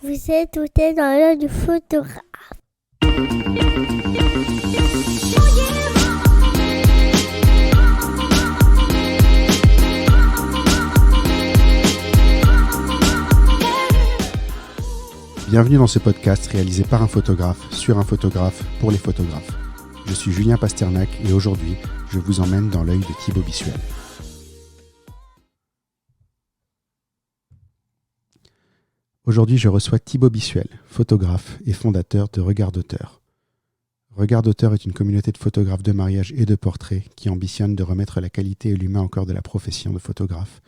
Vous êtes tout est dans l'œil du photographe. Bienvenue dans ce podcast réalisé par un photographe, sur un photographe, pour les photographes. Je suis Julien Pasternak et aujourd'hui, je vous emmène dans l'œil de Thibaut Bissuel. Aujourd'hui, je reçois Thibaut Bissuel, photographe et fondateur de Regard d'auteur. Regard d'auteur est une communauté de photographes de mariage et de portraits qui ambitionne de remettre la qualité et l'humain au cœur de la profession de photographe,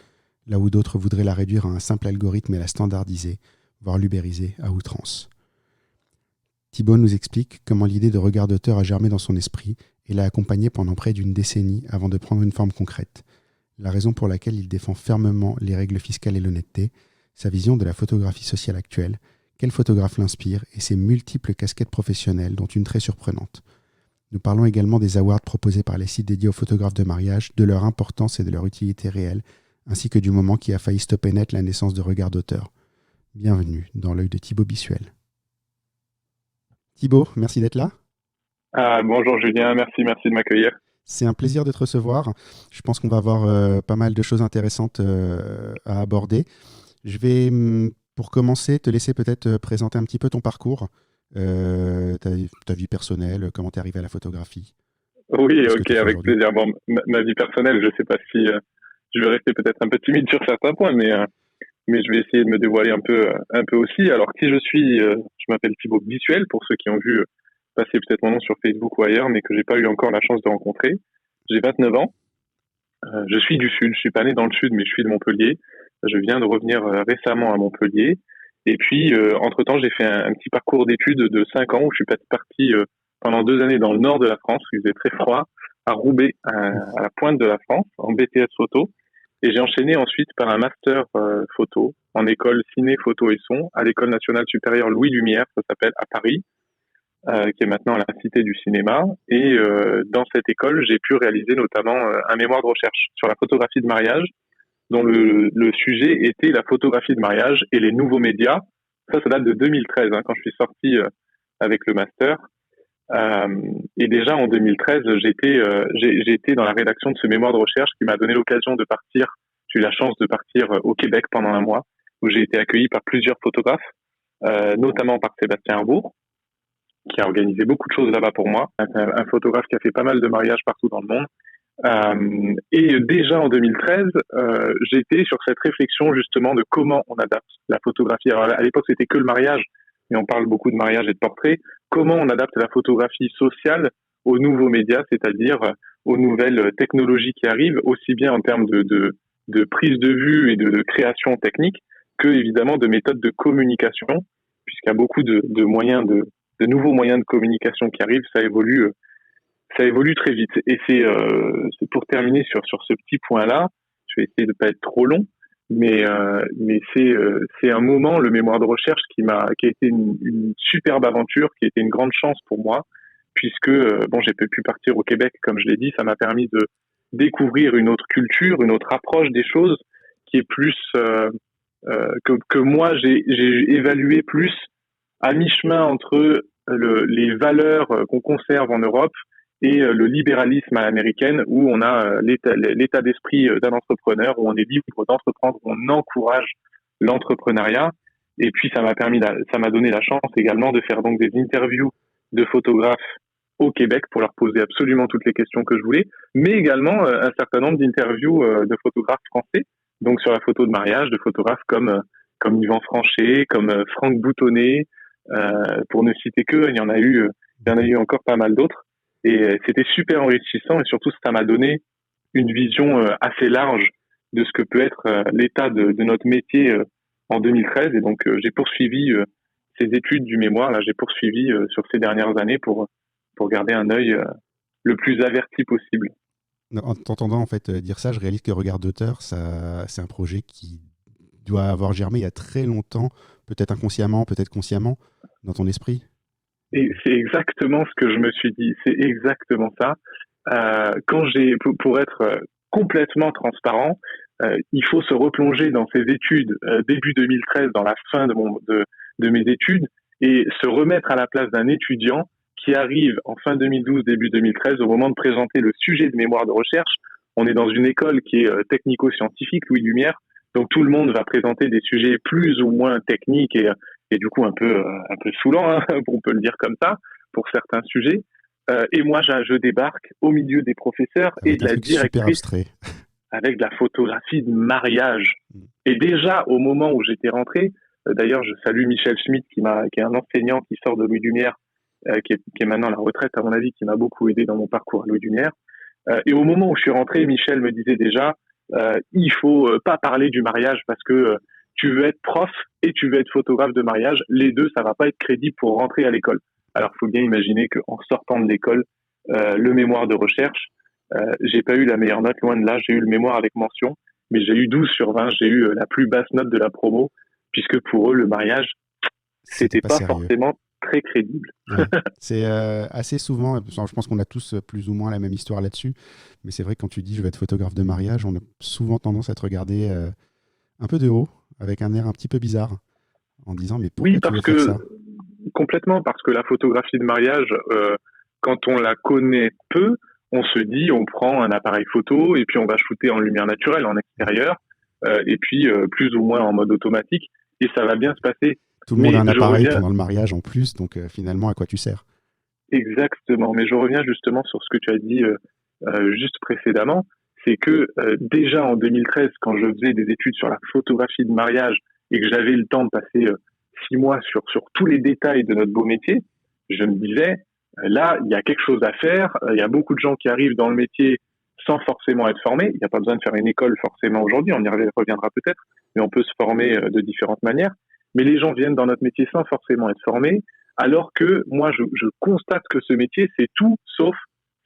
là où d'autres voudraient la réduire à un simple algorithme et la standardiser, voire l'ubériser à outrance. Thibaut nous explique comment l'idée de Regard d'auteur a germé dans son esprit et l'a accompagné pendant près d'une décennie avant de prendre une forme concrète. La raison pour laquelle il défend fermement les règles fiscales et l'honnêteté, sa vision de la photographie sociale actuelle, quel photographe l'inspire et ses multiples casquettes professionnelles, dont une très surprenante. Nous parlons également des awards proposés par les sites dédiés aux photographes de mariage, de leur importance et de leur utilité réelle, ainsi que du moment qui a failli stopper net la naissance de Regard d'auteur. Bienvenue dans l'œil de Thibaut Bissuel. Thibaut, merci d'être là. Bonjour Julien, merci de m'accueillir. C'est un plaisir de te recevoir. Je pense qu'on va avoir pas mal de choses intéressantes à aborder. Je vais, pour commencer, te laisser peut-être présenter un petit peu ton parcours, ta vie personnelle, comment tu es arrivé à la photographie. Oui, ok, avec plaisir. Bon, ma vie personnelle, je ne sais pas si je vais rester peut-être un peu timide sur certains points, mais je vais essayer de me dévoiler un peu aussi. Alors, qui je suis, je m'appelle Thibaut Bissuel, pour ceux qui ont vu passer peut-être mon nom sur Facebook ou ailleurs, mais que j'ai pas eu encore la chance de rencontrer. J'ai 29 ans. Je suis du Sud. Je suis pas né dans le Sud, mais je suis de Montpellier. Je viens de revenir récemment à Montpellier. Et puis, entre-temps, j'ai fait un petit parcours d'études de 5 ans où je suis parti pendant 2 années dans le nord de la France, où il faisait très froid, à Roubaix, à la pointe de la France, en BTS photo. Et j'ai enchaîné ensuite par un master photo en école ciné, photo et son à l'école nationale supérieure Louis Lumière, ça s'appelle, à Paris, qui est maintenant à la Cité du cinéma. Et dans cette école, j'ai pu réaliser notamment un mémoire de recherche sur la photographie de mariage, dont le sujet était la photographie de mariage et les nouveaux médias. Ça date de 2013, quand je suis sorti avec le master. Et déjà en 2013, j'étais dans la rédaction de ce mémoire de recherche qui m'a donné l'occasion de partir. J'ai eu la chance de partir au Québec pendant un mois, où j'ai été accueilli par plusieurs photographes, notamment par Sébastien Harbour, qui a organisé beaucoup de choses là-bas pour moi. Un photographe qui a fait pas mal de mariages partout dans le monde. Et déjà en 2013, j'étais sur cette réflexion justement de comment on adapte la photographie. Alors à l'époque, c'était que le mariage, mais on parle beaucoup de mariage et de portrait. Comment on adapte la photographie sociale aux nouveaux médias, c'est-à-dire aux nouvelles technologies qui arrivent, aussi bien en termes de prise de vue et de création technique, que évidemment de méthodes de communication, puisqu'il y a beaucoup de moyens de nouveaux moyens de communication qui arrivent, ça évolue très vite. Et c'est pour terminer sur ce petit point-là, je vais essayer de pas être trop long, mais c'est un moment, le mémoire de recherche, qui a été une superbe aventure, qui a été une grande chance pour moi, puisque j'ai pu partir au Québec, comme je l'ai dit, ça m'a permis de découvrir une autre culture, une autre approche des choses, qui est plus que moi j'ai évalué plus à mi-chemin entre les valeurs qu'on conserve en Europe et le libéralisme à l'américaine, où on a l'état d'esprit d'un entrepreneur, où on est libre d'entreprendre, où on encourage l'entrepreneuriat. Et puis ça m'a donné la chance également de faire donc des interviews de photographes au Québec pour leur poser absolument toutes les questions que je voulais, mais également un certain nombre d'interviews de photographes français, donc sur la photo de mariage, de photographes comme Yvan Franchet, comme Franck Boutonnet, pour ne citer que, il y en a eu encore pas mal d'autres. Et c'était super enrichissant, et surtout ça m'a donné une vision assez large de ce que peut être l'état de notre métier en 2013. Et donc j'ai poursuivi ces études du mémoire, là j'ai poursuivi sur ces dernières années pour garder un œil le plus averti possible. En t'entendant en fait dire ça, je réalise que Regard d'auteur, c'est un projet qui doit avoir germé il y a très longtemps, peut-être inconsciemment, peut-être consciemment, dans ton esprit. Et c'est exactement ce que je me suis dit, c'est exactement ça. Pour être complètement transparent, il faut se replonger dans ces études début 2013, dans la fin de de mes études et se remettre à la place d'un étudiant qui arrive en fin 2012, début 2013, au moment de présenter le sujet de mémoire de recherche. On est dans une école qui est technico-scientifique, Louis Lumière, donc tout le monde va présenter des sujets plus ou moins techniques et du coup un peu saoulants, hein, on peut le dire comme ça, pour certains sujets. Et moi, je débarque au milieu des professeurs avec et de la directrice avec de la photographie de mariage. Et déjà, au moment où j'étais rentré, d'ailleurs, je salue Michel Schmitt, qui est un enseignant qui sort de Louis Lumière, qui est maintenant à la retraite, à mon avis, qui m'a beaucoup aidé dans mon parcours à Louis Lumière. Et au moment où je suis rentré, Michel me disait déjà, il faut pas parler du mariage parce que tu veux être prof et tu veux être photographe de mariage. Les deux, ça va pas être crédible pour rentrer à l'école. Alors, faut bien imaginer qu'en sortant de l'école, le mémoire de recherche, j'ai pas eu la meilleure note, loin de là. J'ai eu le mémoire avec mention, mais j'ai eu 12 sur 20. J'ai eu la plus basse note de la promo, puisque pour eux, le mariage, c'était pas forcément très crédible. Ouais. C'est assez souvent, je pense qu'on a tous plus ou moins la même histoire là-dessus, mais c'est vrai que quand tu dis je vais être photographe de mariage, on a souvent tendance à te regarder un peu de haut, avec un air un petit peu bizarre, en disant mais pourquoi tu veux faire ça ? Complètement, parce que la photographie de mariage, quand on la connaît peu, on se dit on prend un appareil photo et puis on va shooter en lumière naturelle, en extérieur, et puis plus ou moins en mode automatique, et ça va bien se passer. Tout le monde a un appareil pendant le mariage en plus, donc finalement, à quoi tu sers ? Exactement, mais je reviens justement sur ce que tu as dit juste précédemment, c'est que déjà en 2013, quand je faisais des études sur la photographie de mariage et que j'avais le temps de passer 6 mois sur tous les détails de notre beau métier, je me disais, là, il y a quelque chose à faire, il y a beaucoup de gens qui arrivent dans le métier sans forcément être formés, il n'y a pas besoin de faire une école forcément aujourd'hui, on y reviendra peut-être, mais on peut se former de différentes manières. Mais les gens viennent dans notre métier sans forcément être formés, alors que moi, je constate que ce métier, c'est tout sauf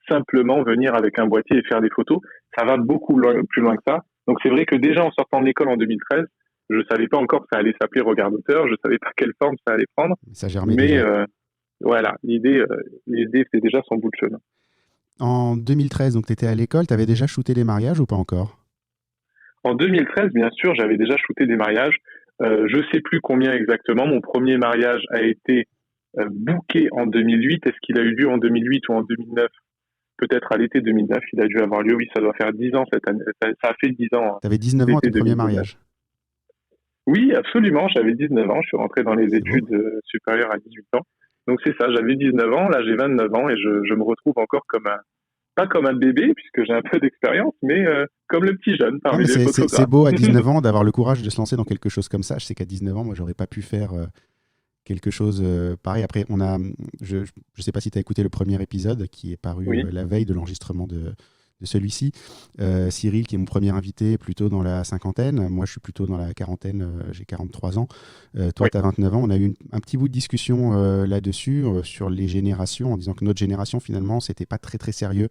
simplement venir avec un boîtier et faire des photos. Ça va beaucoup plus loin que ça. Donc c'est vrai que déjà en sortant de l'école en 2013, je savais pas encore que ça allait s'appeler Regard d'auteur, je savais pas quelle forme ça allait prendre. Ça germait mais déjà. Voilà, l'idée c'est déjà son bout de chemin. En 2013, donc tu étais à l'école, tu avais déjà shooté les mariages ou pas encore ? En 2013, bien sûr, j'avais déjà shooté des mariages. Je sais plus combien exactement. Mon premier mariage a été booké en 2008. Est-ce qu'il a eu lieu en 2008 ou en 2009 ? Peut-être à l'été 2009, il a dû avoir lieu. Oui, ça doit faire 10 ans cette année. Ça a fait 10 ans. Tu avais 19 ans à ton premier mariage ? Oui, absolument. J'avais 19 ans. Je suis rentré dans les études supérieures à 18 ans. Donc c'est ça, j'avais 19 ans. Là, j'ai 29 ans et je me retrouve encore pas comme un bébé, puisque j'ai un peu d'expérience, mais comme le petit jeune parmi les photographes. C'est beau à 19 ans d'avoir le courage de se lancer dans quelque chose comme ça. Je sais qu'à 19 ans, moi, j'aurais pas pu faire quelque chose pareil. Après, je sais pas si tu as écouté le premier épisode qui est paru la veille de l'enregistrement de celui-ci. Cyril, qui est mon premier invité, plutôt dans la cinquantaine. Moi, je suis plutôt dans la quarantaine. J'ai 43 ans. Toi, tu as 29 ans. On a eu un petit bout de discussion là-dessus, sur les générations, en disant que notre génération, finalement, c'était pas très, très sérieux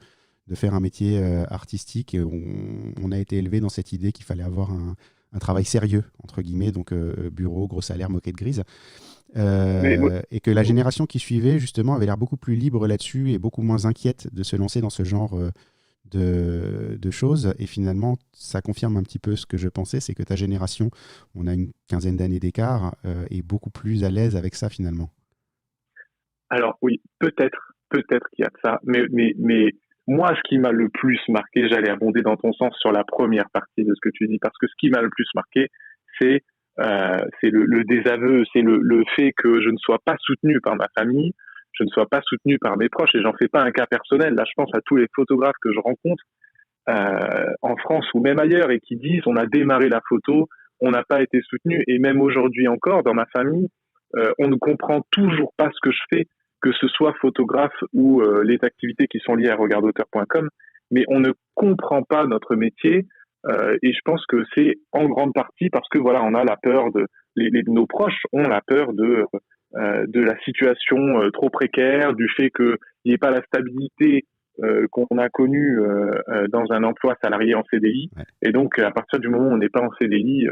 de faire un métier artistique. Et on a été élevé dans cette idée qu'il fallait avoir un travail sérieux, entre guillemets, donc bureau, gros salaire, moquette grise. Et que la génération qui suivait, justement, avait l'air beaucoup plus libre là-dessus et beaucoup moins inquiète de se lancer dans ce genre de choses. Et finalement, ça confirme un petit peu ce que je pensais, c'est que ta génération, on a une quinzaine d'années d'écart, est beaucoup plus à l'aise avec ça, finalement. Alors oui, peut-être qu'il y a de ça, mais moi, ce qui m'a le plus marqué, j'allais abonder dans ton sens sur la première partie de ce que tu dis, parce que ce qui m'a le plus marqué, c'est le désaveu, c'est le fait que je ne sois pas soutenu par ma famille, je ne sois pas soutenu par mes proches, et j'en fais pas un cas personnel. Là, je pense à tous les photographes que je rencontre en France ou même ailleurs et qui disent on a démarré la photo, on n'a pas été soutenu, et même aujourd'hui encore, dans ma famille, on ne comprend toujours pas ce que je fais, que ce soit photographe ou les activités qui sont liées à regardauteur.com, mais on ne comprend pas notre métier, et je pense que c'est en grande partie parce que voilà, on a la peur nos proches ont la peur de la situation trop précaire, du fait qu'il n'y ait pas la stabilité qu'on a connue dans un emploi salarié en CDI. Ouais. Et donc, à partir du moment où on n'est pas en CDI,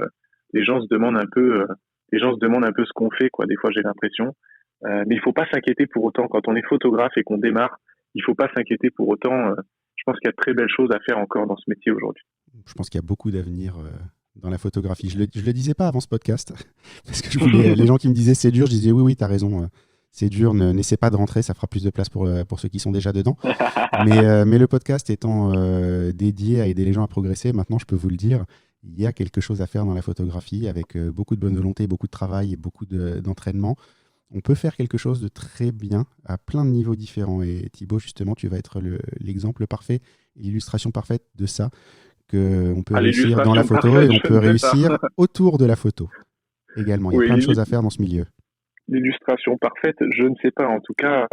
les gens se demandent un peu ce qu'on fait, quoi. Des fois, j'ai l'impression. Mais il ne faut pas s'inquiéter pour autant. Quand on est photographe et qu'on démarre, il ne faut pas s'inquiéter pour autant. Je pense qu'il y a de très belles choses à faire encore dans ce métier aujourd'hui. Je pense qu'il y a beaucoup d'avenir dans la photographie. Je le disais pas avant ce podcast, parce que je voulais, les gens qui me disaient c'est dur, je disais oui, tu as raison, c'est dur, n'essaie pas de rentrer, ça fera plus de place pour ceux qui sont déjà dedans. Mais le podcast étant dédié à aider les gens à progresser, maintenant je peux vous le dire, il y a quelque chose à faire dans la photographie avec beaucoup de bonne volonté, beaucoup de travail et beaucoup d'entraînement. On peut faire quelque chose de très bien à plein de niveaux différents. Et Thibaut, justement, tu vas être l'exemple parfait, l'illustration parfaite de ça, qu'on peut réussir dans la photo et on peut réussir autour de la photo également. Il y a plein de choses à faire dans ce milieu. L'illustration parfaite, je ne sais pas. En tout cas,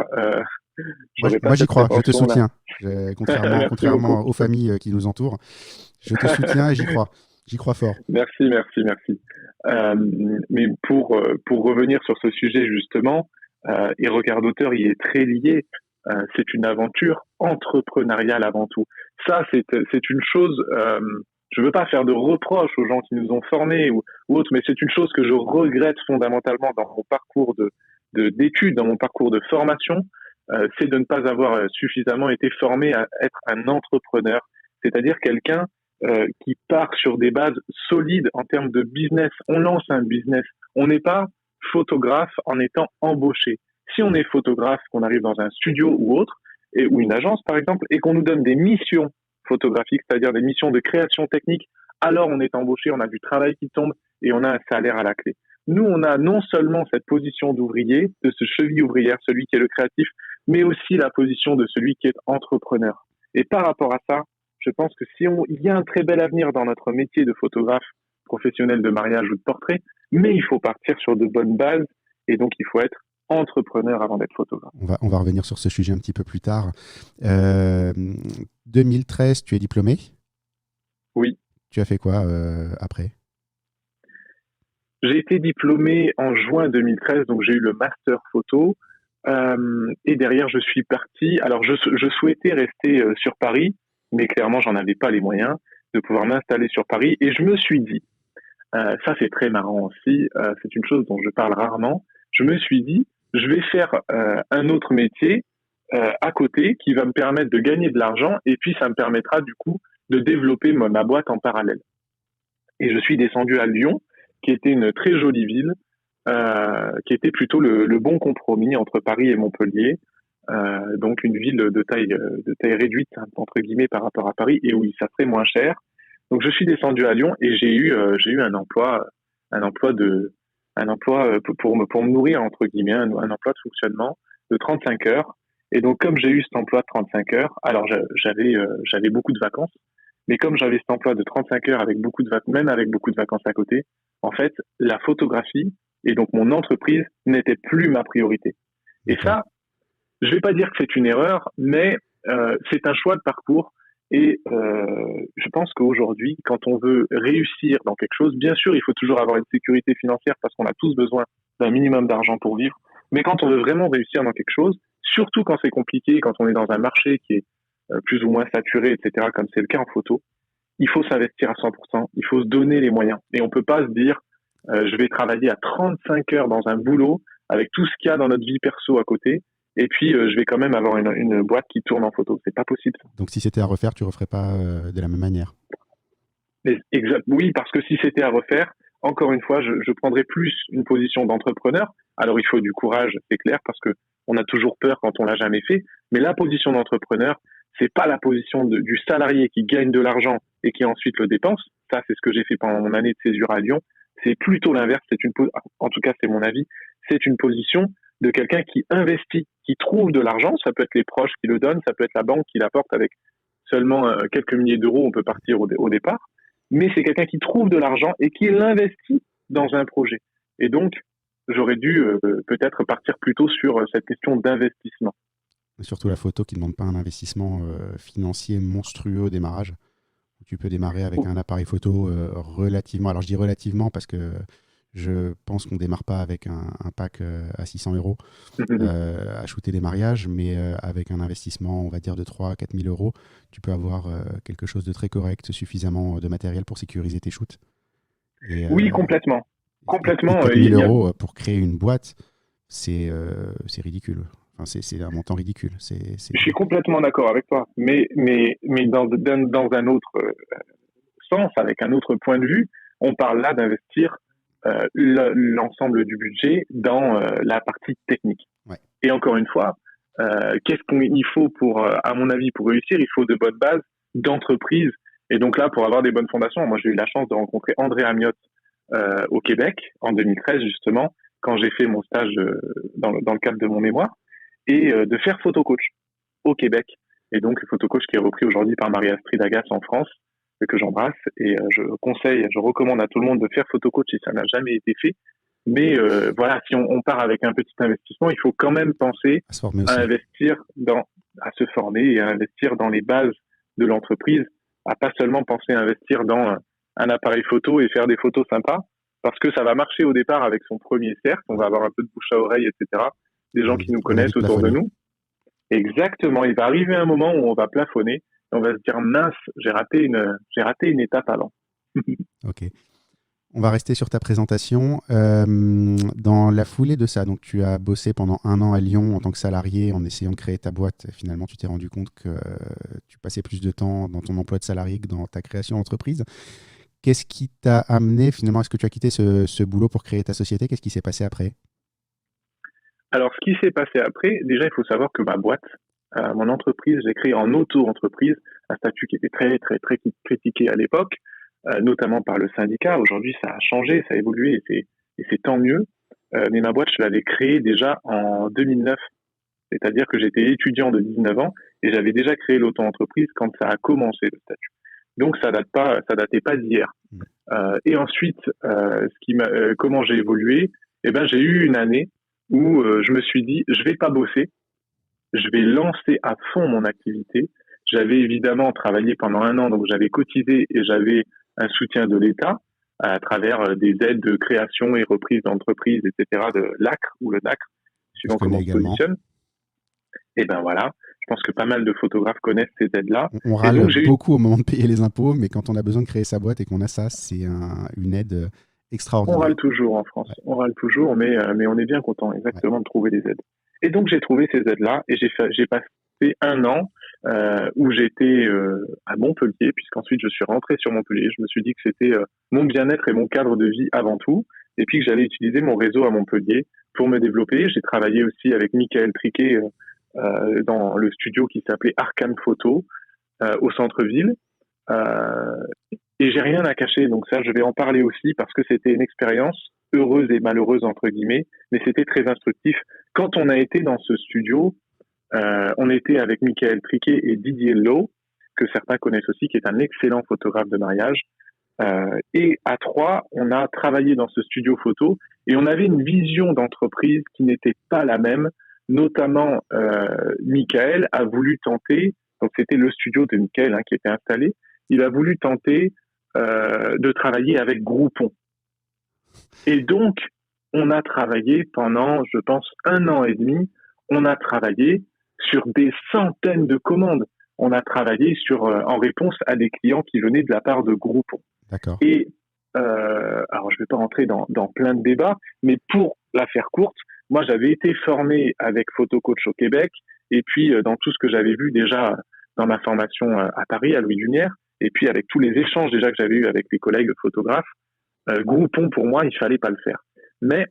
moi j'y crois, je te soutiens. Contrairement aux familles qui nous entourent, je te soutiens et j'y crois. J'y crois fort. Merci. Mais pour revenir sur ce sujet justement, et Regard d'auteur y est très lié. C'est une aventure entrepreneuriale avant tout. Ça, c'est une chose. Je veux pas faire de reproches aux gens qui nous ont formés ou autres, mais c'est une chose que je regrette fondamentalement dans mon parcours d'études, dans mon parcours de formation, c'est de ne pas avoir suffisamment été formé à être un entrepreneur, c'est-à-dire quelqu'un qui part sur des bases solides en termes de business. On lance un business. On n'est pas photographe en étant embauché. Si on est photographe, qu'on arrive dans un studio ou autre, ou une agence par exemple, et qu'on nous donne des missions photographiques, c'est-à-dire des missions de création technique, alors on est embauché, on a du travail qui tombe et on a un salaire à la clé. Nous, on a non seulement cette position d'ouvrier, de ce cheville ouvrière, celui qui est le créatif, mais aussi la position de celui qui est entrepreneur. Et par rapport à ça, je pense que il y a un très bel avenir dans notre métier de photographe professionnel de mariage ou de portrait, mais il faut partir sur de bonnes bases et donc il faut être entrepreneur avant d'être photographe. On va revenir sur ce sujet un petit peu plus tard. 2013, tu es diplômé ? Oui. Tu as fait quoi après ? J'ai été diplômé en juin 2013, donc j'ai eu le master photo. Et derrière, je suis parti. Alors, je souhaitais rester sur Paris, mais clairement, j'en avais pas les moyens de pouvoir m'installer sur Paris. Et je me suis dit, ça c'est très marrant aussi, c'est une chose dont je parle rarement, je me suis dit, je vais faire un autre métier à côté qui va me permettre de gagner de l'argent et puis ça me permettra du coup de développer ma boîte en parallèle. Et je suis descendu à Lyon, qui était une très jolie ville, qui était plutôt le bon compromis entre Paris et Montpellier, donc une ville de taille réduite entre guillemets par rapport à Paris et où ça serait moins cher. Donc je suis descendu à Lyon et j'ai eu un emploi pour me nourrir entre guillemets, un emploi de fonctionnement de 35 heures. Et donc comme j'ai eu cet emploi de 35 heures, alors j'avais beaucoup de vacances, mais comme j'avais cet emploi de 35 heures avec beaucoup de vacances à côté, en fait la photographie et donc mon entreprise n'était plus ma priorité. Et ça, je vais pas dire que c'est une erreur, mais c'est un choix de parcours. Et je pense qu'aujourd'hui, quand on veut réussir dans quelque chose, bien sûr, il faut toujours avoir une sécurité financière parce qu'on a tous besoin d'un minimum d'argent pour vivre. Mais quand on veut vraiment réussir dans quelque chose, surtout quand c'est compliqué, quand on est dans un marché qui est plus ou moins saturé, etc., comme c'est le cas en photo, il faut s'investir à 100%, il faut se donner les moyens. Et on peut pas se dire, je vais travailler à 35 heures dans un boulot avec tout ce qu'il y a dans notre vie perso à côté. Et puis, je vais quand même avoir une boîte qui tourne en photo. C'est pas possible. Donc, si c'était à refaire, tu referais pas de la même manière. Oui, parce que si c'était à refaire, encore une fois, je prendrais plus une position d'entrepreneur. Alors, il faut du courage, c'est clair, parce que on a toujours peur quand on l'a jamais fait. Mais la position d'entrepreneur, c'est pas la position du salarié qui gagne de l'argent et qui ensuite le dépense. Ça, c'est ce que j'ai fait pendant mon année de césure à Lyon. C'est plutôt l'inverse. En tout cas, c'est mon avis. C'est une position de quelqu'un qui investit, qui trouve de l'argent. Ça peut être les proches qui le donnent, ça peut être la banque qui l'apporte avec seulement quelques milliers d'euros, on peut partir au départ. Mais c'est quelqu'un qui trouve de l'argent et qui l'investit dans un projet. Et donc, j'aurais dû peut-être partir plutôt sur cette question d'investissement. Et surtout la photo qui ne demande pas un investissement financier monstrueux au démarrage. Tu peux démarrer avec un appareil photo relativement... Alors je dis relativement parce que je pense qu'on ne démarre pas avec un pack à 600 € à shooter des mariages, mais avec un investissement, on va dire, de 3 à 4 000 €, tu peux avoir quelque chose de très correct, suffisamment de matériel pour sécuriser tes shoots. Oui, complètement. Complètement. 4 000 € pour créer une boîte, c'est ridicule. Enfin, c'est un montant ridicule. Je suis complètement d'accord avec toi, mais dans un autre sens, avec un autre point de vue, On parle là d'investir l'ensemble du budget dans la partie technique. Ouais. Et encore une fois, qu'est-ce qu'il faut pour, à mon avis, pour réussir? Il faut de bonnes bases d'entreprise. Et donc là, pour avoir des bonnes fondations, moi j'ai eu la chance de rencontrer André Amiot au Québec en 2013 justement, quand j'ai fait mon stage dans le cadre de mon mémoire, et de faire photocoach au Québec. Et donc photocoach qui est repris aujourd'hui par Marie-Astrid Agas en France, que j'embrasse, et je recommande à tout le monde de faire photocoach si ça n'a jamais été fait. Mais voilà, si on part avec un petit investissement, il faut quand même penser à investir à se former et à investir dans les bases de l'entreprise, à pas seulement penser à investir dans un appareil photo et faire des photos sympas, parce que ça va marcher au départ avec son premier cercle, on va avoir un peu de bouche à oreille, etc. Des gens qui nous connaissent autour de nous. Exactement, il va arriver un moment où on va plafonner, et on va se dire mince, j'ai raté une étape avant. Ok. On va rester sur ta présentation. Dans la foulée de ça, donc tu as bossé pendant 1 an à Lyon en tant que salarié en essayant de créer ta boîte. Finalement, tu t'es rendu compte que tu passais plus de temps dans ton emploi de salarié que dans ta création d'entreprise. Qu'est-ce qui t'a amené finalement? Est-ce que tu as quitté ce boulot pour créer ta société? Qu'est-ce qui s'est passé après? Alors, ce qui s'est passé après, déjà, il faut savoir que ma boîte, mon entreprise, j'ai créé en auto-entreprise, un statut qui était très, très, très critiqué à l'époque, notamment par le syndicat. Aujourd'hui, ça a changé, ça a évolué et c'est tant mieux. Mais ma boîte, je l'avais créée déjà en 2009. C'est-à-dire que j'étais étudiant de 19 ans et j'avais déjà créé l'auto-entreprise quand ça a commencé le statut. Donc, ça datait pas d'hier. Et ensuite, comment j'ai évolué? Eh ben, j'ai eu une année où je me suis dit, je vais pas bosser, je vais lancer à fond mon activité. J'avais évidemment travaillé pendant 1 an, donc j'avais cotisé et j'avais un soutien de l'État à travers des aides de création et reprise d'entreprise, etc., de l'ACRE ou le NACRE, suivant comment on se positionne. Et ben voilà, je pense que pas mal de photographes connaissent ces aides-là. On râle beaucoup au moment de payer les impôts, mais quand on a besoin de créer sa boîte et qu'on a ça, c'est une aide extraordinaire. On râle toujours en France, on râle toujours, mais on est bien content exactement de trouver des aides. Et donc j'ai trouvé ces aides-là et j'ai passé 1 an où j'étais à Montpellier, puisqu'ensuite je suis rentré sur Montpellier. Je me suis dit que c'était mon bien-être et mon cadre de vie avant tout, et puis que j'allais utiliser mon réseau à Montpellier pour me développer. J'ai travaillé aussi avec Michael Triquet dans le studio qui s'appelait Arkham Photo au centre-ville. Et j'ai rien à cacher, donc ça je vais en parler aussi parce que c'était une expérience heureuse et malheureuse entre guillemets, mais c'était très instructif. Quand on a été dans ce studio, on était avec Michael Triquet et Didier Lowe, que certains connaissent aussi, qui est un excellent photographe de mariage. Et à 3, on a travaillé dans ce studio photo et on avait une vision d'entreprise qui n'était pas la même. Notamment, Michael a voulu tenter, donc c'était le studio de Michael qui était installé, il a voulu tenter de travailler avec Groupon. Et donc, on a travaillé pendant, je pense, 1 an et demi, on a travaillé sur des centaines de commandes. On a travaillé en réponse à des clients qui venaient de la part de Groupon. D'accord. Et alors, je ne vais pas rentrer dans plein de débats, mais pour la faire courte, moi, j'avais été formé avec Photocoach au Québec, et puis dans tout ce que j'avais vu déjà dans ma formation à Paris, à Louis Lumière, et puis avec tous les échanges déjà que j'avais eus avec les collègues photographes, Groupon, pour moi, il fallait pas le faire. Mais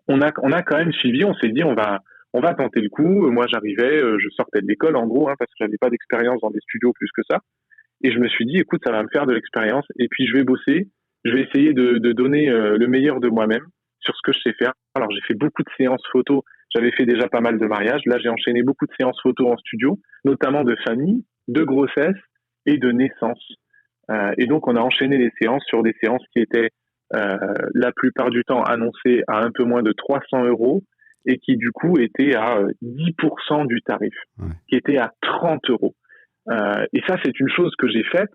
on a quand même suivi, on s'est dit, on va tenter le coup. Moi, j'arrivais, je sortais de l'école, en gros, parce que j'avais pas d'expérience dans des studios plus que ça. Et je me suis dit, écoute, ça va me faire de l'expérience, et puis je vais bosser, je vais essayer de donner le meilleur de moi-même sur ce que je sais faire. Alors, j'ai fait beaucoup de séances photos, j'avais fait déjà pas mal de mariages. Là, j'ai enchaîné beaucoup de séances photos en studio, notamment de famille, de grossesse et de naissance. Et donc, on a enchaîné les séances sur des séances qui étaient la plupart du temps annoncées à un peu moins de 300 € et qui, du coup, étaient à 10% du tarif, qui était à 30 €. Et ça, c'est une chose que j'ai faite.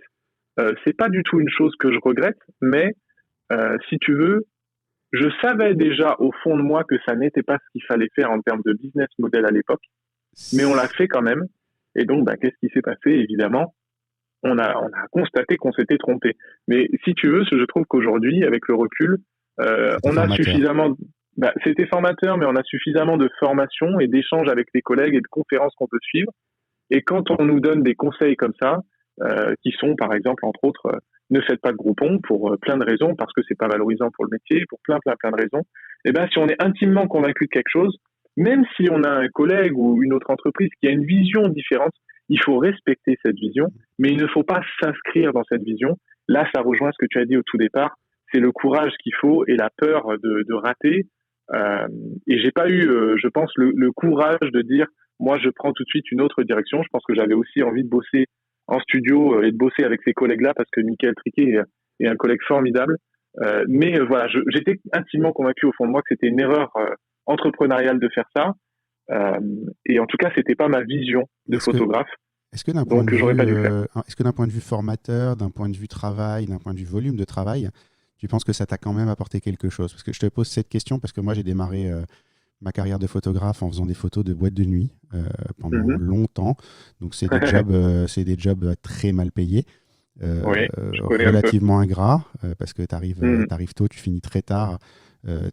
C'est pas du tout une chose que je regrette, mais si tu veux, je savais déjà au fond de moi que ça n'était pas ce qu'il fallait faire en termes de business model à l'époque, mais on l'a fait quand même. Et donc, qu'est-ce qui s'est passé? Évidemment, on a constaté qu'on s'était trompé. Mais si tu veux, je trouve qu'aujourd'hui, avec le recul, on a suffisamment... c'était formateur, mais on a suffisamment de formation et d'échanges avec les collègues et de conférences qu'on peut suivre. Et quand on nous donne des conseils comme ça, qui sont, par exemple, entre autres, ne faites pas de groupons pour plein de raisons, parce que c'est pas valorisant pour le métier, pour plein de raisons. Eh ben, si on est intimement convaincu de quelque chose, même si on a un collègue ou une autre entreprise qui a une vision différente, il faut respecter cette vision, mais il ne faut pas s'inscrire dans cette vision. Là, ça rejoint ce que tu as dit au tout départ, c'est le courage qu'il faut et la peur de rater. Et j'ai pas eu, je pense, le courage de dire, moi, je prends tout de suite une autre direction. Je pense que j'avais aussi envie de bosser en studio et de bosser avec ces collègues-là, parce que Mickaël Triquet est un collègue formidable. Mais voilà, j'étais intimement convaincu au fond de moi que c'était une erreur entrepreneuriale de faire ça. Et en tout cas, c'était pas ma vision de photographe. Est-ce que d'un point de vue formateur, d'un point de vue travail, d'un point de vue volume de travail, tu penses que ça t'a quand même apporté quelque chose? Parce que je te pose cette question parce que moi, j'ai démarré ma carrière de photographe en faisant des photos de boîtes de nuit pendant longtemps. Donc, c'est des jobs très mal payés. Relativement ingrats parce que tu arrives tôt, tu finis très tard.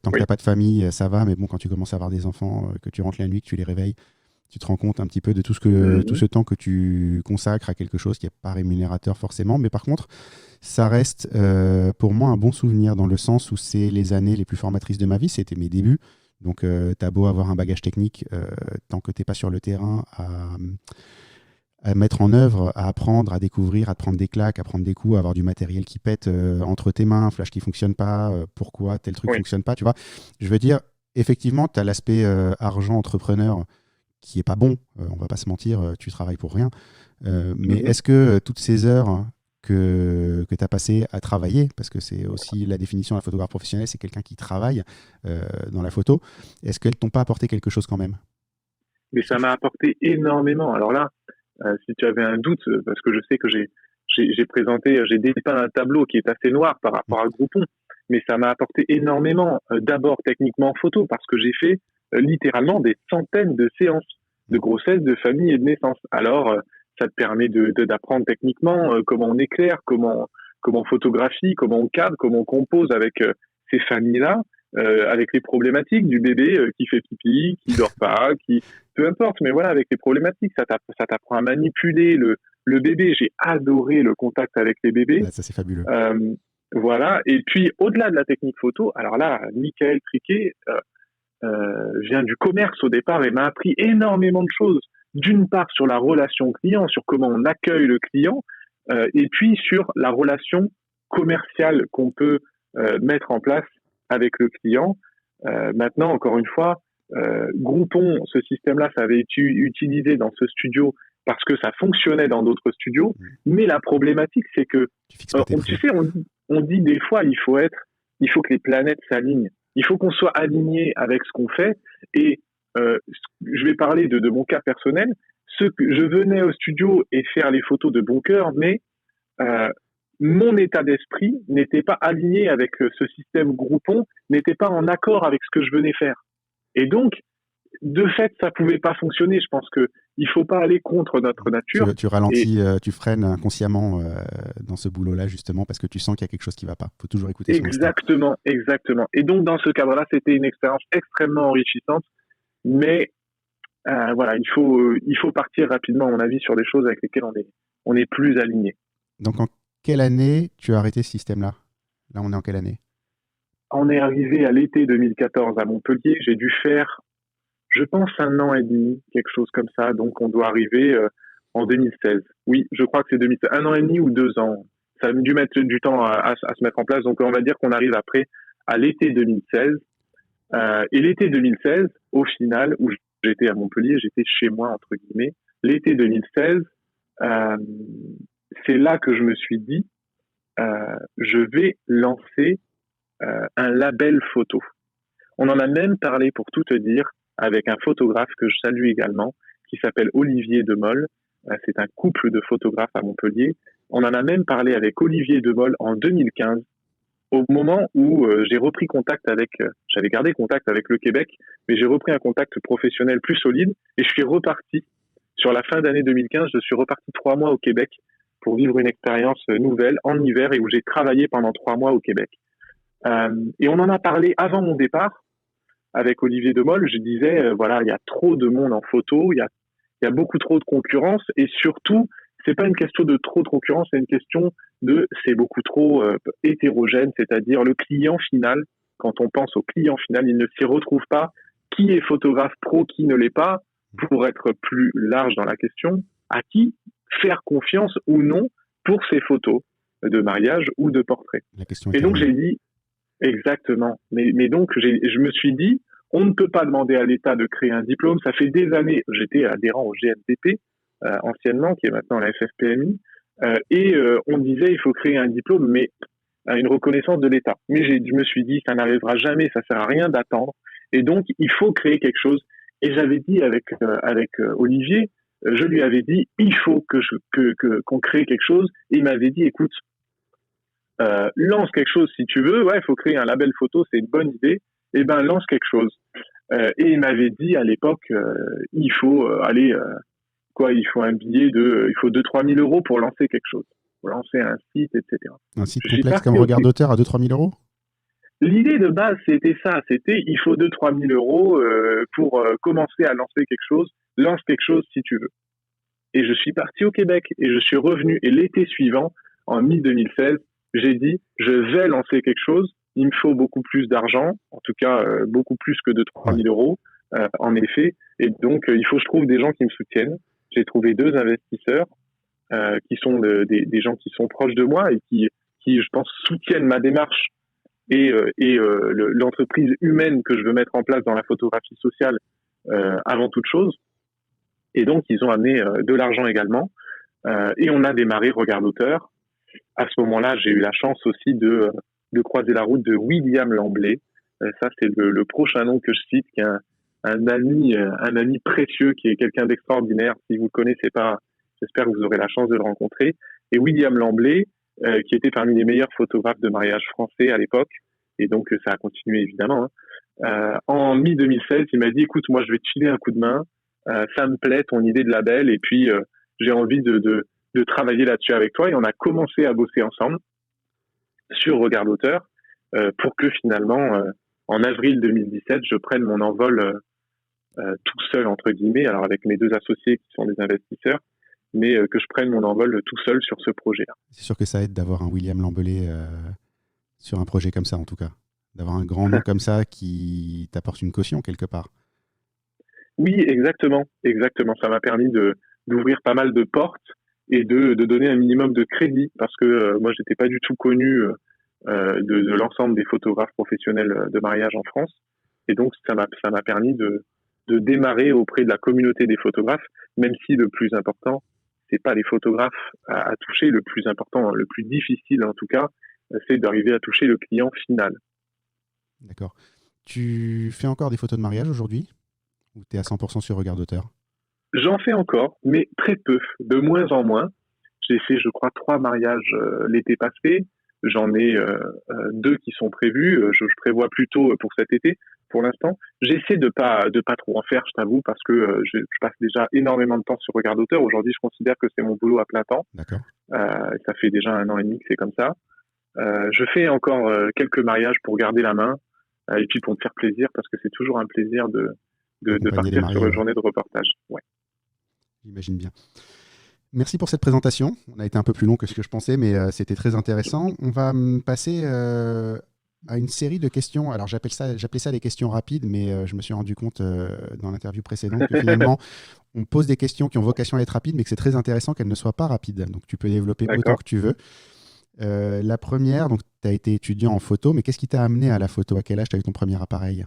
Tant que tu n'as pas de famille, ça va, mais bon, quand tu commences à avoir des enfants, que tu rentres la nuit, que tu les réveilles, tu te rends compte un petit peu de tout ce temps que tu consacres à quelque chose qui n'est pas rémunérateur forcément. Mais par contre, ça reste pour moi un bon souvenir dans le sens où c'est les années les plus formatrices de ma vie. C'était mes débuts. Donc, tu as beau avoir un bagage technique, tant que tu n'es pas sur le terrain à mettre en œuvre, à apprendre, à découvrir, à te prendre des claques, à prendre des coups, à avoir du matériel qui pète entre tes mains, un flash qui ne fonctionne pas, pourquoi tel truc ne fonctionne pas, tu vois. Je veux dire, effectivement, tu as l'aspect argent entrepreneur qui n'est pas bon, on ne va pas se mentir, tu travailles pour rien. Mais est-ce que toutes ces heures que tu as passées à travailler, parce que c'est aussi la définition d'un photographe professionnel, c'est quelqu'un qui travaille dans la photo, est-ce qu'elles ne t'ont pas apporté quelque chose quand même? Mais ça m'a apporté énormément. Alors là, si tu avais un doute, parce que je sais que j'ai dépeint un tableau qui est assez noir par rapport à Groupon, mais ça m'a apporté énormément, d'abord techniquement en photo, parce que j'ai fait littéralement des centaines de séances de grossesse, de famille et de naissance. Alors, ça te permet d'apprendre techniquement comment on éclaire, comment on photographie, comment on cadre, comment on compose avec ces familles-là, avec les problématiques du bébé qui fait pipi, qui dort pas, peu importe, mais voilà, avec les problématiques, ça t'apprend à manipuler le bébé. J'ai adoré le contact avec les bébés. Ouais, ça, c'est fabuleux. Voilà. Et puis, au-delà de la technique photo, alors là, Mickaël Triquet vient du commerce au départ et m'a appris énormément de choses. D'une part, sur la relation client, sur comment on accueille le client, et puis sur la relation commerciale qu'on peut mettre en place avec le client. Maintenant, encore une fois, Groupon, ce système-là, ça avait été utilisé dans ce studio parce que ça fonctionnait dans d'autres studios. Mais la problématique, c'est que, on dit des fois, il faut que les planètes s'alignent. Il faut qu'on soit aligné avec ce qu'on fait. Et je vais parler de mon cas personnel. Je venais au studio et faire les photos de bon cœur, mais mon état d'esprit n'était pas aligné avec ce système Groupon, n'était pas en accord avec ce que je venais faire. Et donc, de fait, ça pouvait pas fonctionner. Je pense que il faut pas aller contre notre nature. Tu ralentis, tu freines inconsciemment dans ce boulot-là, justement, parce que tu sens qu'il y a quelque chose qui va pas. Il faut toujours écouter son instinct. Exactement. Et donc, dans ce cadre-là, c'était une expérience extrêmement enrichissante. Mais voilà, il faut partir rapidement, à mon avis, sur des choses avec lesquelles on est plus aligné. Donc, en quelle année tu as arrêté ce système-là? Là, on est en quelle année? On est arrivé à l'été 2014 à Montpellier. J'ai dû faire, je pense, 1 an et demi, quelque chose comme ça. Donc, on doit arriver en 2016. Oui, je crois que c'est 2016. 1 an et demi ou 2 ans. Ça a dû mettre du temps à se mettre en place. Donc, on va dire qu'on arrive après à l'été 2016. Et l'été 2016, au final, où j'étais à Montpellier, j'étais chez moi, entre guillemets. L'été 2016, c'est là que je me suis dit, je vais lancer un label photo. On en a même parlé, pour tout te dire, avec un photographe que je salue également, qui s'appelle Olivier Demol. C'est un couple de photographes à Montpellier. On en a même parlé avec Olivier Demol en 2015, au moment où j'ai repris contact j'avais gardé contact avec le Québec, mais j'ai repris un contact professionnel plus solide et je suis reparti. Sur la fin d'année 2015, je suis reparti 3 mois au Québec pour vivre une expérience nouvelle en hiver et où j'ai travaillé pendant 3 mois au Québec. Et on en a parlé avant mon départ avec Olivier Demol. Je disais, voilà, il y a trop de monde en photo, il y a beaucoup trop de concurrence et surtout, c'est pas une question de trop de concurrence, c'est une question de c'est beaucoup trop hétérogène, c'est-à-dire le client final, quand on pense au client final, il ne s'y retrouve pas. Qui est photographe pro, qui ne l'est pas, pour être plus large dans la question, à qui faire confiance ou non pour ces photos de mariage ou de portrait. Et donc j'ai dit, exactement, mais donc je me suis dit, on ne peut pas demander à l'État de créer un diplôme, ça fait des années, j'étais adhérent au GNPP, anciennement, qui est maintenant la FFPMI, on disait il faut créer un diplôme, mais une reconnaissance de l'État. Mais je me suis dit, ça n'arrivera jamais, ça sert à rien d'attendre, et donc il faut créer quelque chose. Et j'avais dit avec Olivier, je lui avais dit, il faut qu'on crée quelque chose. Et il m'avait dit, écoute, lance quelque chose si tu veux. Ouais, il faut créer un label photo, c'est une bonne idée. Eh ben, lance quelque chose. Et il m'avait dit à l'époque, il faut il faut un billet il faut 2-3 000 euros pour lancer quelque chose, pour lancer un site, etc. Un site complexe comme Regard d'auteur à 2-3 000 euros. L'idée de base, c'était ça. C'était, il faut 2-3 000 euros pour commencer à lancer quelque chose. Lance quelque chose si tu veux. Et je suis parti au Québec et je suis revenu. Et l'été suivant, en mi-2016, j'ai dit, je vais lancer quelque chose. Il me faut beaucoup plus d'argent, en tout cas beaucoup plus que 2-3 000 euros, en effet. Et donc, il faut que je trouve des gens qui me soutiennent. J'ai trouvé 2 investisseurs qui sont des gens qui sont proches de moi et qui, je pense, soutiennent ma démarche et l'entreprise humaine que je veux mettre en place dans la photographie sociale avant toute chose. Et donc, ils ont amené de l'argent également. Et on a démarré Regard d'auteur. À ce moment-là, j'ai eu la chance aussi de croiser la route de William Lamblay. Ça, c'est le prochain nom que je cite, qui est un ami précieux, qui est quelqu'un d'extraordinaire. Si vous ne le connaissez pas, j'espère que vous aurez la chance de le rencontrer. Et William Lamblay, qui était parmi les meilleurs photographes de mariage français à l'époque, et donc ça a continué évidemment. En mi-2016, il m'a dit, écoute, moi je vais te filer un coup de main, ça me plaît ton idée de label, et puis j'ai envie de travailler là-dessus avec toi, et on a commencé à bosser ensemble sur Regard d'auteur, pour que finalement, en avril 2017, je prenne mon envol tout seul, entre guillemets, alors avec mes 2 associés qui sont des investisseurs, mais que je prenne mon envol tout seul sur ce projet-là. C'est sûr que ça aide d'avoir un William Lamblay sur un projet comme ça, en tout cas. D'avoir un grand nom comme ça qui t'apporte une caution quelque part. Oui, exactement. Ça m'a permis d'ouvrir pas mal de portes et de donner un minimum de crédit, parce que moi, j'étais pas du tout connu de l'ensemble des photographes professionnels de mariage en France. Et donc, ça m'a permis de démarrer auprès de la communauté des photographes, même si le plus important, c'est pas les photographes à toucher. Le plus important, le plus difficile en tout cas, c'est d'arriver à toucher le client final. D'accord. Tu fais encore des photos de mariage aujourd'hui, ou tu es à 100% sur Regard d'auteur? J'en fais encore, mais très peu, de moins en moins. J'ai fait, je crois, 3 mariages l'été passé. J'en ai 2 qui sont prévus. Je prévois plutôt pour cet été. Pour l'instant, j'essaie de pas trop en faire, je t'avoue, parce que je passe déjà énormément de temps sur Regard d'auteur. Aujourd'hui, je considère que c'est mon boulot à plein temps. D'accord. Ça fait déjà 1 an et demi que c'est comme ça. Je fais encore quelques mariages pour garder la main et puis pour me faire plaisir, parce que c'est toujours un plaisir de partir sur une journée de reportage. Ouais. J'imagine bien. Merci pour cette présentation. On a été un peu plus long que ce que je pensais, mais c'était très intéressant. On va passer à une série de questions. Alors j'appelais ça les questions rapides, mais je me suis rendu compte dans l'interview précédente que finalement, on pose des questions qui ont vocation à être rapides, mais que c'est très intéressant qu'elles ne soient pas rapides. Donc tu peux développer autant que tu veux. La première, donc tu as été étudiant en photo, mais qu'est-ce qui t'a amené à la photo? À quel âge tu as eu ton premier appareil?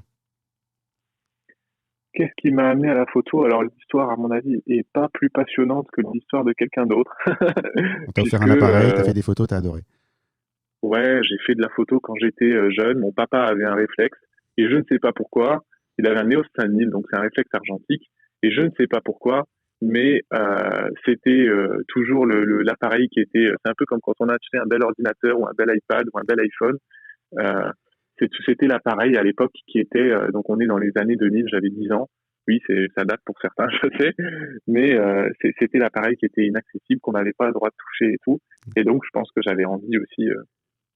Qu'est-ce qui m'a amené à la photo? Alors l'histoire, à mon avis, est pas plus passionnante que l'histoire de quelqu'un d'autre. On t'a offert un appareil, tu as fait des photos, tu as adoré. Ouais, j'ai fait de la photo quand j'étais jeune. Mon papa avait un réflexe, et je ne sais pas pourquoi. Il avait un EOS 5000, donc c'est un réflexe argentique, et je ne sais pas pourquoi, mais c'était toujours l'appareil qui était... C'est un peu comme quand on a acheté un bel ordinateur ou un bel iPad ou un bel iPhone. C'était l'appareil à l'époque qui était... donc on est dans les années 2000, j'avais 10 ans. Oui, ça date pour certains, je sais, mais c'était l'appareil qui était inaccessible, qu'on n'avait pas le droit de toucher et tout. Et donc, je pense que j'avais envie aussi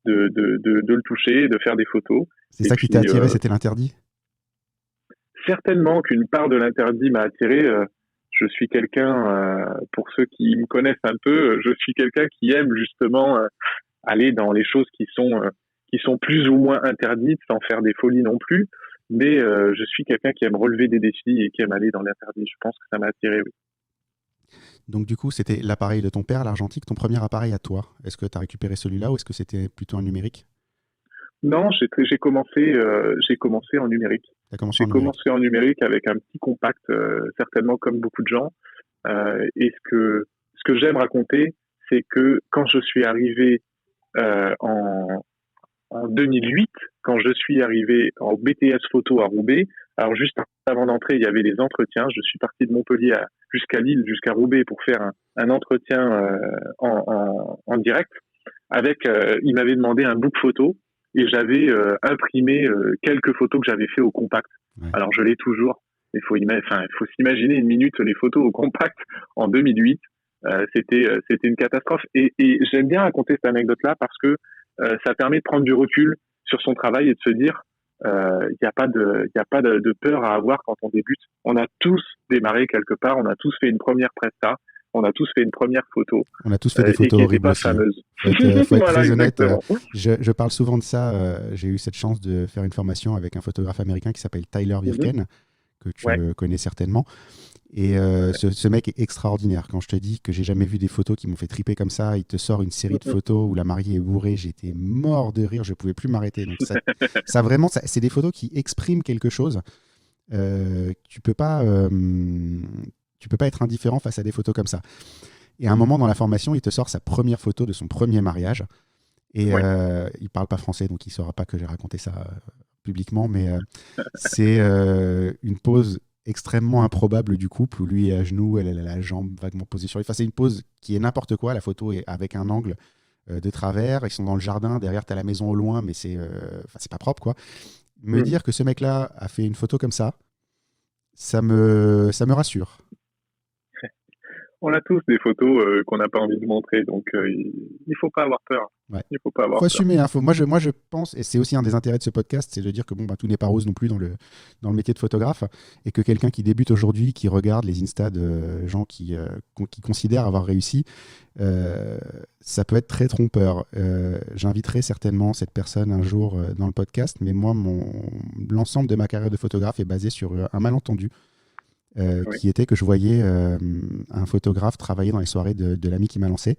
de le toucher, de faire des photos. C'est ça qui t'a attiré, c'était l'interdit? Certainement qu'une part de l'interdit m'a attiré. je suis quelqu'un, pour ceux qui me connaissent un peu, je suis quelqu'un qui aime justement aller dans les choses qui sont plus ou moins interdites, sans faire des folies non plus. Mais je suis quelqu'un qui aime relever des défis et qui aime aller dans l'interdit. Je pense que ça m'a attiré, oui. Donc du coup, c'était l'appareil de ton père, l'argentique, ton premier appareil à toi. Est-ce que tu as récupéré celui-là ou est-ce que c'était plutôt un numérique? Non, j'ai commencé en numérique. Tu as commencé J'ai en numérique. commencé en numérique avec un petit compact, certainement comme beaucoup de gens. Et ce que j'aime raconter, c'est que quand je suis arrivé en 2008, quand je suis arrivé en BTS photo à Roubaix, alors juste avant d'entrer, il y avait des entretiens. Je suis parti de Montpellier jusqu'à Lille, jusqu'à Roubaix pour faire un entretien en direct. Il m'avait demandé un book photo et j'avais imprimé quelques photos que j'avais fait au compact. Ouais. Alors je l'ai toujours. Il faut s'imaginer une minute les photos au compact en 2008. C'était une catastrophe. Et j'aime bien raconter cette anecdote-là parce que ça permet de prendre du recul sur son travail et de se dire il n'y a pas de peur à avoir quand on débute. On a tous démarré quelque part, on a tous fait une première presta, on a tous fait une première photo. On a tous fait des photos horribles aussi. Faut être voilà, très honnête. exactement. Je parle souvent de ça. J'ai eu cette chance de faire une formation avec un photographe américain qui s'appelle Tyler Wirken, que tu connais certainement. Et ce mec est extraordinaire. Quand je te dis que j'ai jamais vu des photos qui m'ont fait triper comme ça, il te sort une série de photos où la mariée est bourrée. J'étais mort de rire, je pouvais plus m'arrêter. Donc ça vraiment, c'est des photos qui expriment quelque chose. Tu peux pas être indifférent face à des photos comme ça. Et à un moment dans la formation, il te sort sa première photo de son premier mariage. Et il parle pas français, donc il saura pas que j'ai raconté ça publiquement. Mais c'est une pose extrêmement improbable du couple où lui est à genoux, elle a la jambe vaguement posée sur lui. Enfin, c'est une pose qui est n'importe quoi. La photo est avec un angle de travers. Ils sont dans le jardin. Derrière, tu as la maison au loin, mais c'est pas propre, quoi. Me dire que ce mec-là a fait une photo comme ça, ça me rassure. On a tous des photos qu'on n'a pas envie de montrer, donc il faut pas avoir peur. Ouais. Il faut pas avoir faut peur. Assumer. Hein, moi, je pense, et c'est aussi un des intérêts de ce podcast, c'est de dire que tout n'est pas rose non plus dans le métier de photographe, et que quelqu'un qui débute aujourd'hui, qui regarde les Insta de gens qui considèrent avoir réussi, ça peut être très trompeur. J'inviterai certainement cette personne un jour dans le podcast, mais moi, l'ensemble de ma carrière de photographe est basé sur un malentendu. Qui était que je voyais un photographe travailler dans les soirées de l'ami qui m'a lancé,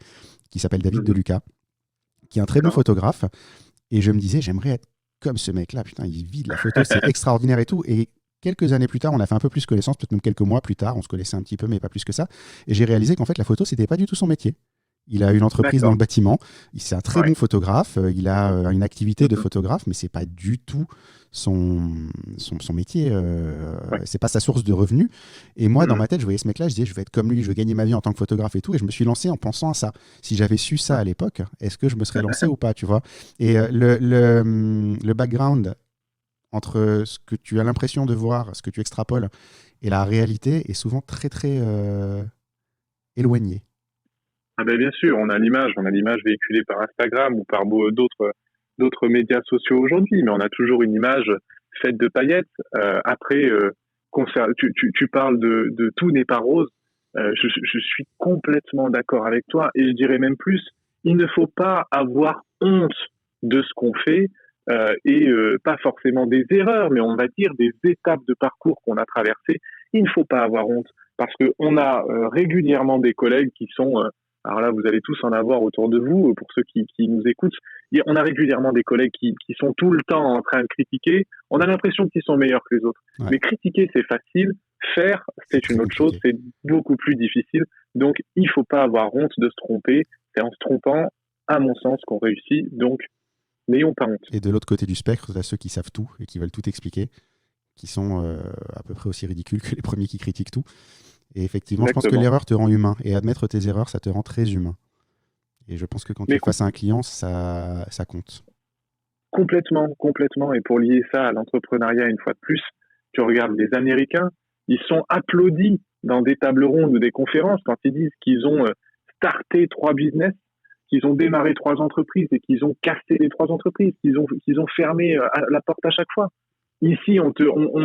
qui s'appelle David Deluca, qui est un très bon photographe, et je me disais, j'aimerais être comme ce mec-là, putain, il vit de la photo, c'est extraordinaire et tout, et quelques années plus tard, on a fait un peu plus connaissance, peut-être même quelques mois plus tard, on se connaissait un petit peu, mais pas plus que ça, et j'ai réalisé qu'en fait, la photo, c'était pas du tout son métier. Il a une entreprise dans le bâtiment, c'est un très bon photographe, il a une activité de photographe, mais c'est pas du tout son métier, c'est pas sa source de revenus. Et moi, dans ma tête, je voyais ce mec-là, je disais, je vais être comme lui, je vais gagner ma vie en tant que photographe et tout, et je me suis lancé en pensant à ça. Si j'avais su ça à l'époque, est-ce que je me serais lancé ou pas, tu vois? Et le background entre ce que tu as l'impression de voir, ce que tu extrapoles, et la réalité est souvent très, très éloigné. Ah ben bien sûr, on a l'image véhiculée par Instagram ou par d'autres médias sociaux aujourd'hui, mais on a toujours une image faite de paillettes. Après, tu parles de tout n'est pas rose. Je suis complètement d'accord avec toi et je dirais même plus, il ne faut pas avoir honte de ce qu'on fait et pas forcément des erreurs, mais on va dire des étapes de parcours qu'on a traversées. Il ne faut pas avoir honte parce qu'on a régulièrement des collègues qui sont... alors là, vous allez tous en avoir autour de vous, pour ceux qui nous écoutent. On a régulièrement des collègues qui sont tout le temps en train de critiquer. On a l'impression qu'ils sont meilleurs que les autres. Ouais. Mais critiquer, c'est facile. Faire, c'est une autre chose. C'est beaucoup plus difficile. Donc, il ne faut pas avoir honte de se tromper. C'est en se trompant, à mon sens, qu'on réussit. Donc, n'ayons pas honte. Et de l'autre côté du spectre, il y a ceux qui savent tout et qui veulent tout expliquer, qui sont à peu près aussi ridicules que les premiers qui critiquent tout. Et effectivement, je pense que l'erreur te rend humain. Et admettre tes erreurs, ça te rend très humain. Et je pense que quand tu es face à un client, ça compte. Complètement. Et pour lier ça à l'entrepreneuriat, une fois de plus, tu regardes les Américains, ils sont applaudis dans des tables rondes ou des conférences quand ils disent qu'ils ont starté 3 business, qu'ils ont démarré 3 entreprises et qu'ils ont cassé les 3 entreprises, qu'ils ont fermé la porte à chaque fois. Ici, on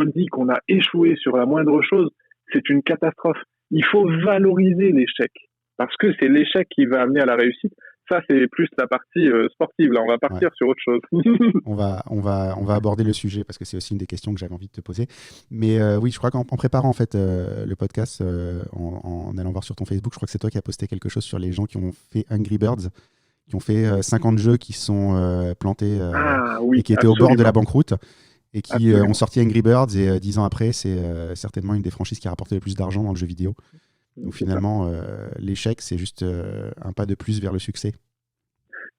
dit qu'on a échoué sur la moindre chose. C'est une catastrophe. il faut valoriser l'échec parce que c'est l'échec qui va amener à la réussite. Ça, c'est plus la partie sportive. Là, on va partir sur autre chose. on va aborder le sujet parce que c'est aussi une des questions que j'avais envie de te poser. Mais oui, je crois qu'en préparant en fait le podcast, en allant voir sur ton Facebook, je crois que c'est toi qui as posté quelque chose sur les gens qui ont fait Angry Birds, qui ont fait 50 jeux qui sont plantés et qui étaient au bord de la banqueroute et qui ont sorti Angry Birds et 10 ans après, c'est certainement une des franchises qui a rapporté le plus d'argent dans le jeu vidéo. Donc finalement, l'échec, c'est juste un pas de plus vers le succès.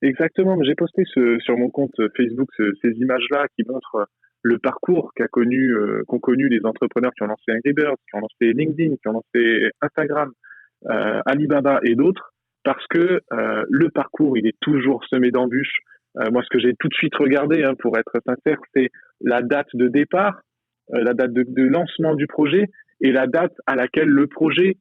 Exactement, j'ai posté sur mon compte Facebook ces images-là qui montrent le parcours qu'ont connu les entrepreneurs qui ont lancé Angry Birds, qui ont lancé LinkedIn, qui ont lancé Instagram, Alibaba et d'autres, parce que le parcours, il est toujours semé d'embûches. Moi, ce que j'ai tout de suite regardé, pour être sincère, c'est la date de départ, la date de lancement du projet et la date à laquelle le projet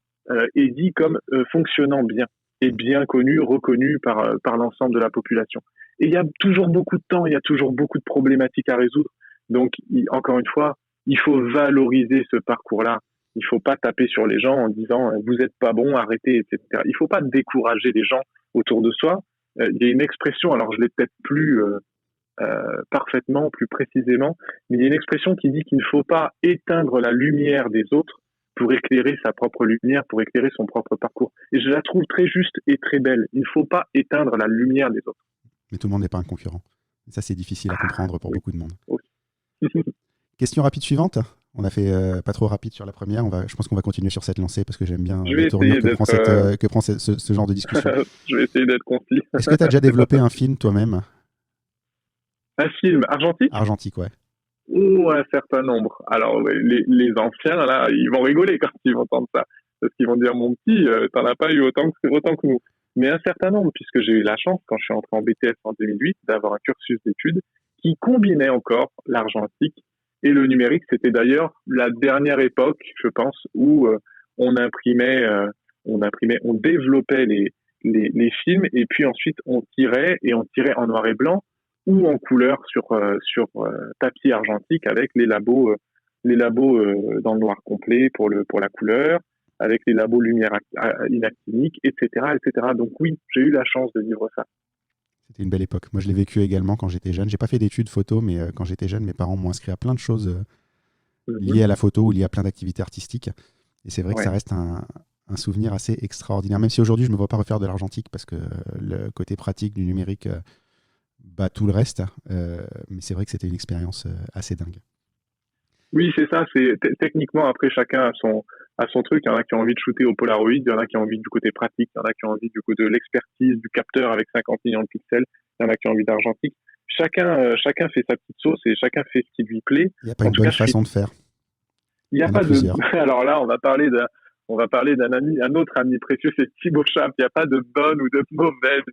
est dit comme fonctionnant bien et bien connu, reconnu par l'ensemble de la population. Et il y a toujours beaucoup de temps, il y a toujours beaucoup de problématiques à résoudre. Donc, encore une fois, il faut valoriser ce parcours-là. Il faut pas taper sur les gens en disant « vous êtes pas bon, arrêtez », etc. Il faut pas décourager les gens autour de soi. Il y a une expression, alors je l'ai peut-être plus parfaitement, plus précisément, mais il y a une expression qui dit qu'il ne faut pas éteindre la lumière des autres pour éclairer sa propre lumière, pour éclairer son propre parcours. Et je la trouve très juste et très belle. Il ne faut pas éteindre la lumière des autres. Mais tout le monde n'est pas un concurrent. Ça, c'est difficile à comprendre pour beaucoup de monde. Oui. Question rapide suivante. On a fait pas trop rapide sur la première. Je pense qu'on va continuer sur cette lancée parce que j'aime bien le tournure que prend ce genre de discussion. Je vais essayer d'être concis. Est-ce que tu as déjà développé un film toi-même? Un film argentique? Argentique, ouais. Ou un certain nombre. Alors, les anciens, là, ils vont rigoler quand ils vont entendre ça. Parce qu'ils vont dire, mon petit, t'en as pas eu autant que nous. Mais un certain nombre, puisque j'ai eu la chance, quand je suis entré en BTS en 2008, d'avoir un cursus d'études qui combinait encore l'argentique et le numérique. C'était d'ailleurs la dernière époque, je pense, où on développait les films et puis ensuite on tirait en noir et blanc ou en couleur sur papier argentique avec les labos dans le noir complet pour la couleur, avec les labos lumière inactinique, etc., etc. Donc oui, j'ai eu la chance de vivre ça. C'était une belle époque. Moi, je l'ai vécu également quand j'étais jeune. J'ai pas fait d'études photo, mais quand j'étais jeune, mes parents m'ont inscrit à plein de choses liées à la photo ou liées à plein d'activités artistiques. Et c'est vrai que ça reste un souvenir assez extraordinaire. Même si aujourd'hui, je me vois pas refaire de l'argentique parce que le côté pratique du numérique bat tout le reste. Mais c'est vrai que c'était une expérience assez dingue. Oui, c'est ça. Techniquement, après, chacun a son truc. Il y en a qui ont envie de shooter au Polaroid, il y en a qui ont envie du côté pratique, il y en a qui ont envie du coup de l'expertise du capteur avec 50 millions de pixels, il y en a qui ont envie d'argentique. Chacun fait sa petite sauce et chacun fait ce qui lui plaît. Il n'y a pas une bonne façon de faire. Il n'y a pas de. Alors là, on va parler un autre ami précieux, c'est Thibaut Chape. Il n'y a pas de bonne ou de mauvaise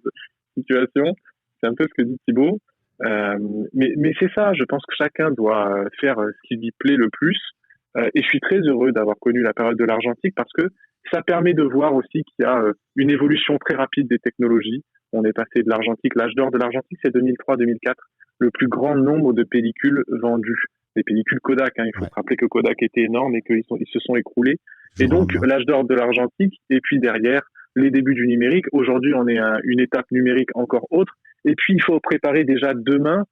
situation. C'est un peu ce que dit Thibaut. Mais c'est ça, je pense que chacun doit faire ce qui lui plaît le plus. Et je suis très heureux d'avoir connu la période de l'argentique parce que ça permet de voir aussi qu'il y a une évolution très rapide des technologies. On est passé de l'argentique, l'âge d'or de l'argentique, c'est 2003-2004, le plus grand nombre de pellicules vendues. Les pellicules Kodak, il faut se rappeler que Kodak était énorme et qu'ils se sont écroulés. Et donc, l'âge d'or de l'argentique, et puis derrière, les débuts du numérique. Aujourd'hui, on est à une étape numérique encore autre. Et puis, il faut préparer déjà demain,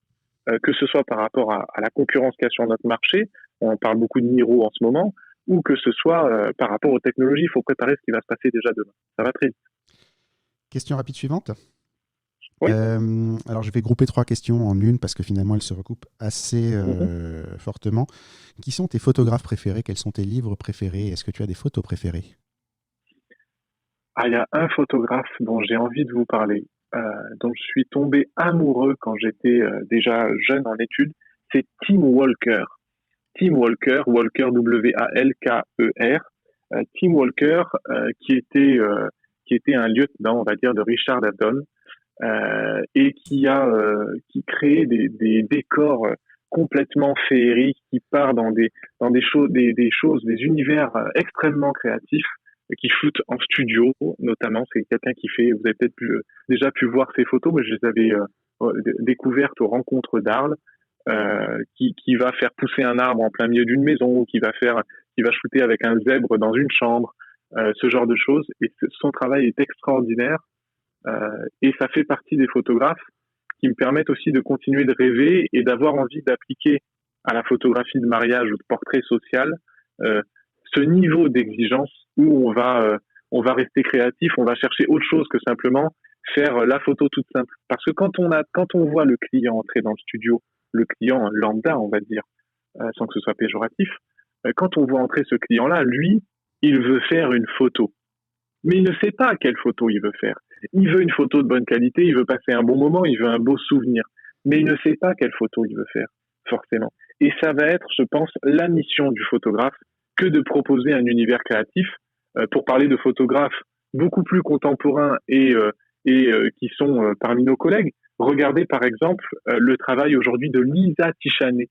que ce soit par rapport à la concurrence qu'il y a sur notre marché, on parle beaucoup de Miro en ce moment, ou que ce soit par rapport aux technologies, il faut préparer ce qui va se passer déjà demain. Ça va très vite. Question rapide suivante. Oui. Alors, je vais grouper 3 questions en une parce que finalement, elles se recoupent assez fortement. Qui sont tes photographes préférés? Quels sont tes livres préférés? Est-ce que tu as des photos préférées? Il y a un photographe dont j'ai envie de vous parler, dont je suis tombé amoureux quand j'étais déjà jeune en études. C'est Tim Walker. Tim Walker, W-A-L-K-E-R. Tim Walker, qui était un lieutenant, on va dire, de Richard Avedon, et qui crée des décors complètement féeriques, qui part dans des choses, des univers extrêmement créatifs, qui shoot en studio, notamment. C'est quelqu'un qui fait, vous avez peut-être déjà pu voir ses photos, mais je les avais découvertes aux rencontres d'Arles, qui va faire pousser un arbre en plein milieu d'une maison, qui va shooter avec un zèbre dans une chambre, ce genre de choses. Et son travail est extraordinaire. Et ça fait partie des photographes qui me permettent aussi de continuer de rêver et d'avoir envie d'appliquer à la photographie de mariage ou de portrait social ce niveau d'exigence où on va rester créatif, on va chercher autre chose que simplement faire la photo toute simple. Parce que quand on voit le client entrer dans le studio, le client lambda, on va dire, sans que ce soit péjoratif, quand on voit entrer ce client-là, lui, il veut faire une photo. Mais il ne sait pas quelle photo il veut faire. Il veut une photo de bonne qualité, il veut passer un bon moment, il veut un beau souvenir. Mais il ne sait pas quelle photo il veut faire, forcément. Et ça va être, je pense, la mission du photographe que de proposer un univers créatif. Pour parler de photographes beaucoup plus contemporains et qui sont parmi nos collègues, regardez par exemple le travail aujourd'hui de Lisa Tichané.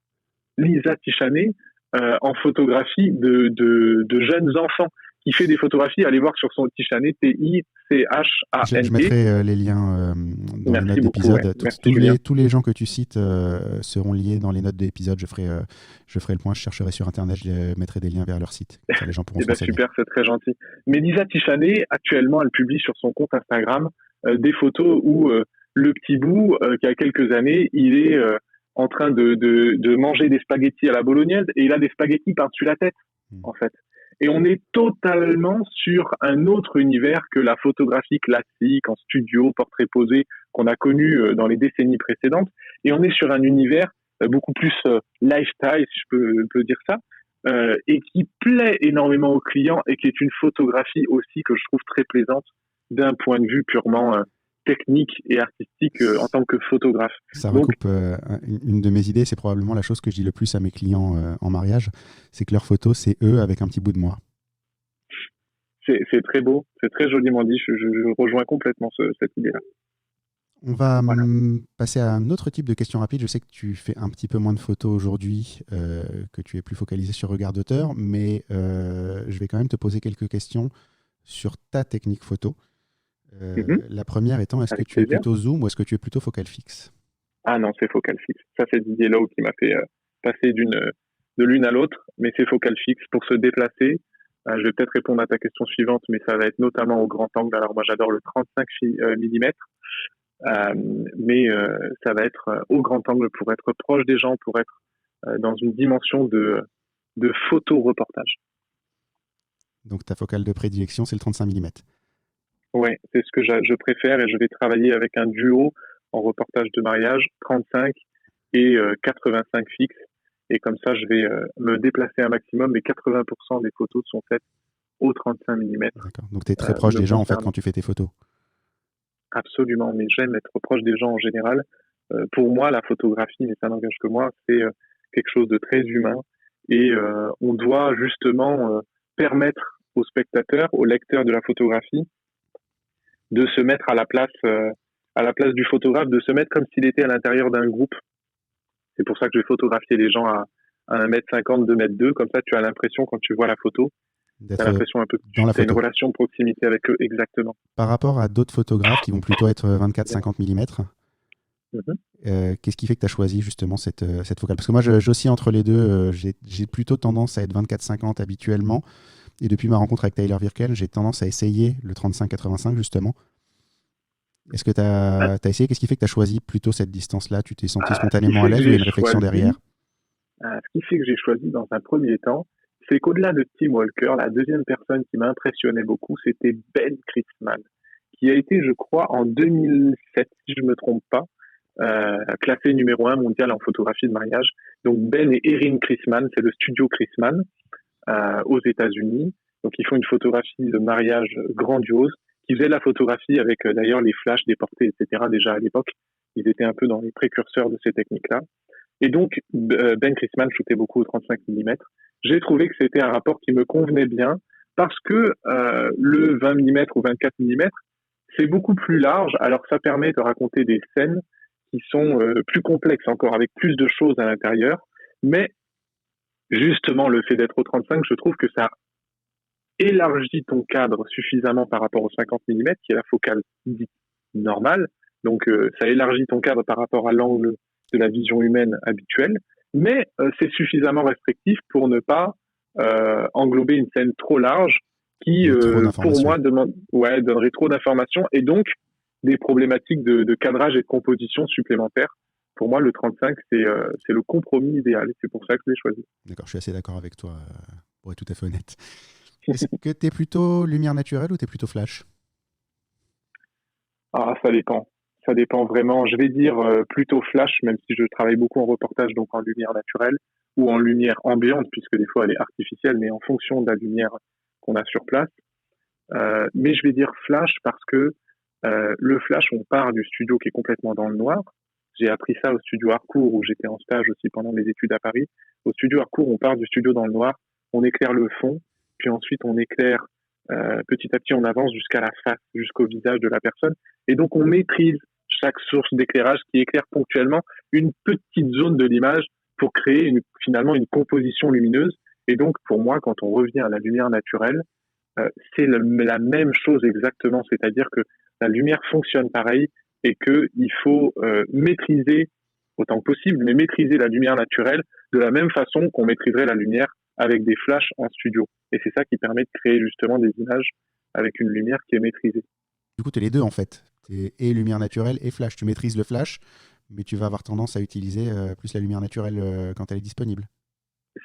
Lisa Tichané en photographie de jeunes enfants qui fait des photographies. Allez voir sur son Tichané, Tichané. Je mettrai les liens dans les notes d'épisode. Ouais. Tous les gens que tu cites seront liés dans les notes d'épisode. Je ferai le point, je chercherai sur Internet, je mettrai des liens vers leur site. Comme ça, les gens pourront se renseigner. Super, c'est très gentil. Mais Lisa Tichané, actuellement, elle publie sur son compte Instagram des photos où le petit bout, qui a quelques années, il est en train de manger des spaghettis à la bolognaise et il a des spaghettis par-dessus la tête, en fait. Et on est totalement sur un autre univers que la photographie classique, en studio, portrait posé, qu'on a connu dans les décennies précédentes. Et on est sur un univers beaucoup plus lifestyle, si je peux dire ça, et qui plaît énormément aux clients et qui est une photographie aussi que je trouve très plaisante d'un point de vue purement technique et artistique en tant que photographe. Ça recoupe une de mes idées, c'est probablement la chose que je dis le plus à mes clients en mariage, c'est que leur photo, c'est eux avec un petit bout de moi. C'est très beau, c'est très joliment dit, je rejoins complètement cette idée-là. On va passer à un autre type de question rapide. Je sais que tu fais un petit peu moins de photos aujourd'hui, que tu es plus focalisé sur regard d'auteur, mais je vais quand même te poser quelques questions sur ta technique photo. La première étant, est-ce que tu es plutôt zoom ou est-ce que tu es plutôt focal fixe? Ah non, c'est focal fixe. Ça, c'est Didier Lowe qui m'a fait passer de l'une à l'autre, mais c'est focal fixe pour se déplacer. Je vais peut-être répondre à ta question suivante, mais ça va être notamment au grand angle. Alors moi, j'adore le 35 mm, mais ça va être au grand angle pour être proche des gens, pour être dans une dimension de photo-reportage. Donc ta focale de prédilection, c'est le 35 mm. Ouais, c'est ce que je préfère et je vais travailler avec un duo en reportage de mariage, 35 et 85 fixe. Et comme ça, je vais me déplacer un maximum, mais 80% des photos sont faites au 35 mm. D'accord. Donc tu es très proche des gens en fait quand tu fais tes photos. Absolument, mais j'aime être proche des gens en général. Pour moi, la photographie, mais ça n'engage que moi, c'est quelque chose de très humain. Et on doit justement permettre aux spectateurs, aux lecteurs de la photographie, de se mettre à la place du photographe, de se mettre comme s'il était à l'intérieur d'un groupe. C'est pour ça que je vais photographier les gens à 1m50, 2m2, comme ça tu as l'impression, quand tu vois la photo, tu as l'impression un peu que tu as une relation de proximité avec eux, exactement. Par rapport à d'autres photographes qui vont plutôt être 24-50 mm, qu'est-ce qui fait que tu as choisi justement cette focale? Parce que moi, j'oscille entre les deux. J'ai plutôt tendance à être 24-50 habituellement. Et depuis ma rencontre avec Tyler Wirken, j'ai tendance à essayer le 35-85 justement. Est-ce que tu as essayé? Qu'est-ce qui fait que tu as choisi plutôt cette distance-là? Tu t'es senti spontanément à l'aise ou il y a une réflexion derrière? Ce qui fait que j'ai choisi dans un premier temps, c'est qu'au-delà de Tim Walker, la deuxième personne qui m'a impressionné beaucoup, c'était Ben Chrisman, qui a été, je crois, en 2007, si je ne me trompe pas, classé numéro 1 mondial en photographie de mariage. Donc Ben et Erin Chrisman, c'est le studio Chrisman aux États-Unis. Donc ils font une photographie de mariage grandiose, qui faisaient de la photographie avec d'ailleurs les flashs, des portées, etc. déjà à l'époque. Ils étaient un peu dans les précurseurs de ces techniques-là. Et donc Ben Chrisman shootait beaucoup au 35 mm. J'ai trouvé que c'était un rapport qui me convenait bien parce que le 20 mm ou 24 mm, c'est beaucoup plus large. Alors ça permet de raconter des scènes qui sont plus complexes encore, avec plus de choses à l'intérieur. Mais justement, le fait d'être au 35, je trouve que ça élargit ton cadre suffisamment par rapport au 50 mm, qui est la focale dite normale. Donc ça élargit ton cadre par rapport à l'angle de la vision humaine habituelle. Mais c'est suffisamment restrictif pour ne pas englober une scène trop large qui, Trop pour d'informations. moi, donnerait trop d'informations et donc des problématiques de cadrage et de composition supplémentaires. Pour moi, le 35, c'est le compromis idéal. C'est pour ça que je l'ai choisi. D'accord, je suis assez d'accord avec toi, pour être tout à fait honnête. Est-ce que tu es plutôt lumière naturelle ou tu es plutôt flash? Ah, ça dépend. Ça dépend vraiment. Je vais dire plutôt flash, même si je travaille beaucoup en reportage, donc en lumière naturelle ou en lumière ambiante, puisque des fois elle est artificielle, mais en fonction de la lumière qu'on a sur place. Mais je vais dire flash parce que le flash, on part du studio qui est complètement dans le noir. J'ai appris ça au studio Harcourt où j'étais en stage aussi pendant mes études à Paris. Au studio Harcourt, on part du studio dans le noir, on éclaire le fond, puis ensuite on éclaire petit à petit, on avance jusqu'à la face, jusqu'au visage de la personne. Et donc on maîtrise chaque source d'éclairage qui éclaire ponctuellement une petite zone de l'image pour créer finalement une composition lumineuse. Et donc pour moi, quand on revient à la lumière naturelle, c'est la même chose exactement, c'est-à-dire que la lumière fonctionne pareil et qu'il faut maîtriser autant que possible, mais maîtriser la lumière naturelle de la même façon qu'on maîtriserait la lumière avec des flashs en studio. Et c'est ça qui permet de créer justement des images avec une lumière qui est maîtrisée. Du coup, tu es les deux en fait. Tu es et lumière naturelle et flash. Tu maîtrises le flash, mais tu vas avoir tendance à utiliser plus la lumière naturelle quand elle est disponible.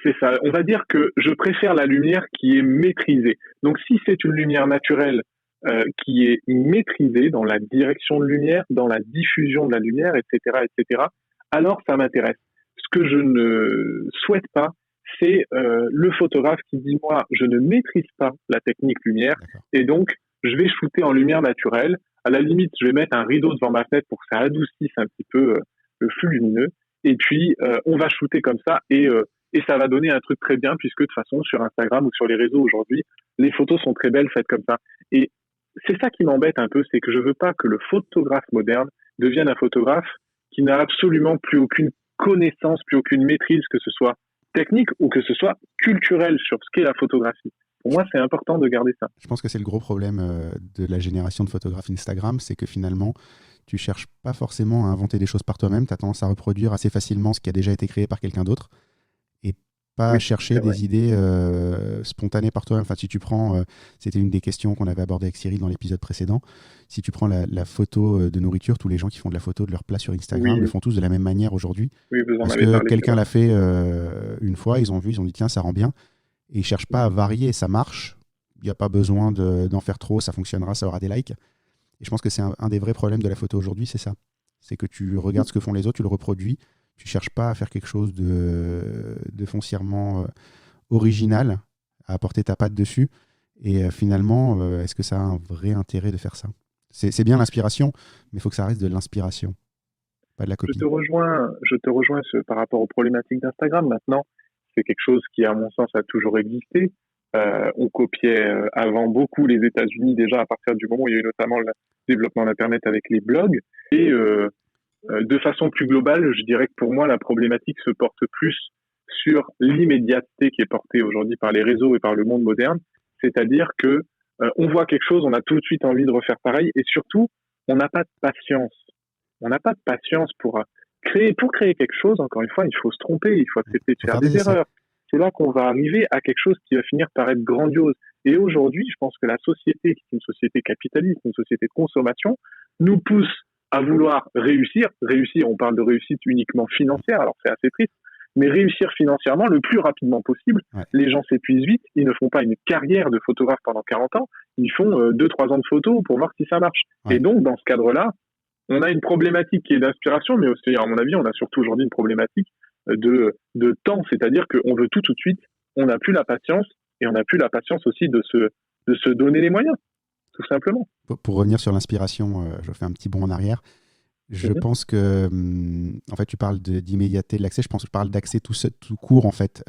C'est ça. On va dire que je préfère la lumière qui est maîtrisée. Donc si c'est une lumière naturelle qui est maîtrisée dans la direction de lumière, dans la diffusion de la lumière, etc., alors ça m'intéresse. Ce que je ne souhaite pas, c'est le photographe qui dit, moi, je ne maîtrise pas la technique lumière, et donc je vais shooter en lumière naturelle. À la limite, je vais mettre un rideau devant ma fenêtre pour que ça adoucisse un petit peu le flux lumineux, et puis on va shooter comme ça, et ça va donner un truc très bien, puisque de toute façon, sur Instagram ou sur les réseaux aujourd'hui, les photos sont très belles faites comme ça. Et c'est ça qui m'embête un peu, c'est que je veux pas que le photographe moderne devienne un photographe qui n'a absolument plus aucune connaissance, plus aucune maîtrise, que ce soit technique ou que ce soit culturel sur ce qu'est la photographie. Pour moi, c'est important de garder ça. Je pense que c'est le gros problème de la génération de photographes Instagram, c'est que finalement, tu cherches pas forcément à inventer des choses par toi-même, tu as tendance à reproduire assez facilement ce qui a déjà été créé par quelqu'un d'autre, et pas chercher des idées spontanées par toi-même. Enfin, si tu prends, c'était une des questions qu'on avait abordées avec Cyril dans l'épisode précédent, si tu prends la photo de nourriture, tous les gens qui font de la photo de leur plat sur Instagram le font tous de la même manière aujourd'hui, parce que quelqu'un l'a fait une fois, ils ont vu, ils ont dit tiens, ça rend bien, et ils ne cherchent pas à varier, ça marche, il n'y a pas besoin d'en faire trop, ça fonctionnera, ça aura des likes. Et je pense que c'est un des vrais problèmes de la photo aujourd'hui, c'est ça. C'est que tu regardes ce que font les autres, tu le reproduis, tu ne cherches pas à faire quelque chose de foncièrement original, à apporter ta patte dessus. Et finalement, est-ce que ça a un vrai intérêt de faire ça? C'est bien l'inspiration, mais il faut que ça reste de l'inspiration, pas de la copie. Je te rejoins par rapport aux problématiques d'Instagram. Maintenant, c'est quelque chose qui, à mon sens, a toujours existé. On copiait avant beaucoup les États-Unis déjà à partir du moment où il y a eu notamment le développement d'Internet avec les blogs. Et de façon plus globale, je dirais que pour moi, la problématique se porte plus sur l'immédiateté qui est portée aujourd'hui par les réseaux et par le monde moderne. C'est-à-dire que on voit quelque chose, on a tout de suite envie de refaire pareil, et surtout, on n'a pas de patience. On n'a pas de patience pour créer quelque chose. Encore une fois, il faut se tromper, il faut accepter de faire des erreurs. C'est là qu'on va arriver à quelque chose qui va finir par être grandiose. Et aujourd'hui, je pense que la société, qui est une société capitaliste, une société de consommation, nous pousse à vouloir réussir. Réussir, on parle de réussite uniquement financière, alors c'est assez triste, mais réussir financièrement le plus rapidement possible. Ouais. Les gens s'épuisent vite, ils ne font pas une carrière de photographe pendant 40 ans, ils font 2-3 ans de photos pour voir si ça marche. Ouais. Et donc, dans ce cadre-là, on a une problématique qui est d'inspiration, mais aussi, à mon avis, on a surtout aujourd'hui une problématique de temps, c'est-à-dire qu'on veut tout de suite, on n'a plus la patience, et on n'a plus la patience aussi de se donner les moyens, tout simplement. Pour revenir sur l'inspiration, je fais un petit bond en arrière. Je pense que, en fait, tu parles d'immédiateté de l'accès. Je pense que je parle d'accès tout court, en fait,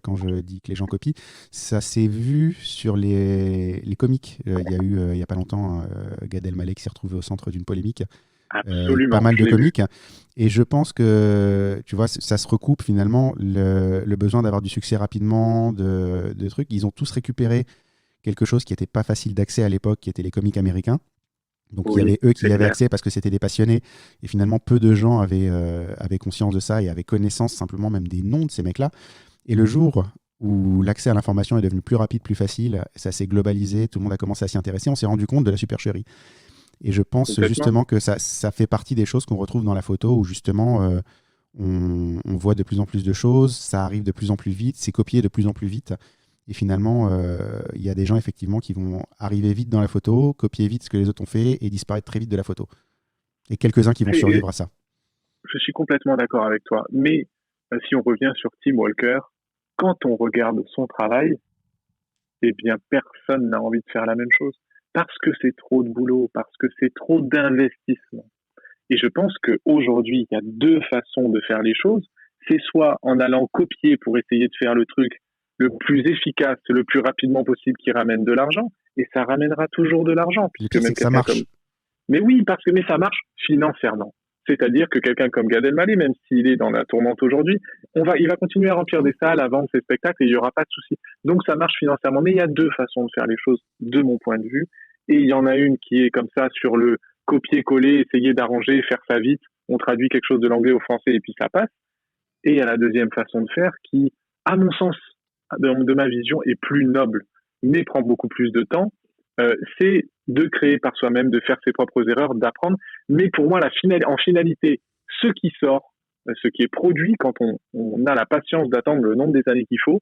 quand je dis que les gens copient. Ça s'est vu sur les comiques. Il y a eu, il n'y a pas longtemps, Gad Elmaleh qui s'est retrouvé au centre d'une polémique. Pas mal de comiques. Et je pense que, tu vois, ça se recoupe finalement, le besoin d'avoir du succès rapidement, de trucs. Ils ont tous récupéré quelque chose qui n'était pas facile d'accès à l'époque, qui était les comiques américains. Donc il y avait eux qui y avaient accès parce que c'était des passionnés, et finalement peu de gens avaient conscience de ça et avaient connaissance simplement même des noms de ces mecs-là. Et le jour où l'accès à l'information est devenu plus rapide, plus facile, ça s'est globalisé, tout le monde a commencé à s'y intéresser, on s'est rendu compte de la supercherie. Et je pense justement que ça fait partie des choses qu'on retrouve dans la photo, où justement on voit de plus en plus de choses, ça arrive de plus en plus vite, c'est copié de plus en plus vite. Et finalement, il y a des gens effectivement qui vont arriver vite dans la photo, copier vite ce que les autres ont fait et disparaître très vite de la photo. Et quelques-uns qui vont survivre à ça. Je suis complètement d'accord avec toi. Mais si on revient sur Tim Walker, quand on regarde son travail, eh bien, personne n'a envie de faire la même chose. Parce que c'est trop de boulot, parce que c'est trop d'investissement. Et je pense qu'aujourd'hui, il y a deux façons de faire les choses. C'est soit en allant copier pour essayer de faire le truc le plus efficace, le plus rapidement possible qui ramène de l'argent. Et ça ramènera toujours de l'argent. Puisque même ça marche. Mais oui, mais ça marche financièrement. C'est-à-dire que quelqu'un comme Gad Elmaleh, même s'il est dans la tourmente aujourd'hui, il va continuer à remplir des salles, à vendre ses spectacles et il n'y aura pas de souci. Donc ça marche financièrement. Mais il y a deux façons de faire les choses, de mon point de vue. Et il y en a une qui est comme ça sur le copier-coller, essayer d'arranger, faire ça vite. On traduit quelque chose de l'anglais au français et puis ça passe. Et il y a la deuxième façon de faire qui, à mon sens, de ma vision, est plus noble, mais prend beaucoup plus de temps. C'est de créer par soi-même, de faire ses propres erreurs, d'apprendre. Mais pour moi, en finalité, ce qui sort, ce qui est produit, quand on a la patience d'attendre le nombre des années qu'il faut,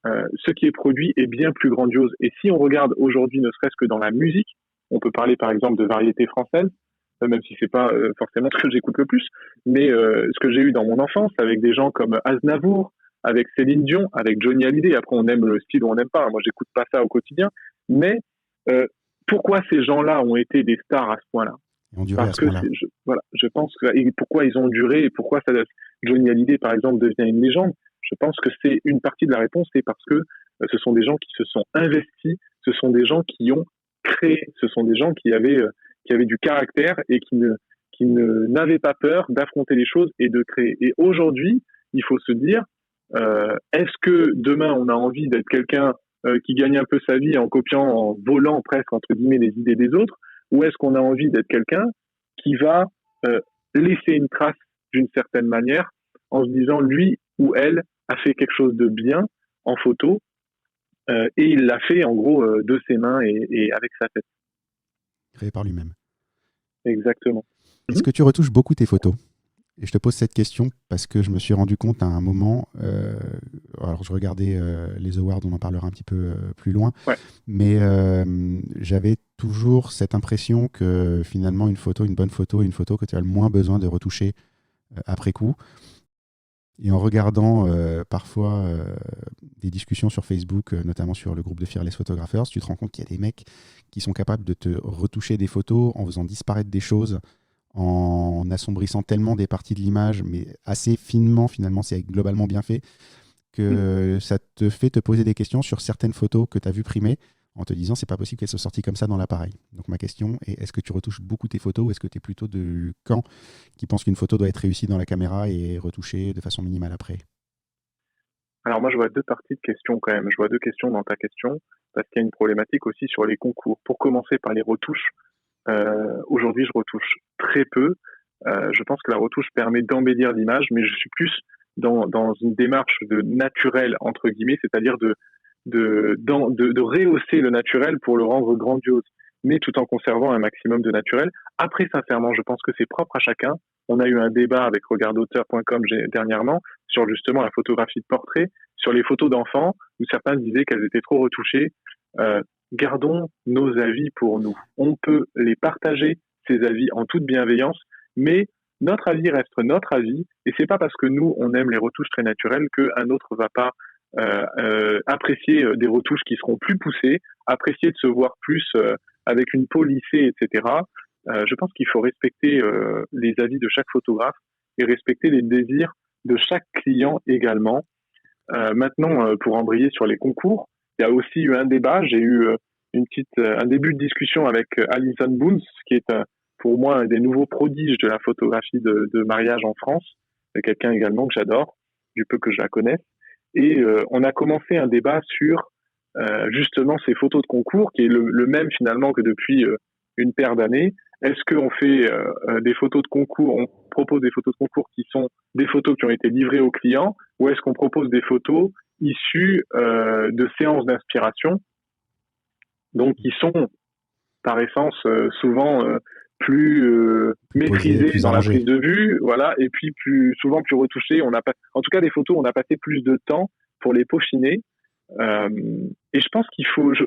ce qui est produit est bien plus grandiose. Et si on regarde aujourd'hui, ne serait-ce que dans la musique, on peut parler par exemple de variété française, même si c'est pas forcément ce que j'écoute le plus, mais ce que j'ai eu dans mon enfance avec des gens comme Aznavour, avec Céline Dion, avec Johnny Hallyday. Après, on aime le style ou on n'aime pas. Moi, j'écoute pas ça au quotidien. Mais pourquoi ces gens-là ont été des stars à ce point-là ? Parce que je pense que et pourquoi ils ont duré et pourquoi Johnny Hallyday, par exemple, devient une légende. Je pense que c'est une partie de la réponse, c'est parce que ce sont des gens qui se sont investis, ce sont des gens qui ont créé, ce sont des gens qui avaient du caractère et qui n'avaient pas peur d'affronter les choses et de créer. Et aujourd'hui, il faut se dire, est-ce que demain on a envie d'être quelqu'un qui gagne un peu sa vie en copiant, en volant presque entre guillemets les idées des autres, ou est-ce qu'on a envie d'être quelqu'un qui va laisser une trace d'une certaine manière en se disant lui ou elle a fait quelque chose de bien en photo et il l'a fait en gros de ses mains et avec sa tête. Créé par lui-même. Exactement. Est-ce que tu retouches beaucoup tes photos ? Et je te pose cette question parce que je me suis rendu compte à un moment, alors je regardais les awards, on en parlera un petit peu plus loin, mais j'avais toujours cette impression que finalement une bonne photo est une photo que tu as le moins besoin de retoucher après coup. Et en regardant parfois des discussions sur Facebook, notamment sur le groupe de Fearless Photographers, tu te rends compte qu'il y a des mecs qui sont capables de te retoucher des photos en faisant disparaître des choses, en assombrissant tellement des parties de l'image, mais assez finement, finalement, c'est globalement bien fait, que ça te fait te poser des questions sur certaines photos que tu as vues primées, en te disant c'est pas possible qu'elles soient sorties comme ça dans l'appareil. Donc ma question est, est-ce que tu retouches beaucoup tes photos ou est-ce que tu es plutôt du camp qui pense qu'une photo doit être réussie dans la caméra et retouchée de façon minimale après ? Alors moi je vois deux parties de questions quand même. Je vois deux questions dans ta question parce qu'il y a une problématique aussi sur les concours. Pour commencer par les retouches, aujourd'hui je retouche très peu. Je pense que la retouche permet d'embellir l'image, mais je suis plus dans une démarche de naturel entre guillemets, c'est-à-dire de rehausser le naturel pour le rendre grandiose, mais tout en conservant un maximum de naturel. Après, sincèrement, je pense que c'est propre à chacun. On a eu un débat avec regardauteur.com dernièrement sur justement la photographie de portrait, sur les photos d'enfants, où certains disaient qu'elles étaient trop retouchées. Gardons nos avis pour nous. On peut les partager, ces avis, en toute bienveillance, mais notre avis reste notre avis, et c'est pas parce que nous, on aime les retouches très naturelles qu'un autre va pas apprécier des retouches qui seront plus poussées, apprécier de se voir plus avec une peau lissée, etc. Je pense qu'il faut respecter les avis de chaque photographe et respecter les désirs de chaque client également. Maintenant, pour embrayer sur les concours, il y a aussi eu un débat. J'ai eu un début de discussion avec Alison Boons, qui est pour moi un des nouveaux prodiges de la photographie de mariage en France, quelqu'un également que j'adore, du peu que je la connaisse. Et on a commencé un débat sur justement ces photos de concours, qui est le même finalement que depuis une paire d'années. Est-ce qu'on fait des photos de concours, on propose des photos de concours qui sont des photos qui ont été livrées aux clients, ou est-ce qu'on propose des photos issues de séances d'inspiration, donc qui sont par essence souvent plus maîtrisées plus dans la arrangé. prise de vue, voilà, et puis souvent plus retouchées. En tout cas, des photos, on a passé plus de temps pour les peaufiner. Et je pense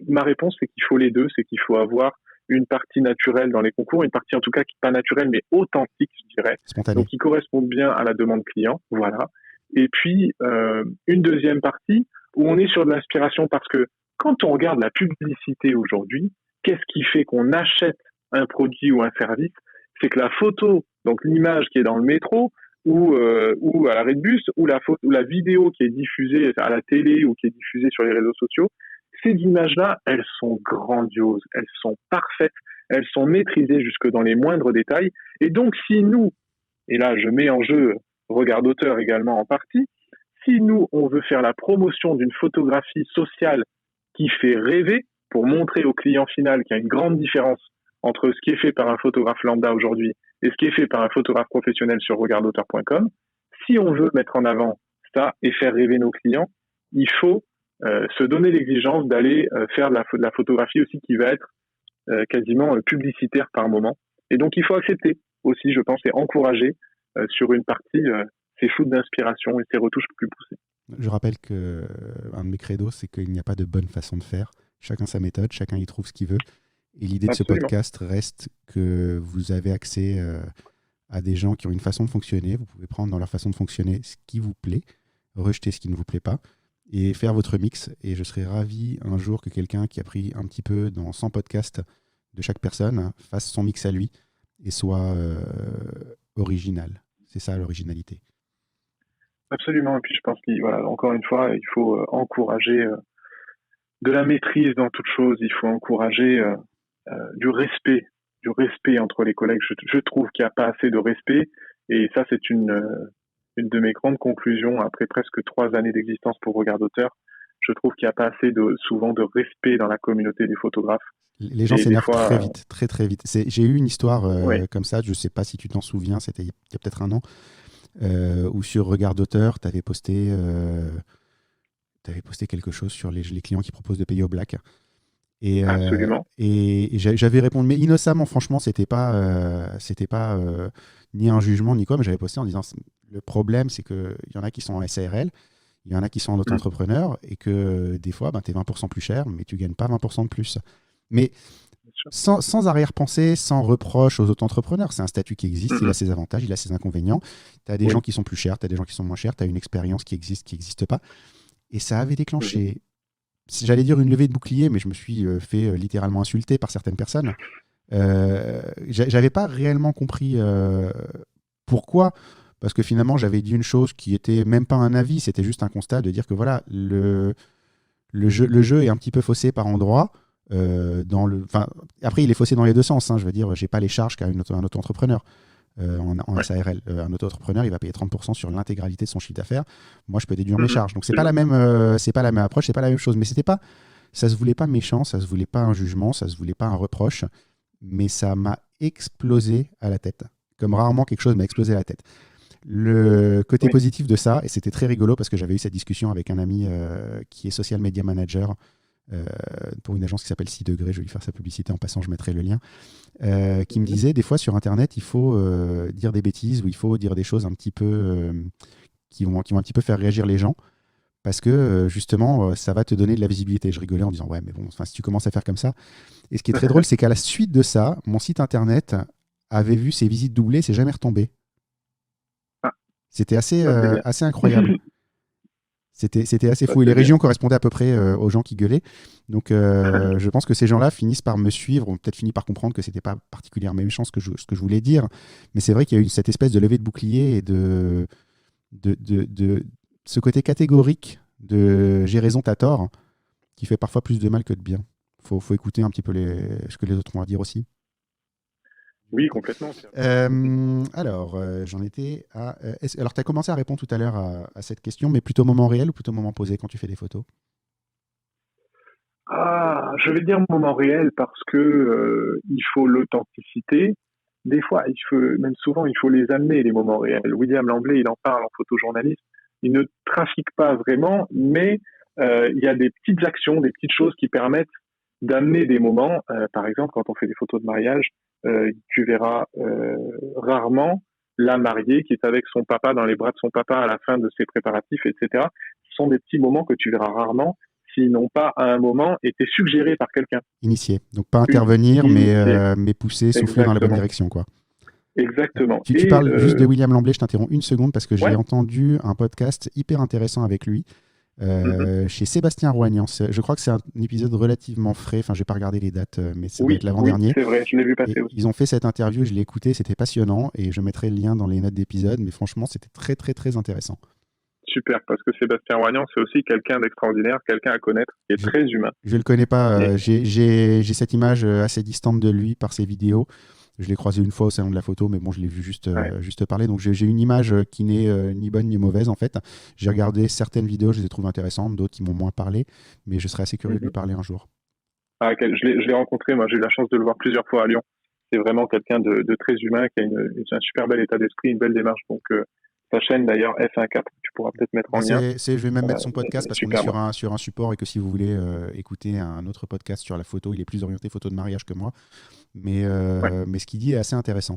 ma réponse, c'est qu'il faut les deux, c'est qu'il faut avoir une partie naturelle dans les concours, une partie en tout cas qui n'est pas naturelle, mais authentique, je dirais. Spontané. Donc, qui correspond bien à la demande client, voilà. Et puis, une deuxième partie où on est sur de l'inspiration parce que quand on regarde la publicité aujourd'hui, qu'est-ce qui fait qu'on achète un produit ou un service? C'est que la photo, donc l'image qui est dans le métro, ou à l'arrêt de bus, ou la vidéo qui est diffusée à la télé ou qui est diffusée sur les réseaux sociaux, ces images-là, elles sont grandioses, elles sont parfaites, elles sont maîtrisées jusque dans les moindres détails. Et donc, si nous, et là je mets en jeu regard d'auteur également en partie, si nous, on veut faire la promotion d'une photographie sociale qui fait rêver, pour montrer au client final qu'il y a une grande différence entre ce qui est fait par un photographe lambda aujourd'hui et ce qui est fait par un photographe professionnel sur regardauteur.com, si on veut mettre en avant ça et faire rêver nos clients, il faut se donner l'exigence d'aller faire de la photographie aussi qui va être quasiment publicitaire par moment. Et donc, il faut accepter aussi, je pense, et encourager sur une partie ces shoots d'inspiration et ces retouches plus poussées. Je rappelle qu'un de mes credos, c'est qu'il n'y a pas de bonne façon de faire. Chacun sa méthode, chacun y trouve ce qu'il veut. Et l'idée de ce podcast reste que vous avez accès à des gens qui ont une façon de fonctionner. Vous pouvez prendre dans leur façon de fonctionner ce qui vous plaît, rejeter ce qui ne vous plaît pas et faire votre mix. Et je serais ravi un jour que quelqu'un qui a pris un petit peu dans 100 podcasts de chaque personne fasse son mix à lui et soit original. C'est ça l'originalité. Absolument. Et puis je pense encore une fois, il faut encourager de la maîtrise dans toute chose. Il faut encourager du respect entre les collègues. Je trouve qu'il n'y a pas assez de respect. Et ça, c'est une de mes grandes conclusions après presque 3 années d'existence pour Regard d'auteur. Je trouve qu'il n'y a pas assez souvent de respect dans la communauté des photographes. Les gens s'énervent très vite, très vite. J'ai eu une histoire comme ça, je ne sais pas si tu t'en souviens, c'était il y a peut-être un an, où sur Regard d'auteur, tu avais posté quelque chose sur les clients qui proposent de payer au black. Absolument. Et j'avais répondu, mais innocemment, franchement, c'était pas ni un jugement ni quoi, mais j'avais posté en disant le problème, c'est qu'il y en a qui sont en SARL, il y en a qui sont en auto-entrepreneur, et que des fois, tu es 20% plus cher, mais tu gagnes pas 20% de plus. Mais sans arrière-pensée, sans reproche aux auto-entrepreneurs, c'est un statut qui existe, il a ses avantages, il a ses inconvénients. Tu as des gens qui sont plus chers, tu as des gens qui sont moins chers, tu as une expérience qui n'existe pas. Et ça avait déclenché, j'allais dire une levée de bouclier, mais je me suis fait littéralement insulter par certaines personnes. J'avais pas réellement compris pourquoi, parce que finalement j'avais dit une chose qui était même pas un avis, c'était juste un constat de dire que voilà, le jeu est un petit peu faussé par endroits. Après, il est faussé dans les deux sens. Je veux dire, j'ai pas les charges qu'a un auto-entrepreneur. En SARL, un auto-entrepreneur, il va payer 30% sur l'intégralité de son chiffre d'affaires. Moi, je peux déduire mes charges. Donc, c'est pas la même approche, c'est pas la même chose. Mais ça se voulait pas méchant, ça se voulait pas un jugement, ça se voulait pas un reproche. Mais ça m'a explosé à la tête. Comme rarement quelque chose m'a explosé à la tête. Le côté positif de ça, et c'était très rigolo parce que j'avais eu cette discussion avec un ami qui est social media manager pour une agence qui s'appelle 6 degrés, je vais lui faire sa publicité en passant, je mettrai le lien, qui me disait des fois sur internet il faut dire des bêtises ou il faut dire des choses un petit peu qui vont un petit peu faire réagir les gens parce que justement ça va te donner de la visibilité. Je rigolais en disant ouais mais bon, si tu commences à faire comme ça. Et ce qui est très drôle, c'est qu'à la suite de ça, mon site internet avait vu ses visites doublées, c'est jamais retombé. C'était assez incroyable. C'était assez fou. Et les régions correspondaient à peu près aux gens qui gueulaient. Donc, je pense que ces gens-là finissent par me suivre, ont peut-être fini par comprendre que c'était pas particulièrement méchant ce que je voulais dire. Mais c'est vrai qu'il y a eu cette espèce de levée de bouclier et de ce côté catégorique de j'ai raison, t'as tort, qui fait parfois plus de mal que de bien. Faut écouter un petit peu ce que les autres ont à dire aussi. Oui, complètement. Alors, j'en étais à... alors, tu as commencé à répondre tout à l'heure à cette question, mais plutôt moment réel ou plutôt moment posé quand tu fais des photos? Je vais dire moment réel parce que il faut l'authenticité. Des fois, même souvent, il faut les amener, les moments réels. William Lamblay, il en parle en photojournaliste. il ne trafique pas vraiment, mais il y a des petites actions, des petites choses qui permettent d'amener des moments. Par exemple, quand on fait des photos de mariage, tu verras rarement la mariée qui est avec son papa dans les bras de son papa à la fin de ses préparatifs, etc. Ce sont des petits moments que tu verras rarement s'ils n'ont pas à un moment été suggérés par quelqu'un. Initié. Donc pas intervenir, mais pousser, souffler dans la bonne direction, quoi. Exactement. Tu parles juste de William Lamblay, je t'interromps une seconde parce que j'ai entendu un podcast hyper intéressant avec lui chez Sébastien Roignan. Je crois que c'est un épisode relativement frais, enfin je vais pas regarder les dates, mais ça doit être l'avant-dernier. Oui, c'est vrai, je l'ai vu passer aussi. Ils ont fait cette interview, je l'ai écouté, c'était passionnant et je mettrai le lien dans les notes d'épisode, mais franchement c'était très très très intéressant. Super, parce que Sébastien Roignan, c'est aussi quelqu'un d'extraordinaire, quelqu'un à connaître, qui est très humain. Je le connais pas, j'ai cette image assez distante de lui par ses vidéos. Je l'ai croisé une fois au salon de la photo, mais bon, je l'ai vu juste parler. Donc j'ai une image qui n'est ni bonne ni mauvaise en fait. J'ai regardé certaines vidéos, je les ai trouvées intéressantes, d'autres qui m'ont moins parlé, mais je serais assez curieux de lui parler un jour. Je l'ai rencontré, moi j'ai eu la chance de le voir plusieurs fois à Lyon. C'est vraiment quelqu'un de très humain, qui a un super bel état d'esprit, une belle démarche. Donc sa chaîne d'ailleurs F14, tu pourras peut-être mettre en lien. Je vais même mettre son podcast parce qu'on est sur un support et que si vous voulez écouter un autre podcast sur la photo, il est plus orienté photo de mariage que moi. Mais ce qu'il dit est assez intéressant.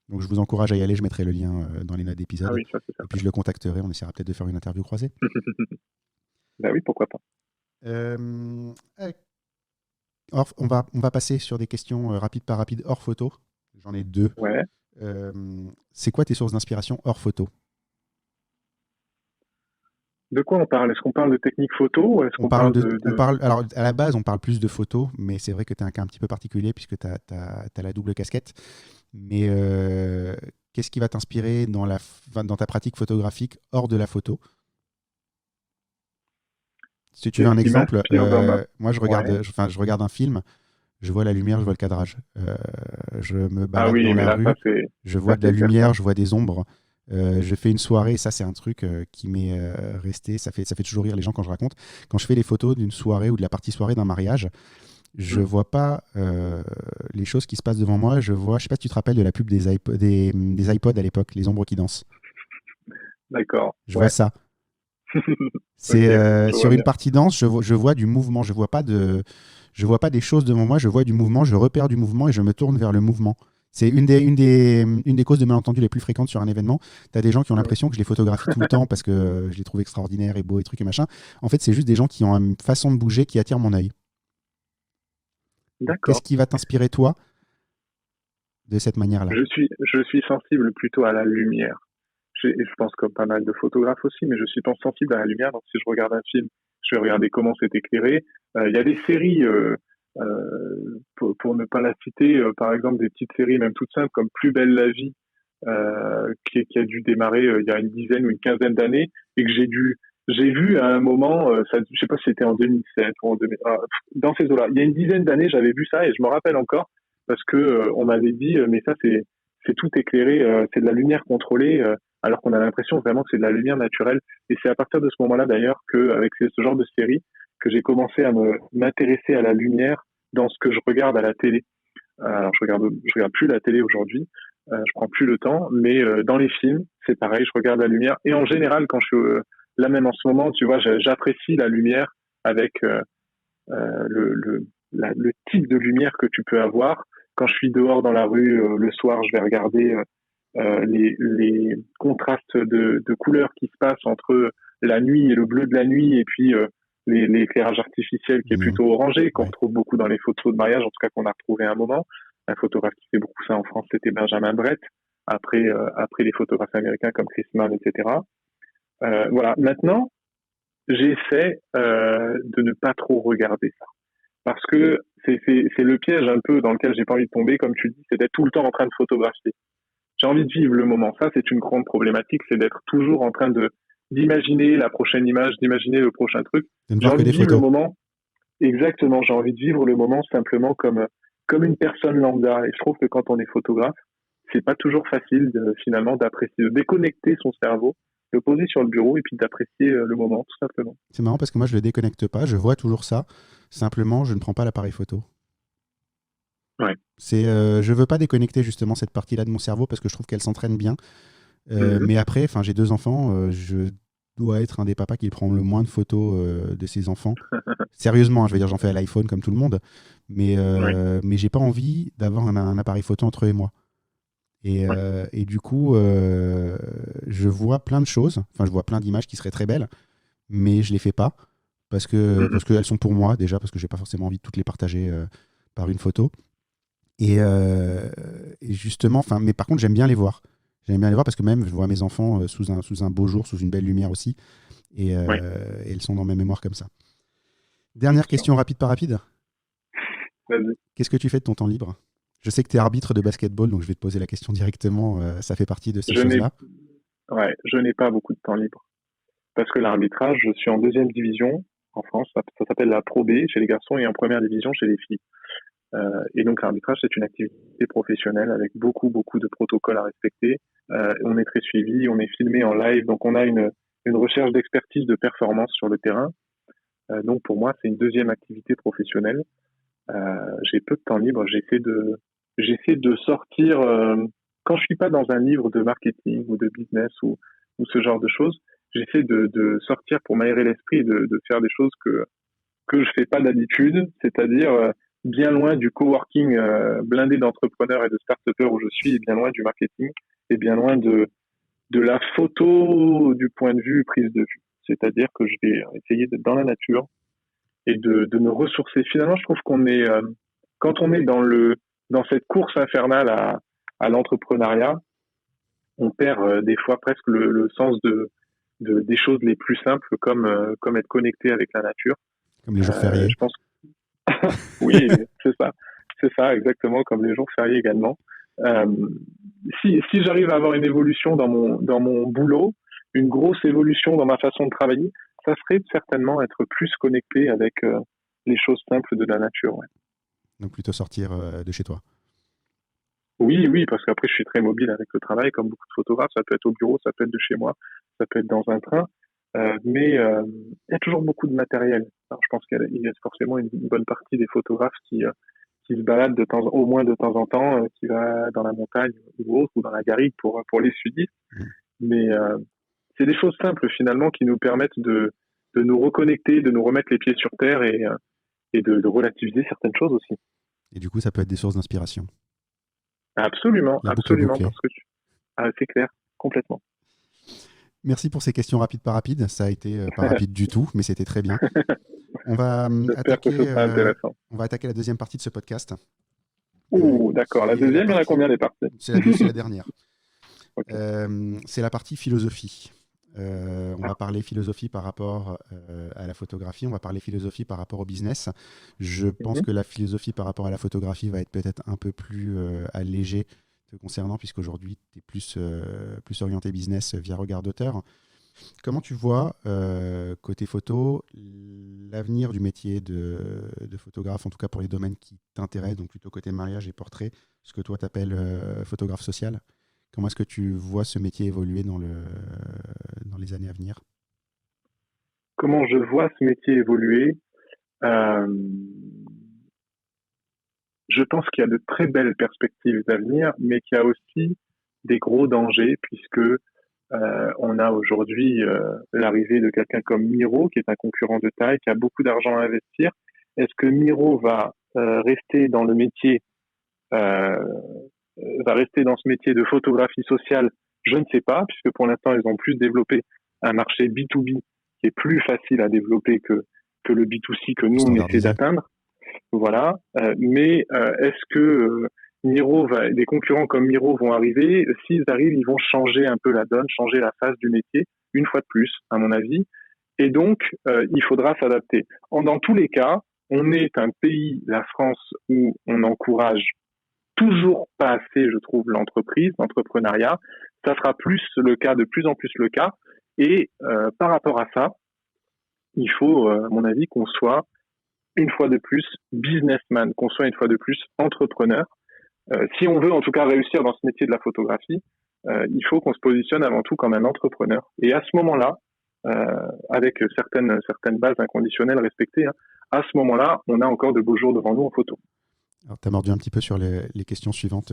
Donc je vous encourage à y aller, je mettrai le lien dans les notes d'épisode. Oui, ça, et puis je le contacterai, on essaiera peut-être de faire une interview croisée. Ben oui, pourquoi pas. On va passer sur des questions rapides par rapides hors photo. J'en ai 2. Ouais. C'est quoi tes sources d'inspiration hors photo? De quoi on parle? Est-ce qu'on parle de technique photo ou est-ce qu'on parle alors, à la base, on parle plus de photos, mais c'est vrai que tu as un cas un petit peu particulier puisque tu as la double casquette. Mais qu'est-ce qui va t'inspirer dans ta pratique photographique hors de la photo? Si tu veux un exemple, moi, je regarde un film, je vois la lumière, je vois le cadrage. Je me balade dans la rue, je vois de la lumière, je vois des ombres. Je fais une soirée, ça c'est un truc qui m'est resté, ça fait toujours rire les gens quand je raconte. Quand je fais les photos d'une soirée ou de la partie soirée d'un mariage, je vois pas les choses qui se passent devant moi. Je sais pas si tu te rappelles de la pub des iPods à l'époque, les ombres qui dansent. D'accord. Je vois ça. C'est sur une partie danse, je vois du mouvement. Je vois pas des choses devant moi, je vois du mouvement, je repère du mouvement et je me tourne vers le mouvement. C'est une des causes de malentendus les plus fréquentes sur un événement. Tu as des gens qui ont l'impression que je les photographie tout le temps parce que je les trouve extraordinaires et beaux et trucs et machin. En fait, c'est juste des gens qui ont une façon de bouger qui attire mon œil. D'accord. Qu'est-ce qui va t'inspirer, toi, de cette manière-là? Je suis sensible plutôt à la lumière. Je pense comme pas mal de photographes aussi, mais je suis sensible à la lumière. Donc, si je regarde un film, je vais regarder comment c'est éclairé. Il y a des séries... pour ne pas la citer, par exemple des petites séries même toutes simples comme Plus belle la vie qui a dû démarrer il y a une dizaine ou une quinzaine d'années et que j'ai vu à un moment, je sais pas si c'était en 2007 ou en 2000, dans ces eaux-là. Il y a une dizaine d'années, j'avais vu ça et je me rappelle encore parce que on m'avait dit mais ça c'est tout éclairé, c'est de la lumière contrôlée alors qu'on a l'impression vraiment que c'est de la lumière naturelle. Et c'est à partir de ce moment-là d'ailleurs que avec ce genre de série que j'ai commencé à m'intéresser à la lumière dans ce que je regarde à la télé. Alors je regarde plus la télé aujourd'hui, je prends plus le temps, mais dans les films, c'est pareil, je regarde la lumière. Et en général, quand je suis là même en ce moment, tu vois, j'apprécie la lumière avec le type de lumière que tu peux avoir. Quand je suis dehors dans la rue, le soir, je vais regarder les contrastes de couleurs qui se passent entre la nuit et le bleu de la nuit, et puis l'éclairage artificiel qui est plutôt orangé, qu'on retrouve beaucoup dans les photos de mariage, en tout cas qu'on a retrouvé à un moment. Un photographe qui fait beaucoup ça en France, c'était Benjamin Brett, après les photographes américains comme Chris Mann, etc. Voilà. Maintenant, j'essaie de ne pas trop regarder ça. Parce que c'est le piège un peu dans lequel j'ai pas envie de tomber, comme tu dis, c'est d'être tout le temps en train de photographier. J'ai envie de vivre le moment. Ça, c'est une grande problématique, c'est d'être toujours en train d'imaginer la prochaine image, d'imaginer le prochain truc. J'ai envie de vivre le moment. Exactement, j'ai envie de vivre le moment simplement comme une personne lambda. Et je trouve que quand on est photographe, c'est pas toujours facile finalement d'apprécier, de déconnecter son cerveau, de poser sur le bureau et puis d'apprécier le moment, tout simplement. C'est marrant parce que moi, je le déconnecte pas, je vois toujours ça. Simplement, je ne prends pas l'appareil photo. Ouais. Je veux pas déconnecter justement cette partie-là de mon cerveau parce que je trouve qu'elle s'entraîne bien. Mais après, j'ai 2 enfants, je dois être un des papas qui prend le moins de photos de ses enfants. Sérieusement, je veux dire, j'en fais à l'iPhone comme tout le monde, Oui, mais j'ai pas envie d'avoir un appareil photo entre eux et moi. oui. Et du coup, je vois plein de choses, je vois plein d'images qui seraient très belles, mais je les fais pas parce qu'elles sont pour moi déjà, parce que j'ai pas forcément envie de toutes les partager par une photo. Et justement, mais par contre, j'aime bien les voir. J'aime bien les voir parce que même je vois mes enfants sous un beau jour, sous une belle lumière aussi, Oui, et elles sont dans ma mémoire comme ça. bien Dernière sûr. question rapide par rapide. Vas-y. Qu'est-ce que tu fais de ton temps libre? Je sais que tu es arbitre de basketball, donc je vais te poser la question directement. Ça fait partie de ces Je n'ai, choses-là. je n'ai pas beaucoup de temps libre. Parce que l'arbitrage, je suis en deuxième division en France. Ça s'appelle la Pro B chez les garçons et en première division chez les filles. Et donc l'arbitrage, c'est une activité professionnelle avec beaucoup, beaucoup de protocoles à respecter. On est très suivi, on est filmé en live, donc on a une recherche d'expertise de performance sur le terrain. Donc pour moi, c'est une deuxième activité professionnelle. J'ai peu de temps libre, j'essaie de sortir quand je suis pas dans un livre de marketing ou de business ou ce genre de choses. J'essaie de sortir pour m'aérer l'esprit, de faire des choses que je fais pas d'habitude, c'est-à-dire bien loin du coworking blindé d'entrepreneurs et de start-upers où je suis, et bien loin du marketing, et bien loin de la photo du point de vue prise de vue. C'est-à-dire que je vais essayer d'être dans la nature et de me ressourcer. Finalement, je trouve qu'on est, quand on est dans cette course infernale à l'entrepreneuriat, on perd des fois presque le sens des choses les plus simples comme être connecté avec la nature. Comme les jours fériés. Je pense oui, c'est ça exactement comme les jours fériés également. Euh, si j'arrive à avoir une évolution dans mon boulot, une grosse évolution dans ma façon de travailler, ça serait certainement être plus connecté avec les choses simples de la nature. Ouais. Donc plutôt sortir de chez toi. Oui, parce qu'après je suis très mobile avec le travail, comme beaucoup de photographes. Ça peut être au bureau, ça peut être de chez moi, ça peut être dans un train. Mais il y a toujours beaucoup de matériel. Alors, je pense qu'il y a forcément une bonne partie des photographes qui se baladent au moins de temps en temps, qui va dans la montagne ou autre, ou dans la garrigue pour les sudistes. Mm. Mais c'est des choses simples finalement qui nous permettent de nous reconnecter, de nous remettre les pieds sur terre et de relativiser certaines choses aussi. Et du coup, ça peut être des sources d'inspiration. Absolument, La boucle est absolument, bouclée. parce que c'est clair, complètement. Merci pour ces questions rapides par rapide. Ça a été pas rapide du tout, mais c'était très bien. On va J'espère que ce sera intéressant. on va attaquer la deuxième partie de ce podcast. Ouh, d'accord. La deuxième, il y en a combien des parties? C'est la dernière. Okay. C'est la partie philosophie. On va parler philosophie par rapport à la photographie, on va parler philosophie par rapport au business. Je pense que la philosophie par rapport à la photographie va être peut-être un peu plus allégée te concernant, puisqu'aujourd'hui, tu es plus orienté business via regard d'auteur. Comment tu vois, côté photo, l'avenir du métier de photographe, en tout cas pour les domaines qui t'intéressent, donc plutôt côté mariage et portrait, ce que toi t'appelles photographe social? Comment est-ce que tu vois ce métier évoluer dans les années à venir? Comment je vois ce métier évoluer? Je pense qu'il y a de très belles perspectives d'avenir, mais qu'il y a aussi des gros dangers puisque on a aujourd'hui l'arrivée de quelqu'un comme Miro, qui est un concurrent de taille, qui a beaucoup d'argent à investir. Est-ce que Miro rester dans le métier, euh, va rester dans ce métier de photographie sociale? Je ne sais pas, puisque pour l'instant, ils ont plus développé un marché B2B qui est plus facile à développer que le B2C que nous, on essaie d'atteindre. Voilà. Mais est-ce que des concurrents comme Miro vont arriver? S'ils arrivent, ils vont changer un peu la donne, changer la face du métier, une fois de plus, à mon avis. Et donc, il faudra s'adapter. Dans tous les cas, on est un pays, la France, où on encourage toujours pas assez, je trouve, l'entrepreneuriat. Ça sera plus le cas, de plus en plus le cas. Et par rapport à ça, il faut, à mon avis, qu'on soit une fois de plus businessman, qu'on soit une fois de plus entrepreneur. Si on veut en tout cas réussir dans ce métier de la photographie, il faut qu'on se positionne avant tout comme un entrepreneur. Et à ce moment-là, avec certaines bases inconditionnelles respectées, à ce moment-là, on a encore de beaux jours devant nous en photo. Alors, tu as mordu un petit peu sur les questions suivantes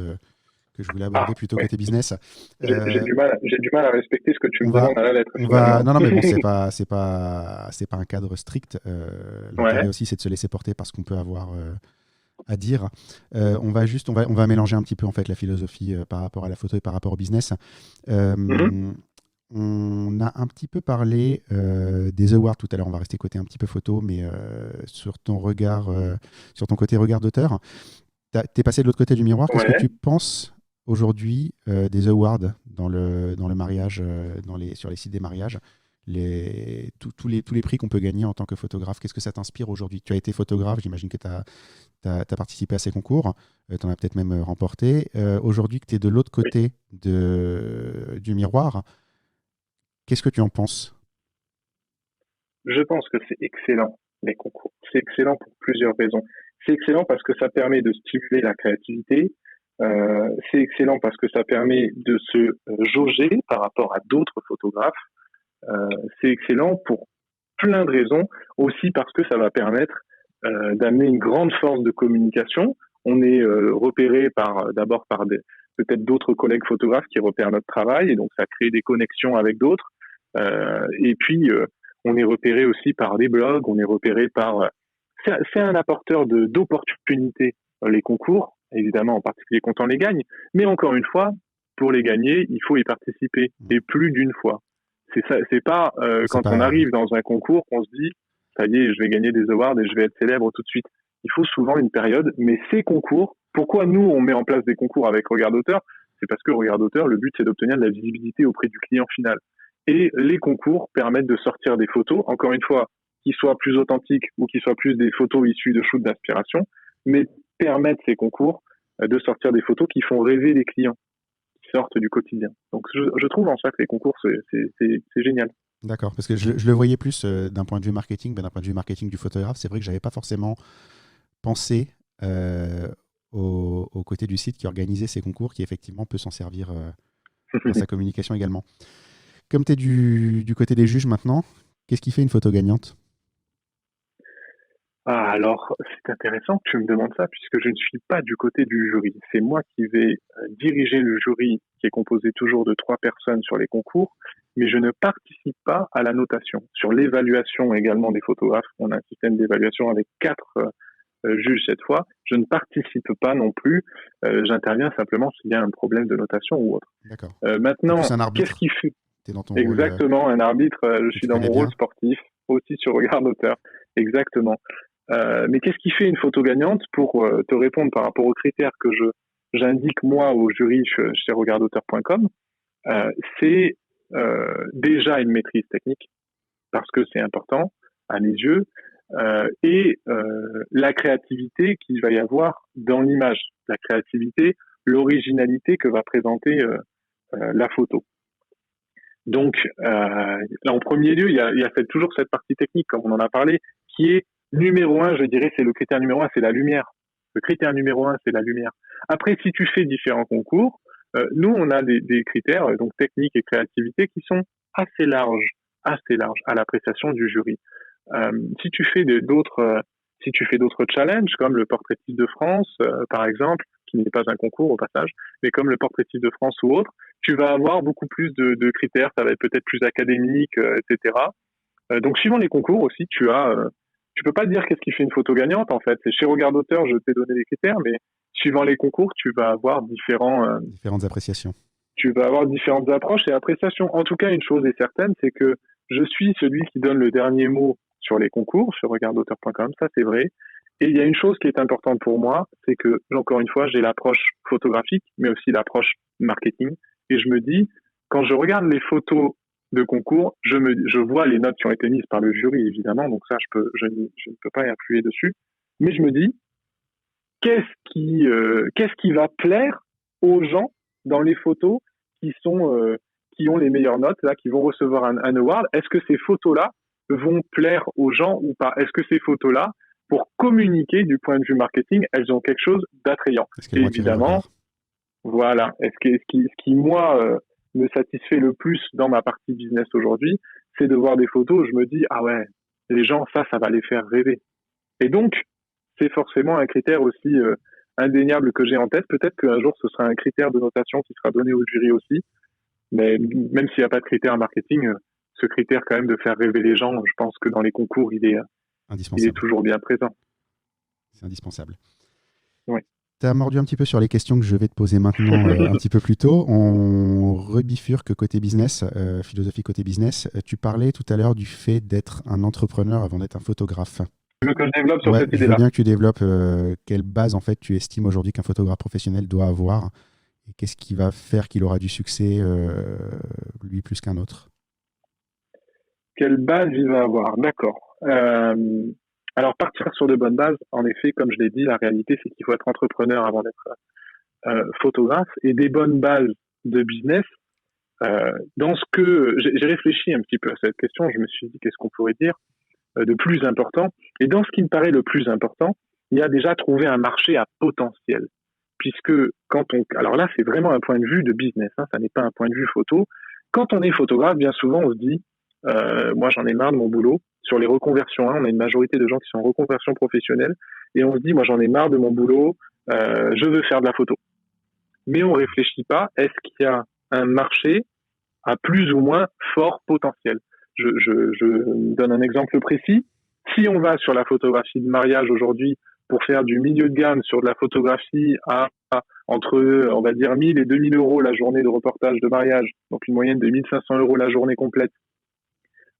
que je voulais aborder plutôt côté business. J'ai du mal à respecter ce que tu me demandes à la lettre. Non, mais bon, c'est pas un cadre strict. L'intérêt aussi, c'est de se laisser porter par ce qu'on peut avoir à dire. On va mélanger un petit peu en fait la philosophie par rapport à la photo et par rapport au business. On a un petit peu parlé des awards tout à l'heure. On va rester côté un petit peu photo, mais sur ton regard, sur ton côté regard d'auteur, t'es passé de l'autre côté du miroir. Qu'est-ce que tu penses aujourd'hui des awards dans le mariage, sur les sites des mariages, tous les prix qu'on peut gagner en tant que photographe? Qu'est-ce que ça t'inspire aujourd'hui? Tu as été photographe, j'imagine que tu as participé à ces concours, tu en as peut-être même remporté. Aujourd'hui que tu es de l'autre côté du miroir, qu'est-ce que tu en penses? Je pense que c'est excellent, les concours. C'est excellent pour plusieurs raisons. C'est excellent parce que ça permet de stimuler la créativité. C'est excellent parce que ça permet de se jauger par rapport à d'autres photographes. C'est excellent pour plein de raisons. Aussi parce que ça va permettre d'amener une grande force de communication. On est repéré d'abord par peut-être d'autres collègues photographes qui repèrent notre travail, et donc ça crée des connexions avec d'autres. Et puis, on est repéré aussi par des blogs, on est repéré par... C'est un apporteur d'opportunités, les concours, évidemment, en particulier quand on les gagne. Mais encore une fois, pour les gagner, il faut y participer, et plus d'une fois. C'est pas quand on arrive dans un concours qu'on se dit « ça y est, je vais gagner des awards et je vais être célèbre tout de suite ». Il faut souvent une période, mais ces concours, pourquoi nous, on met en place des concours avec Regard d'auteur? C'est parce que Regard d'auteur, le but, c'est d'obtenir de la visibilité auprès du client final. Et les concours permettent de sortir des photos, encore une fois, qui soient plus authentiques ou qui soient plus des photos issues de shoots d'inspiration, mais permettent ces concours de sortir des photos qui font rêver les clients, qui sortent du quotidien. Donc je trouve en ça que les concours, c'est génial. D'accord, parce que je le voyais plus d'un point de vue marketing, d'un point de vue marketing du photographe. C'est vrai que je n'avais pas forcément pensé au côté du site qui organisait ces concours, qui effectivement peut s'en servir dans sa communication également. Comme tu es du côté des juges maintenant, qu'est-ce qui fait une photo gagnante? Alors, c'est intéressant que tu me demandes ça, puisque je ne suis pas du côté du jury. C'est moi qui vais diriger le jury, qui est composé toujours de 3 personnes sur les concours, mais je ne participe pas à la notation. Sur l'évaluation également des photographes, on a un système d'évaluation avec 4 juges cette fois. Je ne participe pas non plus. J'interviens simplement s'il y a un problème de notation ou autre. D'accord. Maintenant, qu'est-ce qui fait... Exactement, un arbitre. Je suis dans mon rôle sportif, aussi sur Regard d'auteur. Exactement. Mais qu'est-ce qui fait une photo gagnante? Pour te répondre par rapport aux critères que j'indique moi au jury chez regardauteur.com, c'est déjà une maîtrise technique, parce que c'est important à mes yeux, et la créativité qu'il va y avoir dans l'image, la créativité, l'originalité que va présenter la photo. Donc, en premier lieu, il y a toujours cette partie technique, comme on en a parlé, qui est numéro 1, je dirais, c'est le critère numéro 1, c'est la lumière. Le critère numéro 1, c'est la lumière. Après, si tu fais différents concours, nous, on a des critères, donc technique et créativité, qui sont assez larges à l'appréciation du jury. Si tu fais d'autres challenges, comme le Portraitiste de France, par exemple, qui n'est pas un concours au passage, mais comme le Portraitiste de France ou autre, tu vas avoir beaucoup plus de critères, ça va être peut-être plus académique, etc. Donc, suivant les concours aussi, tu peux pas dire qu'est-ce qui fait une photo gagnante, en fait. C'est chez Regard d'auteur, je t'ai donné les critères, mais suivant les concours, tu vas avoir différentes appréciations. Tu vas avoir différentes approches et appréciations. En tout cas, une chose est certaine, c'est que je suis celui qui donne le dernier mot sur les concours, sur regardauteur.com, ça c'est vrai. Et il y a une chose qui est importante pour moi, c'est que, encore une fois, j'ai l'approche photographique, mais aussi l'approche marketing. Et je me dis, quand je regarde les photos de concours, je vois les notes qui ont été mises par le jury, évidemment, donc ça, je ne peux pas influer dessus. Mais je me dis, qu'est-ce qui va plaire aux gens dans les photos qui ont les meilleures notes, là, qui vont recevoir un award? Est-ce que ces photos-là vont plaire aux gens ou pas? Est-ce que ces photos-là, pour communiquer du point de vue marketing, elles ont quelque chose d'attrayant? Évidemment, voilà. Ce qui moi, me satisfait le plus dans ma partie business aujourd'hui, c'est de voir des photos où je me dis, ah ouais, les gens, ça va les faire rêver. Et donc, c'est forcément un critère aussi indéniable que j'ai en tête. Peut-être qu'un jour, ce sera un critère de notation qui sera donné au jury aussi. Mais même s'il n'y a pas de critère marketing, ce critère quand même de faire rêver les gens, je pense que dans les concours, il est toujours bien présent. C'est indispensable. Oui. Tu as mordu un petit peu sur les questions que je vais te poser maintenant un petit peu plus tôt. On rebifurque côté business, philosophie côté business. Tu parlais tout à l'heure du fait d'être un entrepreneur avant d'être un photographe. Tu veux que je développe sur cette idée-là? Je veux bien que tu développes quelle base en fait tu estimes aujourd'hui qu'un photographe professionnel doit avoir et qu'est-ce qui va faire qu'il aura du succès lui plus qu'un autre? Quelle base il va avoir? D'accord. Alors, partir sur de bonnes bases, en effet, comme je l'ai dit, la réalité, c'est qu'il faut être entrepreneur avant d'être photographe. Et des bonnes bases de business, dans ce que... J'ai réfléchi un petit peu à cette question, je me suis dit, qu'est-ce qu'on pourrait dire de plus important? Et dans ce qui me paraît le plus important, il y a déjà trouvé un marché à potentiel. Puisque alors là, c'est vraiment un point de vue de business, hein, ça n'est pas un point de vue photo. Quand on est photographe, bien souvent, on se dit, moi j'en ai marre de mon boulot. Sur les reconversions, on a une majorité de gens qui sont en reconversion professionnelle, et on se dit, moi j'en ai marre de mon boulot, je veux faire de la photo. Mais on réfléchit pas, est-ce qu'il y a un marché à plus ou moins fort potentiel? Je donne un exemple précis. Si on va sur la photographie de mariage aujourd'hui pour faire du milieu de gamme sur de la photographie entre, on va dire, 1000 et 2000 euros la journée de reportage de mariage, donc une moyenne de 1500 euros la journée complète,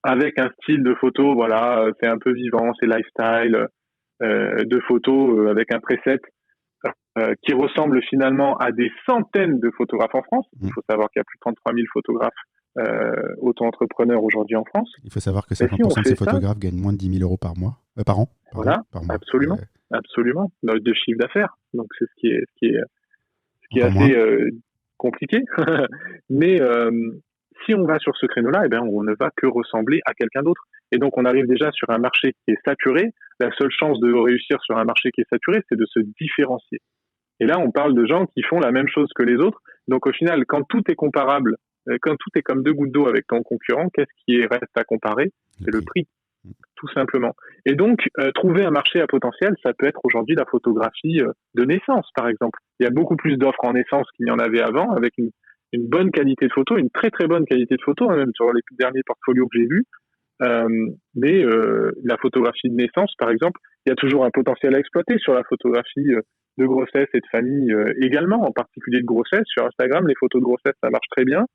avec un style de photo, voilà, c'est un peu vivant, c'est lifestyle, de photos avec un preset qui ressemble finalement à des centaines de photographes en France. Il faut savoir qu'il y a plus de 33 000 photographes auto-entrepreneurs aujourd'hui en France. Il faut savoir que 50% de ces photographes gagnent moins de 10 000 euros par mois, par an. Voilà, par mois. Absolument, absolument, de chiffre d'affaires. Donc c'est ce qui est assez compliqué. Mais si on va sur ce créneau-là, eh ben, on ne va que ressembler à quelqu'un d'autre. Et donc, on arrive déjà sur un marché qui est saturé. La seule chance de réussir sur un marché qui est saturé, c'est de se différencier. Et là, on parle de gens qui font la même chose que les autres. Donc, au final, quand tout est comparable, quand tout est comme deux gouttes d'eau avec ton concurrent, qu'est-ce qui reste à comparer? C'est le prix, tout simplement. Et donc, trouver un marché à potentiel, ça peut être aujourd'hui la photographie de naissance, par exemple. Il y a beaucoup plus d'offres en naissance qu'il y en avait avant, avec une bonne qualité de photo, une très très bonne qualité de photo, hein, même sur les derniers portfolios que j'ai vus. Mais la photographie de naissance, par exemple, il y a toujours un potentiel à exploiter sur la photographie de grossesse et de famille également, en particulier de grossesse. Sur Instagram, les photos de grossesse, ça marche très bien.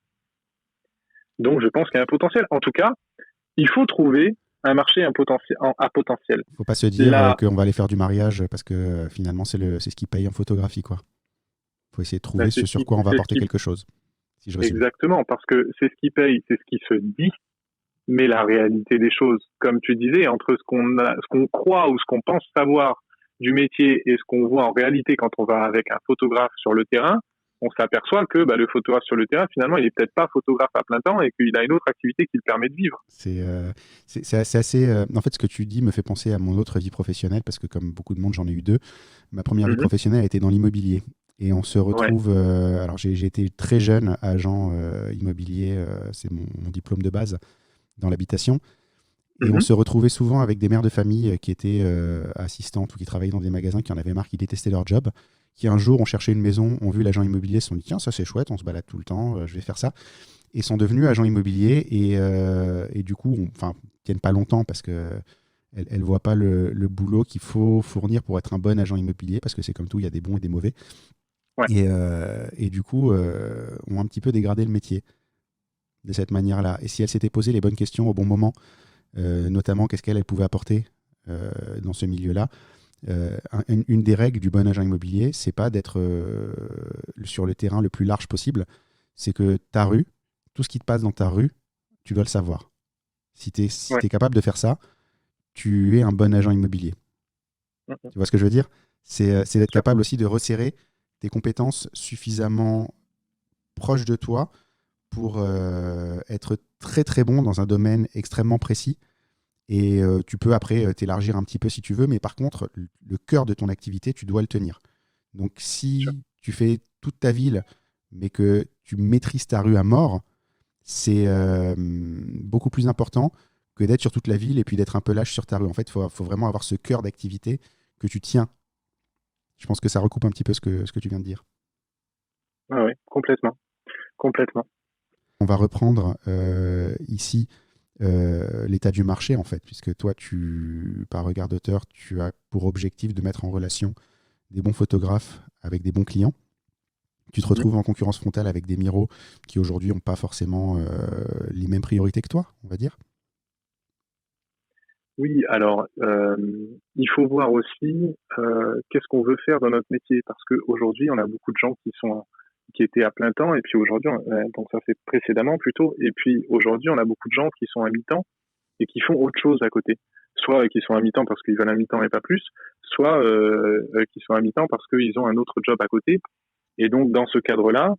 Donc, je pense qu'il y a un potentiel. En tout cas, il faut trouver un marché à potentiel. Il ne faut pas se dire qu'on va aller faire du mariage parce que finalement, c'est ce qui paye en photographie, quoi. Il faut essayer de trouver sur quoi on va apporter quelque chose. Si je résume. Exactement, parce que c'est ce qui paye, c'est ce qui se dit, mais la réalité des choses, comme tu disais, entre ce qu'on croit ou ce qu'on pense savoir du métier et ce qu'on voit en réalité quand on va avec un photographe sur le terrain, on s'aperçoit que le photographe sur le terrain, finalement, il n'est peut-être pas photographe à plein temps et qu'il a une autre activité qui le permet de vivre. C'est assez... En fait, ce que tu dis me fait penser à mon autre vie professionnelle, parce que comme beaucoup de monde, j'en ai eu deux. Ma première vie professionnelle a été dans l'immobilier. Et on se retrouve... alors, j'ai été très jeune agent immobilier, c'est mon diplôme de base dans l'habitation. Et on se retrouvait souvent avec des mères de famille qui étaient assistantes ou qui travaillaient dans des magasins, qui en avaient marre, qui détestaient leur job, qui un jour ont cherché une maison, ont vu l'agent immobilier, se sont dit tiens, ça c'est chouette, on se balade tout le temps, je vais faire ça. Et sont devenus agents immobiliers et du coup, tiennent pas longtemps parce que elles voient pas le boulot qu'il faut fournir pour être un bon agent immobilier, parce que c'est comme tout, il y a des bons et des mauvais. Ouais. Et du coup, ont un petit peu dégradé le métier de cette manière-là. Et si elles s'étaient posé les bonnes questions au bon moment, notamment qu'est-ce qu'elle pouvait apporter dans ce milieu-là, une des règles du bon agent immobilier, c'est pas d'être sur le terrain le plus large possible, c'est que ta rue, tout ce qui te passe dans ta rue, tu dois le savoir. Si tu es capable de faire ça, tu es un bon agent immobilier. Tu vois ce que je veux dire? C'est d'être capable aussi de resserrer tes compétences suffisamment proches de toi pour être très très bon dans un domaine extrêmement précis. Et tu peux après t'élargir un petit peu si tu veux, mais par contre, le cœur de ton activité, tu dois le tenir. Donc si tu fais toute ta ville, mais que tu maîtrises ta rue à mort, c'est beaucoup plus important que d'être sur toute la ville et puis d'être un peu lâche sur ta rue. En fait, il faut vraiment avoir ce cœur d'activité que tu tiens. Je pense que ça recoupe un petit peu ce que tu viens de dire. Ah oui, complètement. Complètement. On va reprendre ici l'état du marché, en fait, puisque toi, par regard d'auteur, tu as pour objectif de mettre en relation des bons photographes avec des bons clients. Tu te retrouves en concurrence frontale avec des Miro qui aujourd'hui n'ont pas forcément les mêmes priorités que toi, on va dire. Oui, alors il faut voir aussi qu'est-ce qu'on veut faire dans notre métier, parce qu'aujourd'hui, on a beaucoup de gens qui étaient à plein temps, et puis aujourd'hui, donc ça c'est précédemment plutôt, et puis aujourd'hui, on a beaucoup de gens qui sont à mi-temps et qui font autre chose à côté. Soit qui sont à mi-temps parce qu'ils veulent un mi-temps et pas plus, soit qui sont à mi-temps parce qu'ils ont un autre job à côté. Et donc, dans ce cadre-là,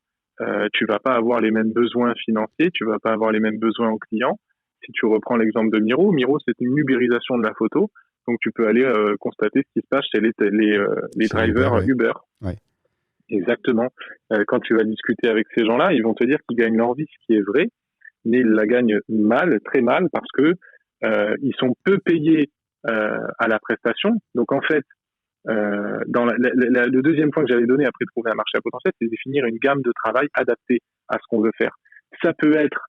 tu vas pas avoir les mêmes besoins financiers, tu vas pas avoir les mêmes besoins aux clients. Si tu reprends l'exemple de Miro, c'est une ubérisation de la photo. Donc, tu peux aller constater ce qui se passe chez les drivers Uber. Ouais. Exactement. Quand tu vas discuter avec ces gens-là, ils vont te dire qu'ils gagnent leur vie, ce qui est vrai, mais ils la gagnent mal, très mal, parce que ils sont peu payés à la prestation. Donc, en fait, le deuxième point que j'avais donné après trouver un marché à potentiel, c'est définir une gamme de travail adaptée à ce qu'on veut faire. Ça peut être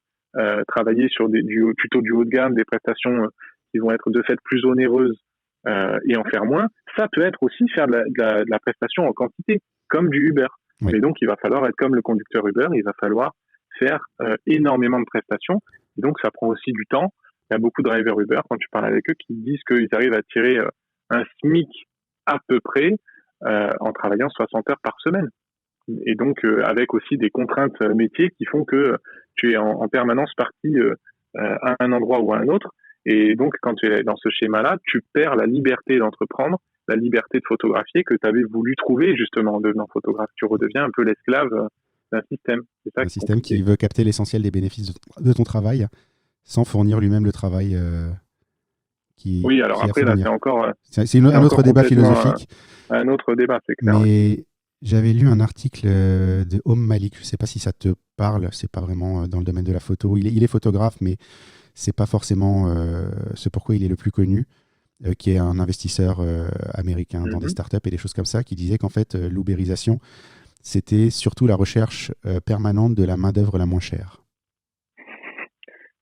travailler sur plutôt du haut de gamme, des prestations qui vont être de fait plus onéreuses et en faire moins. Ça peut être aussi faire de la prestation en quantité, comme du Uber. Oui. Et donc, il va falloir être comme le conducteur Uber, il va falloir faire énormément de prestations. Et donc, ça prend aussi du temps. Il y a beaucoup de drivers Uber, quand tu parles avec eux, qui disent qu'ils arrivent à tirer un SMIC à peu près en travaillant 60 heures par semaine. Et donc, avec aussi des contraintes métiers qui font que tu es en permanence parti à un endroit ou à un autre. Et donc, quand tu es dans ce schéma-là, tu perds la liberté d'entreprendre, la liberté de photographier que tu avais voulu trouver justement en devenant photographe. Tu redeviens un peu l'esclave d'un système. C'est ça un système qui veut capter l'essentiel des bénéfices de ton travail sans fournir lui-même le travail oui, alors après, là, c'est encore... c'est un autre débat philosophique. Un autre débat, c'est clair. Mais j'avais lu un article de Om Malik, je ne sais pas si ça te parle, c'est pas vraiment dans le domaine de la photo. Il est photographe, mais c'est pas forcément ce pourquoi il est le plus connu, qui est un investisseur américain dans des startups et des choses comme ça, qui disait qu'en fait, l'ubérisation, c'était surtout la recherche permanente de la main-d'œuvre la moins chère.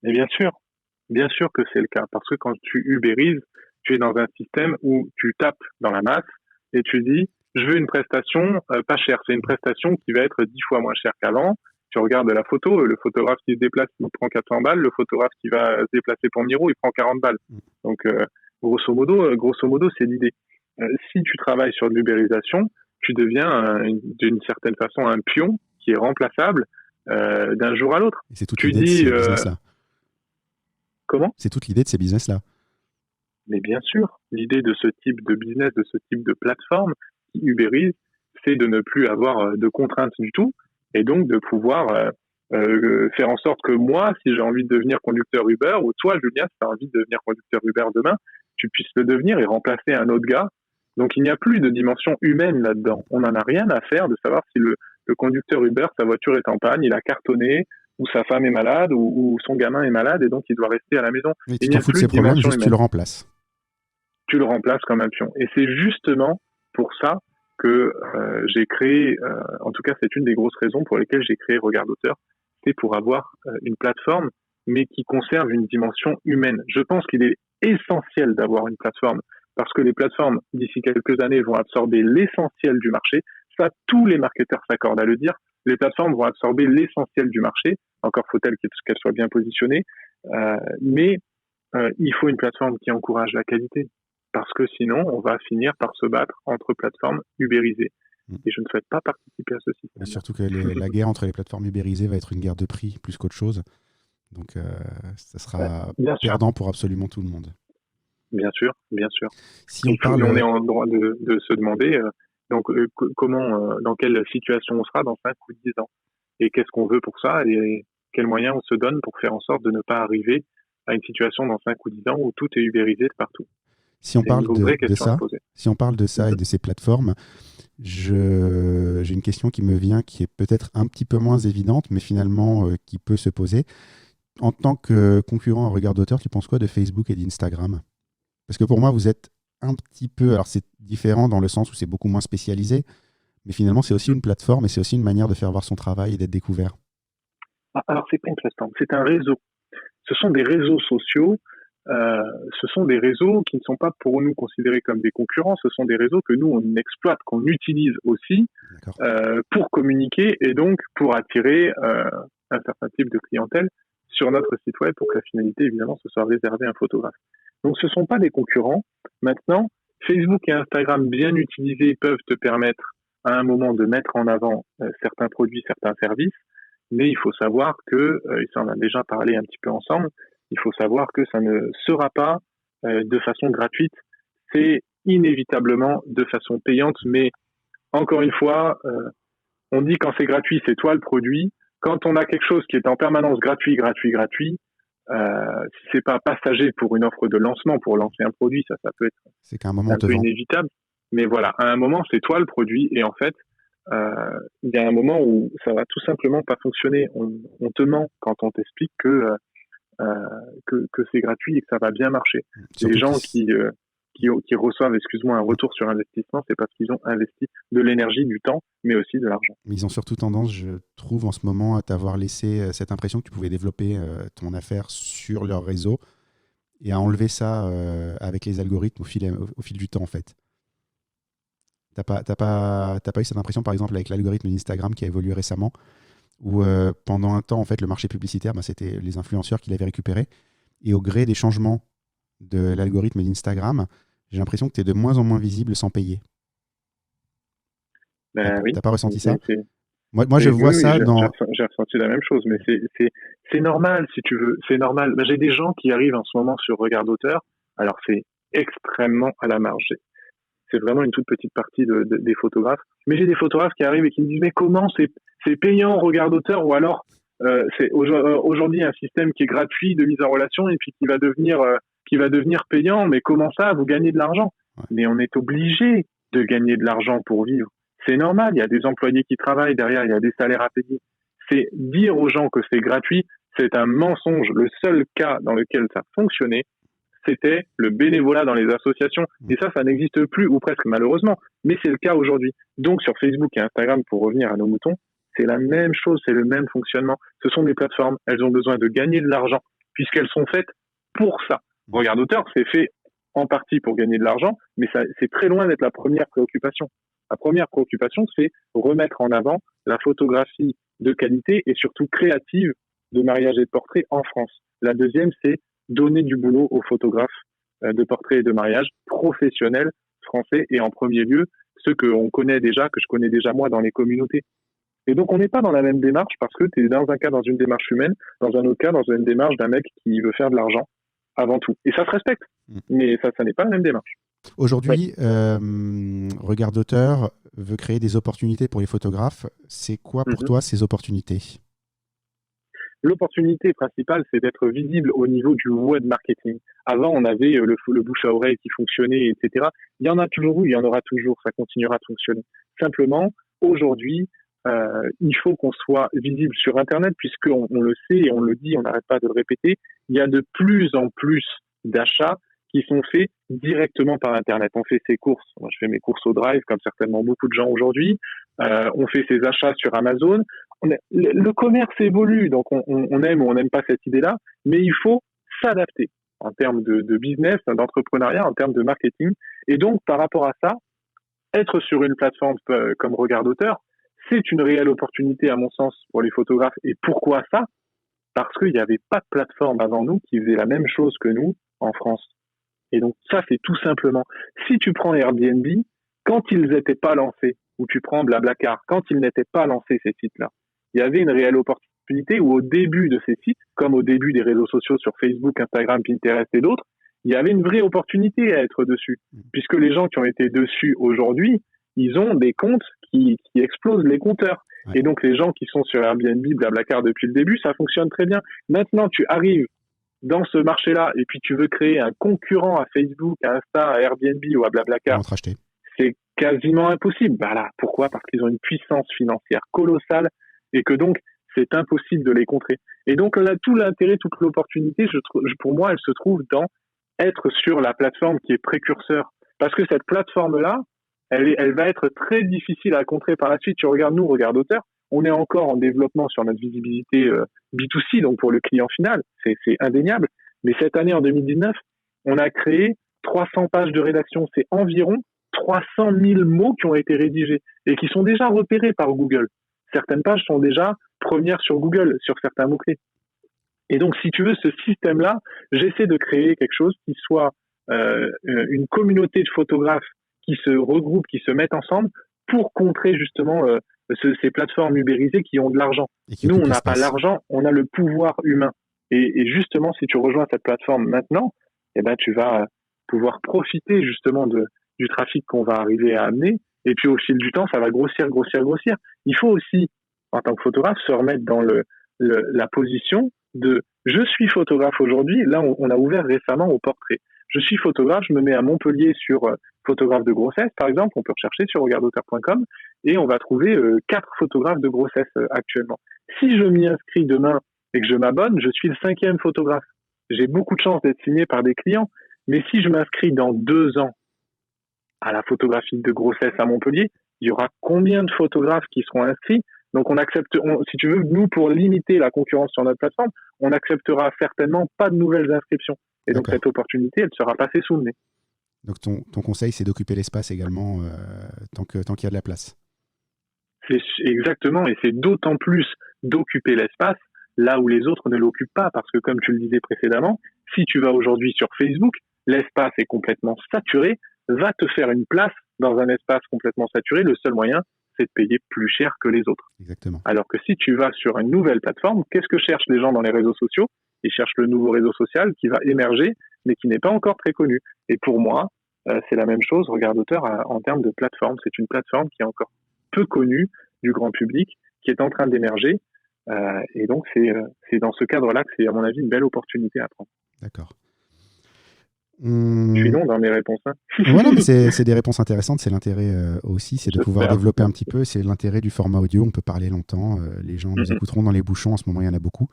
Et bien sûr que c'est le cas, parce que quand tu ubérises, tu es dans un système où tu tapes dans la masse et tu dis je veux une prestation pas chère. C'est une prestation qui va être 10 fois moins chère qu'avant. Tu regardes la photo, le photographe qui se déplace, il prend 400 balles, le photographe qui va se déplacer pour Miro, il prend 40 balles. Donc, grosso modo, c'est l'idée. Si tu travailles sur de l'ubérisation, tu deviens d'une certaine façon un pion qui est remplaçable d'un jour à l'autre. Et c'est toute l'idée de ces business-là. Comment ? C'est toute l'idée de ces business-là. Mais bien sûr, l'idée de ce type de business, de ce type de plateforme qui ubérise, c'est de ne plus avoir de contraintes du tout et donc de pouvoir faire en sorte que moi, si j'ai envie de devenir conducteur Uber, ou toi, Julien, si tu as envie de devenir conducteur Uber demain, tu puisses le devenir et remplacer un autre gars. Donc, il n'y a plus de dimension humaine là-dedans. On n'en a rien à faire de savoir si le conducteur Uber, sa voiture est en panne, il a cartonné, ou sa femme est malade, ou son gamin est malade, et donc il doit rester à la maison. Mais tu t'en fous de ces problèmes, juste humaine. Tu le remplaces. Tu le remplaces comme un pion. Et c'est justement pour ça que j'ai créé, en tout cas c'est une des grosses raisons pour lesquelles j'ai créé Regard d'auteur, c'est pour avoir une plateforme, mais qui conserve une dimension humaine. Je pense qu'il est essentiel d'avoir une plateforme, parce que les plateformes, d'ici quelques années, vont absorber l'essentiel du marché. Ça, tous les marketeurs s'accordent à le dire. Les plateformes vont absorber l'essentiel du marché. Encore faut-il qu'elles soient bien positionnées. Mais il faut une plateforme qui encourage la qualité. Parce que sinon, on va finir par se battre entre plateformes ubérisées. Et je ne souhaite pas participer à ce système. Et surtout que la guerre entre les plateformes ubérisées va être une guerre de prix plus qu'autre chose. Donc, ça sera perdant pour absolument tout le monde. Bien sûr, bien sûr. Si on est en droit de se demander comment, dans quelle situation on sera dans 5 ou 10 ans. Et qu'est-ce qu'on veut pour ça et quels moyens on se donne pour faire en sorte de ne pas arriver à une situation dans 5 ou 10 ans où tout est ubérisé de partout. Si on parle de ça et de ces plateformes, j'ai une question qui me vient qui est peut-être un petit peu moins évidente, mais finalement qui peut se poser. En tant que concurrent à Regard d'auteur, tu penses quoi de Facebook et d'Instagram ? Parce que pour moi, vous êtes un petit peu, alors c'est différent dans le sens où c'est beaucoup moins spécialisé, mais finalement, c'est aussi une plateforme et c'est aussi une manière de faire voir son travail et d'être découvert. Alors, c'est pas une plateforme, c'est un réseau. Ce sont des réseaux sociaux. Ce sont des réseaux qui ne sont pas pour nous considérés comme des concurrents. Ce sont des réseaux que nous, on exploite, qu'on utilise aussi pour communiquer et donc pour attirer un certain type de clientèle sur notre site web pour que la finalité, évidemment, ce soit réservé à un photographe. Donc, ce ne sont pas des concurrents. Maintenant, Facebook et Instagram bien utilisés peuvent te permettre à un moment de mettre en avant certains produits, certains services, mais il faut savoir que, et ça on a déjà parlé un petit peu ensemble, il faut savoir que ça ne sera pas de façon gratuite, c'est inévitablement de façon payante, mais encore une fois, on dit quand c'est gratuit, c'est toi le produit. Quand on a quelque chose qui est en permanence gratuit, si c'est pas passager pour une offre de lancement, pour lancer un produit, ça peut être c'est qu'à un moment un peu inévitable. Mais voilà, à un moment, c'est toi le produit et en fait, il y a un moment où ça va tout simplement pas fonctionner. On te ment quand on t'explique que c'est gratuit et que ça va bien marcher. Surtout les gens qui reçoivent, un retour sur investissement, c'est parce qu'ils ont investi de l'énergie, du temps, mais aussi de l'argent. Ils ont surtout tendance, je trouve, en ce moment, à t'avoir laissé cette impression que tu pouvais développer ton affaire sur leur réseau et à enlever ça avec les algorithmes au fil du temps, en fait. T'as pas eu cette impression, par exemple, avec l'algorithme d'Instagram qui a évolué récemment, où pendant un temps, en fait, le marché publicitaire, c'était les influenceurs qui l'avaient récupéré. Et au gré des changements de l'algorithme d'Instagram, j'ai l'impression que tu es de moins en moins visible sans payer. Oui. T'as pas ressenti ça ? Moi, je vois ça dans... J'ai ressenti la même chose, mais c'est normal, si tu veux. C'est normal. J'ai des gens qui arrivent en ce moment sur Regard d'auteur. Alors, c'est extrêmement à la marge. C'est vraiment une toute petite partie des photographes. Mais j'ai des photographes qui arrivent et qui me disent « Mais comment c'est payant Regard d'auteur ?» Ou alors, c'est aujourd'hui un système qui est gratuit de mise en relation et puis qui va devenir payant. Mais comment ça, vous gagnez de l'argent ? Mais on est obligé de gagner de l'argent pour vivre. C'est normal, il y a des employés qui travaillent derrière, il y a des salaires à payer. C'est dire aux gens que c'est gratuit, c'est un mensonge. Le seul cas dans lequel ça fonctionnait, c'était le bénévolat dans les associations. Et ça n'existe plus, ou presque malheureusement. Mais c'est le cas aujourd'hui. Donc sur Facebook et Instagram, pour revenir à nos moutons, c'est la même chose, c'est le même fonctionnement. Ce sont des plateformes, elles ont besoin de gagner de l'argent, puisqu'elles sont faites pour ça. Regard d'auteur, c'est fait en partie pour gagner de l'argent, mais c'est très loin d'être la première préoccupation. La première préoccupation, c'est remettre en avant la photographie de qualité et surtout créative de mariage et de portrait en France. La deuxième, c'est donner du boulot aux photographes de portrait et de mariage professionnels français et en premier lieu, ceux que je connais déjà moi dans les communautés. Et donc, on n'est pas dans la même démarche parce que tu es dans un cas dans une démarche humaine, dans un autre cas dans une démarche d'un mec qui veut faire de l'argent avant tout. Et ça se respecte, mais ça n'est pas la même démarche. Aujourd'hui, Regard d'auteur veut créer des opportunités pour les photographes. C'est quoi pour toi ces opportunités ? L'opportunité principale, c'est d'être visible au niveau du web marketing. Avant, on avait le bouche à oreille qui fonctionnait, etc. Il y en a toujours eu, il y en aura toujours, ça continuera de fonctionner. Simplement, aujourd'hui, il faut qu'on soit visible sur Internet, puisqu'on le sait et on le dit, on n'arrête pas de le répéter, il y a de plus en plus d'achats qui sont faits directement par Internet. On fait ses courses, moi je fais mes courses au Drive, comme certainement beaucoup de gens aujourd'hui, on fait ses achats sur Amazon. Le commerce évolue, donc on aime ou on n'aime pas cette idée-là, mais il faut s'adapter en termes de business, d'entrepreneuriat, en termes de marketing. Et donc, par rapport à ça, être sur une plateforme comme Regard d'auteur, c'est une réelle opportunité, à mon sens, pour les photographes. Et pourquoi ça ? Parce qu'il n'y avait pas de plateforme avant nous qui faisait la même chose que nous en France. Et donc, ça, c'est tout simplement. Si tu prends Airbnb, quand ils n'étaient pas lancés, ou tu prends Blablacar, quand ils n'étaient pas lancés, ces sites-là, il y avait une réelle opportunité où au début de ces sites, comme au début des réseaux sociaux sur Facebook, Instagram, Pinterest et d'autres, il y avait une vraie opportunité à être dessus. Puisque les gens qui ont été dessus aujourd'hui, ils ont des comptes qui explosent les compteurs. Ouais. Et donc, les gens qui sont sur Airbnb, Blablacar depuis le début, ça fonctionne très bien. Maintenant, tu arrives dans ce marché-là et puis tu veux créer un concurrent à Facebook, à Insta, à Airbnb ou à Blablacar. C'est quasiment impossible. Voilà. Pourquoi ? Parce qu'ils ont une puissance financière colossale et que donc, c'est impossible de les contrer. Et donc, là, tout l'intérêt, toute l'opportunité, pour moi, elle se trouve dans être sur la plateforme qui est précurseur Parce que cette plateforme-là, elle va être très difficile à contrer par la suite. Tu regardes nous, Regardoteur, on est encore en développement sur notre visibilité B2C, donc pour le client final, c'est indéniable. Mais cette année, en 2019, on a créé 300 pages de rédaction. C'est environ 300 000 mots qui ont été rédigés et qui sont déjà repérés par Google. Certaines pages sont déjà premières sur Google, sur certains mots-clés. Et donc, si tu veux, ce système-là, j'essaie de créer quelque chose qui soit une communauté de photographes qui se regroupent, qui se mettent ensemble pour contrer justement ces plateformes ubérisées qui ont de l'argent. Nous, on n'a pas l'argent, on a le pouvoir humain. Et justement, si tu rejoins cette plateforme maintenant, eh ben, tu vas pouvoir profiter justement du trafic qu'on va arriver à amener. Et puis, au fil du temps, ça va grossir. Il faut aussi, en tant que photographe, se remettre dans la position de « je suis photographe aujourd'hui ». Là, on a ouvert récemment au portrait. Je suis photographe, je me mets à Montpellier sur photographe de grossesse, par exemple. On peut rechercher sur regardoteur.com et on va trouver 4 photographes de grossesse actuellement. Si je m'y inscris demain et que je m'abonne, je suis le 5e photographe. J'ai beaucoup de chance d'être signé par des clients. Mais si je m'inscris dans 2 ans à la photographie de grossesse à Montpellier, il y aura combien de photographes qui seront inscrits? Donc si tu veux, nous, pour limiter la concurrence sur notre plateforme, on n'acceptera certainement pas de nouvelles inscriptions. Et donc cette opportunité, elle sera passée sous le nez. Donc ton conseil, c'est d'occuper l'espace également tant qu'il y a de la place. C'est exactement, et c'est d'autant plus d'occuper l'espace là où les autres ne l'occupent pas, parce que comme tu le disais précédemment, si tu vas aujourd'hui sur Facebook, l'espace est complètement saturé, va te faire une place dans un espace complètement saturé, le seul moyen, c'est de payer plus cher que les autres. Exactement. Alors que si tu vas sur une nouvelle plateforme, qu'est-ce que cherchent les gens dans les réseaux sociaux? Ils cherchent le nouveau réseau social qui va émerger, mais qui n'est pas encore très connu. Et pour moi, c'est la même chose, Regardoteur, en termes de plateforme. C'est une plateforme qui est encore peu connue du grand public, qui est en train d'émerger. Et donc, c'est dans ce cadre-là que c'est, à mon avis, une belle opportunité à prendre. D'accord. Je suis long dans mes réponses. Hein. Ouais, non, mais c'est des réponses intéressantes. C'est l'intérêt aussi, c'est de pouvoir développer un petit peu. C'est l'intérêt du format audio. On peut parler longtemps. Les gens nous écouteront dans les bouchons. En ce moment, il y en a beaucoup.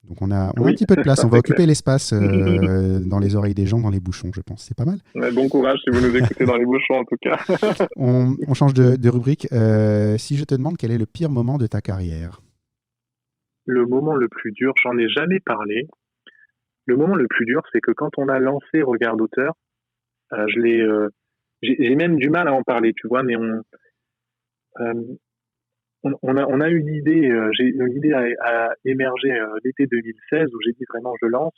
Donc, on a un petit peu de place. On va occuper l'espace dans les oreilles des gens, dans les bouchons, je pense. C'est pas mal. Ouais, bon courage si vous nous écoutez dans les bouchons, en tout cas. on change de rubrique. Si je te demande quel est le pire moment de ta carrière? Le moment le plus dur, j'en ai jamais parlé. Le moment le plus dur, c'est que quand on a lancé Regardoteur, j'ai même du mal à en parler, tu vois, mais on a eu l'idée, l'idée a émergé l'été 2016 où j'ai dit vraiment je lance,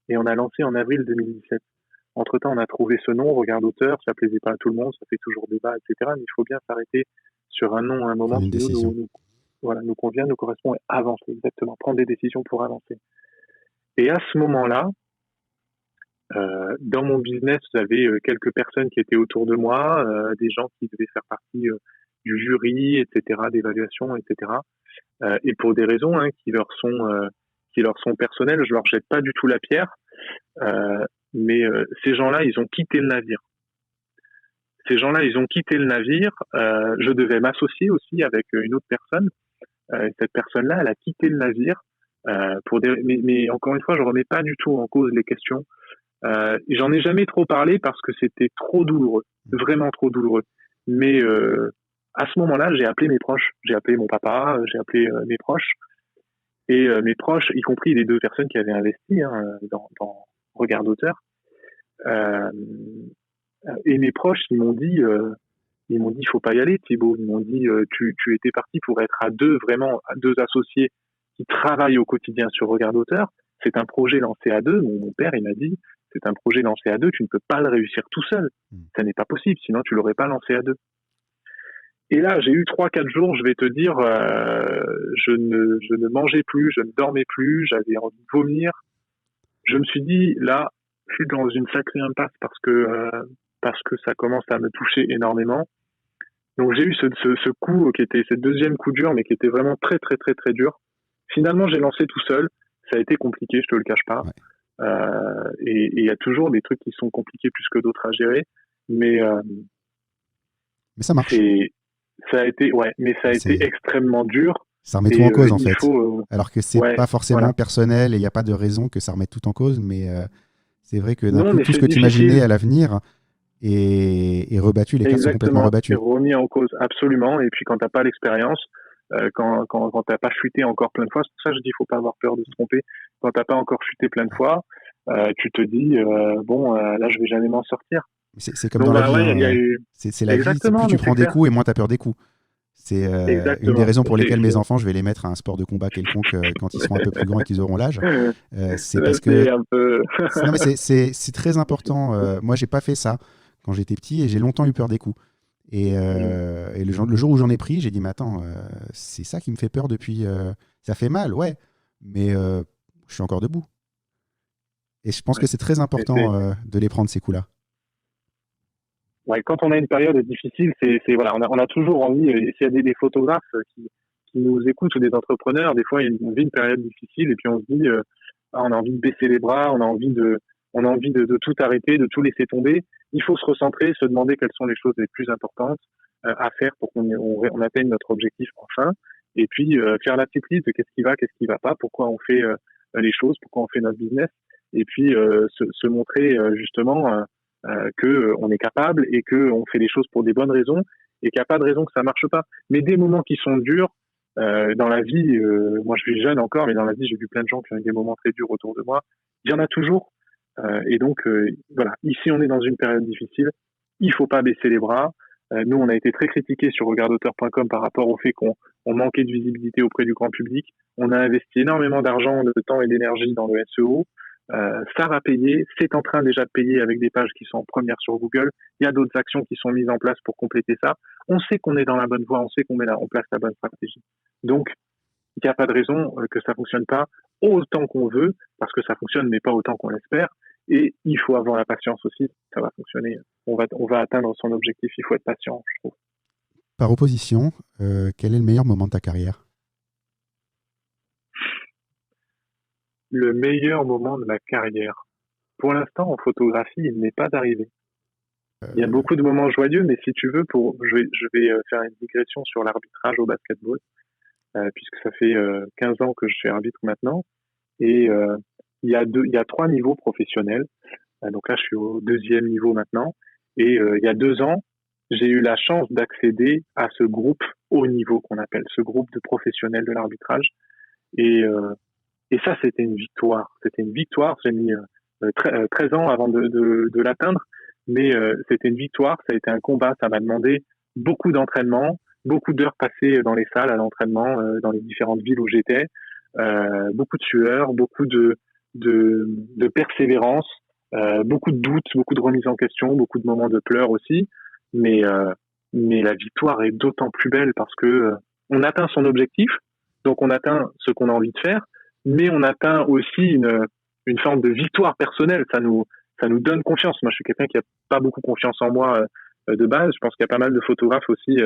et on a lancé en avril 2017. Entre-temps, on a trouvé ce nom, Regardoteur, ça plaisait pas à tout le monde, ça fait toujours débat, etc. Mais il faut bien s'arrêter sur un nom à un moment qui nous convient, nous correspond, et avancer, exactement, prendre des décisions pour avancer. Et à ce moment-là, dans mon business, j'avais quelques personnes qui étaient autour de moi, des gens qui devaient faire partie du jury, etc., d'évaluation, etc. Et pour des raisons qui leur sont personnelles, je leur jette pas du tout la pierre. Mais ces gens-là, ils ont quitté le navire. Je devais m'associer aussi avec une autre personne. Cette personne-là, elle a quitté le navire. Mais encore une fois, je remets pas du tout en cause les questions. J'en ai jamais trop parlé parce que c'était trop douloureux, vraiment trop douloureux. Mais à ce moment-là, j'ai appelé mes proches, j'ai appelé mon papa, j'ai appelé mes proches, et mes proches, y compris les 2 personnes qui avaient investi dans Regardoteur. Et mes proches, ils m'ont dit, il faut pas y aller, Thibaut. Ils m'ont dit, tu étais parti pour être à 2 associés qui travaillent au quotidien sur Regardoteur. C'est un projet lancé à 2. Mon père, il m'a dit, c'est un projet lancé à 2, tu ne peux pas le réussir tout seul. Ça n'est pas possible, sinon tu l'aurais pas lancé à 2. Et là, j'ai eu 3-4 jours, je vais te dire, je ne mangeais plus, je ne dormais plus, j'avais envie de vomir. Je me suis dit, là, je suis dans une sacrée impasse parce que ça commence à me toucher énormément. Donc j'ai eu ce coup qui était ce 2e coup dur, mais qui était vraiment très très très très dur. Finalement, j'ai lancé tout seul. Ça a été compliqué, je te le cache pas. Ouais. Et il y a toujours des trucs qui sont compliqués plus que d'autres à gérer, mais ça marche. Ça a été extrêmement dur. Ça remet tout en cause en fait. Alors que c'est pas forcément personnel et il n'y a pas de raison que ça remette tout en cause, mais c'est vrai que d'un coup, tout ce que tu imaginais à l'avenir et rebattu, les cartes sont complètement rebattues. C'est remis en cause, absolument. Et puis quand t'as pas l'expérience, quand t'as pas chuté encore plein de fois, c'est pour ça que je dis faut pas avoir peur de se tromper. Quand t'as pas encore chuté plein de fois, tu te dis là je vais jamais m'en sortir. C'est comme dans la vie. C'est la vie. Plus tu prends des coups et moins t'as peur des coups. C'est une des raisons pour lesquelles mes enfants, je vais les mettre à un sport de combat quelconque quand ils seront un peu plus grands et qu'ils auront l'âge. C'est parce que non, mais c'est très important. Moi, j'ai pas fait ça quand j'étais petit et j'ai longtemps eu peur des coups. Et le jour où j'en ai pris, j'ai dit mais attends, c'est ça qui me fait peur depuis. Ça fait mal, ouais, mais je suis encore debout. Et je pense que c'est très important de les prendre ces coups-là. Ouais, quand on a une période difficile, voilà, on a toujours envie. S'il y a des photographes qui nous écoutent ou des entrepreneurs, des fois on vit une période difficile et puis on se dit, on a envie de baisser les bras, on a envie de tout arrêter, de tout laisser tomber. Il faut se recentrer, se demander quelles sont les choses les plus importantes à faire pour qu'on atteigne notre objectif enfin. Et puis faire la petite liste de qu'est-ce qui va pas, pourquoi on fait les choses, pourquoi on fait notre business. Et puis se montrer justement que on est capable et que on fait les choses pour des bonnes raisons et qu'il n'y a pas de raison que ça marche pas. Mais des moments qui sont durs dans la vie, moi je suis jeune encore, mais dans la vie j'ai vu plein de gens qui ont eu des moments très durs autour de moi. Il y en a toujours. Et donc voilà, ici on est dans une période difficile. Il faut pas baisser les bras. Nous on a été très critiqués sur regardauteur.com par rapport au fait qu'on manquait de visibilité auprès du grand public. On a investi énormément d'argent, de temps et d'énergie dans le SEO. Ça va payer, c'est en train déjà de payer avec des pages qui sont en première sur Google. Il y a d'autres actions qui sont mises en place pour compléter ça. On sait qu'on est dans la bonne voie, on sait qu'on met en place la bonne stratégie. Donc, il n'y a pas de raison que ça fonctionne pas autant qu'on veut, parce que ça fonctionne, mais pas autant qu'on l'espère. Et il faut avoir la patience aussi, ça va fonctionner. On va atteindre son objectif, il faut être patient, je trouve. Par opposition, quel est le meilleur moment de ta carrière ? Le meilleur moment de ma carrière. Pour l'instant, en photographie, il n'est pas arrivé. Il y a beaucoup de moments joyeux, mais si tu veux, je vais faire une digression sur l'arbitrage au basketball, puisque ça fait 15 ans que je fais arbitre maintenant. Et il y a 3 niveaux professionnels. Donc là, je suis au 2e niveau maintenant. Et il y a 2 ans, j'ai eu la chance d'accéder à ce groupe haut niveau qu'on appelle, ce groupe de professionnels de l'arbitrage. Et ça, c'était une victoire. C'était une victoire. J'ai mis 13 ans avant de l'atteindre, mais c'était une victoire. Ça a été un combat. Ça m'a demandé beaucoup d'entraînement, beaucoup d'heures passées dans les salles à l'entraînement, dans les différentes villes où j'étais, beaucoup de sueur, beaucoup de persévérance, beaucoup de doutes, beaucoup de remises en question, beaucoup de moments de pleurs aussi. Mais la victoire est d'autant plus belle parce que on atteint son objectif, donc on atteint ce qu'on a envie de faire. Mais on atteint aussi une forme de victoire personnelle. Ça nous donne confiance. Moi, je suis quelqu'un qui a pas beaucoup confiance en moi de base. Je pense qu'il y a pas mal de photographes aussi,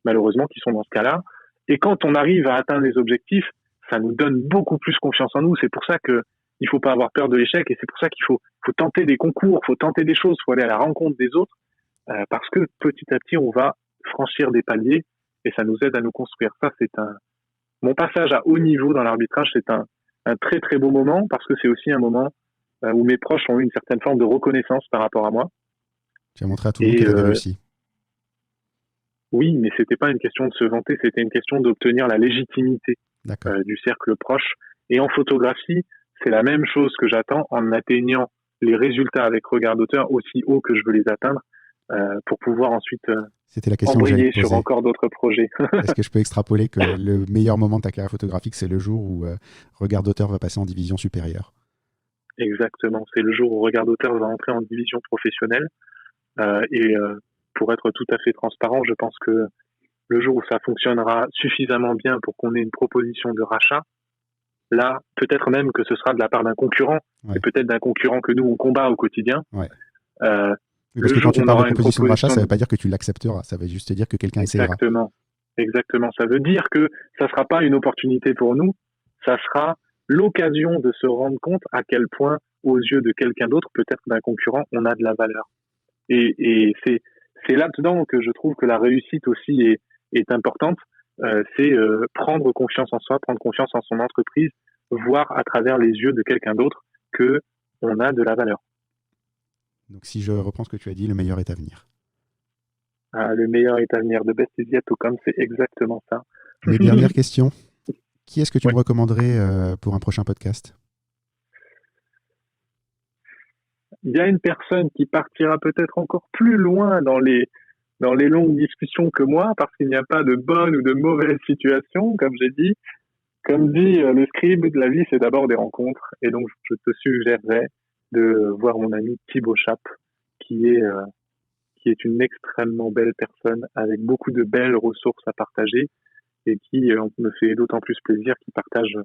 malheureusement, qui sont dans ce cas-là. Et quand on arrive à atteindre les objectifs, ça nous donne beaucoup plus confiance en nous. C'est pour ça que il faut pas avoir peur de l'échec et c'est pour ça qu'il faut tenter des concours, faut tenter des choses, faut aller à la rencontre des autres parce que petit à petit, on va franchir des paliers et ça nous aide à nous construire. Ça, mon passage à haut niveau dans l'arbitrage, c'est un très très beau moment parce que c'est aussi un moment où mes proches ont eu une certaine forme de reconnaissance par rapport à moi. Tu as montré à tout le monde que tu avais réussi. Oui, mais c'était pas une question de se vanter, c'était une question d'obtenir la légitimité du cercle proche. Et en photographie, c'est la même chose que j'attends en atteignant les résultats avec regard d'auteur aussi haut que je veux les atteindre pour pouvoir ensuite c'était la question embrayer sur encore d'autres projets. Est-ce que je peux extrapoler que le meilleur moment de ta carrière photographique, c'est le jour où regard d'auteur va passer en division supérieure ? Exactement, c'est le jour où regard d'auteur va entrer en division professionnelle. Pour être tout à fait transparent, je pense que le jour où ça fonctionnera suffisamment bien pour qu'on ait une proposition de rachat, là, peut-être même que ce sera de la part d'un concurrent, et peut-être d'un concurrent que nous, on combat au quotidien. Ouais. Parce que quand tu parles de proposition de rachat, ça ne veut pas dire que tu l'accepteras, ça veut juste dire que quelqu'un essaiera. Exactement. Ça veut dire que ça ne sera pas une opportunité pour nous, ça sera l'occasion de se rendre compte à quel point, aux yeux de quelqu'un d'autre, peut-être d'un concurrent, on a de la valeur. Et c'est là-dedans que je trouve que la réussite aussi est importante. C'est prendre confiance en soi, prendre confiance en son entreprise, voir à travers les yeux de quelqu'un d'autre que on a de la valeur. Donc si je reprends ce que tu as dit, le meilleur est à venir. Le meilleur est à venir. The best is yet to come, c'est exactement ça. Mes dernières questions. Qui est-ce que tu Ouais. me recommanderais pour un prochain podcast? Il y a une personne qui partira peut-être encore plus loin dans les longues discussions que moi, parce qu'il n'y a pas de bonne ou de mauvaise situation, comme j'ai dit. Comme dit le scribe, la vie, c'est d'abord des rencontres. Et donc, je te suggérerais de voir mon ami Thibaut Chap, qui est une extrêmement belle personne, avec beaucoup de belles ressources à partager, et qui me fait d'autant plus plaisir qu'il partage,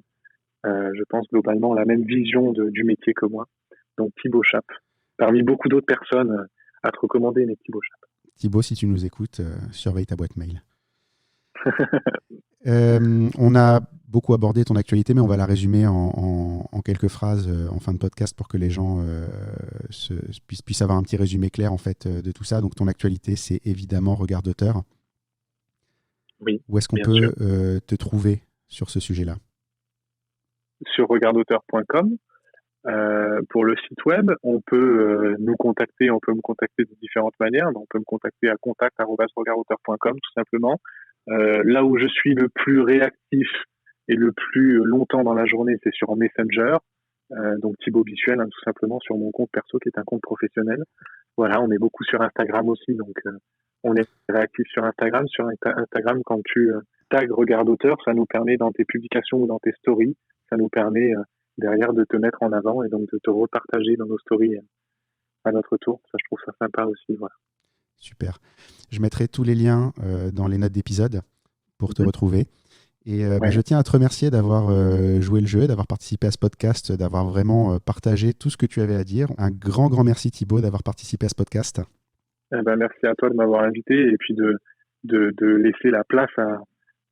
je pense, globalement la même vision du métier que moi. Donc, Thibaut Chap. Parmi beaucoup d'autres personnes à te recommander, mais Thibaut Chap. Thibaut, si tu nous écoutes, surveille ta boîte mail. On a beaucoup abordé ton actualité, mais on va la résumer en quelques phrases en fin de podcast pour que les gens puissent avoir un petit résumé clair en fait, de tout ça. Donc ton actualité, c'est évidemment Regard d'auteur. Oui. Où est-ce qu'on peut te trouver sur ce sujet-là? Sur regardauteur.com. Pour le site web, on peut nous contacter, on peut me contacter de différentes manières. Donc, on peut me contacter à contact@regardauteur.com tout simplement. Là où je suis le plus réactif et le plus longtemps dans la journée, c'est sur Messenger. Donc Thibaut Bissuel, tout simplement sur mon compte perso qui est un compte professionnel. Voilà, on est beaucoup sur Instagram aussi, donc on est réactif sur Instagram. Sur Instagram, quand tu tags Regard d'auteur, ça nous permet dans tes publications ou dans tes stories, ça nous permet derrière de te mettre en avant et donc de te repartager dans nos stories à notre tour. Ça, je trouve ça sympa aussi. Voilà. Super. Je mettrai tous les liens dans les notes d'épisode pour te retrouver. Et je tiens à te remercier d'avoir joué le jeu, d'avoir participé à ce podcast, d'avoir vraiment partagé tout ce que tu avais à dire. Un grand, grand merci Thibaut d'avoir participé à ce podcast. Merci à toi de m'avoir invité et puis de laisser la place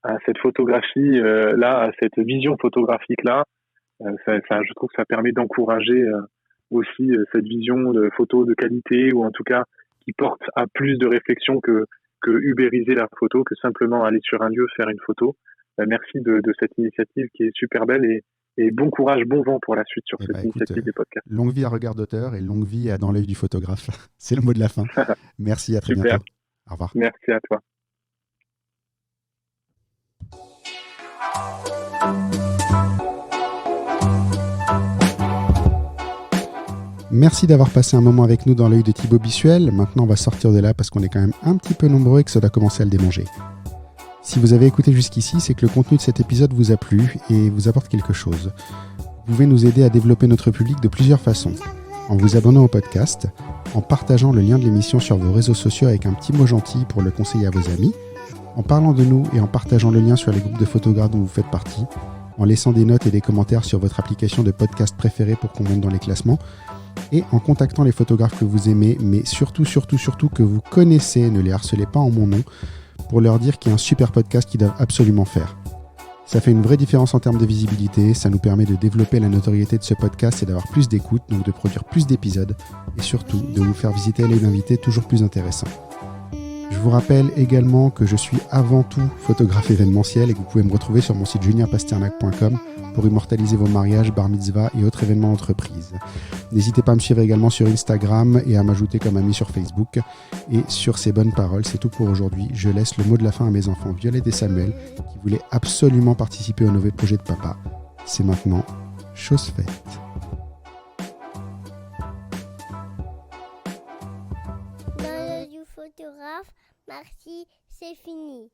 à cette photographie là, à cette vision photographique là. Je trouve que ça permet d'encourager aussi cette vision de photo de qualité, ou en tout cas qui porte à plus de réflexion que ubériser la photo, que simplement aller sur un lieu faire une photo. Merci de cette initiative qui est super belle et bon courage, bon vent pour la suite sur cette initiative des podcasts. Longue vie à Regard d'auteur et longue vie à Dans l'œil du photographe. C'est le mot de la fin. Merci, à très bientôt. Au revoir. Merci à toi. Merci d'avoir passé un moment avec nous dans l'œil de Thibaut Bissuel. Maintenant, on va sortir de là parce qu'on est quand même un petit peu nombreux et que ça va commencer à le démanger. Si vous avez écouté jusqu'ici, c'est que le contenu de cet épisode vous a plu et vous apporte quelque chose. Vous pouvez nous aider à développer notre public de plusieurs façons. En vous abonnant au podcast, en partageant le lien de l'émission sur vos réseaux sociaux avec un petit mot gentil pour le conseiller à vos amis, en parlant de nous et en partageant le lien sur les groupes de photographes dont vous faites partie, en laissant des notes et des commentaires sur votre application de podcast préférée pour qu'on monte dans les classements, et en contactant les photographes que vous aimez, mais surtout que vous connaissez, ne les harcelez pas en mon nom, pour leur dire qu'il y a un super podcast qu'ils doivent absolument faire. Ça fait une vraie différence en termes de visibilité, ça nous permet de développer la notoriété de ce podcast et d'avoir plus d'écoute, donc de produire plus d'épisodes, et surtout de vous faire visiter les invités toujours plus intéressants. Je vous rappelle également que je suis avant tout photographe événementiel et que vous pouvez me retrouver sur mon site juniorpasternak.com pour immortaliser vos mariages, bar mitzvah et autres événements d'entreprise. N'hésitez pas à me suivre également sur Instagram et à m'ajouter comme ami sur Facebook. Et sur ces bonnes paroles, c'est tout pour aujourd'hui. Je laisse le mot de la fin à mes enfants Violette et Samuel qui voulaient absolument participer au nouveau projet de papa. C'est maintenant chose faite. Dans l'œil du photographe, merci, c'est fini.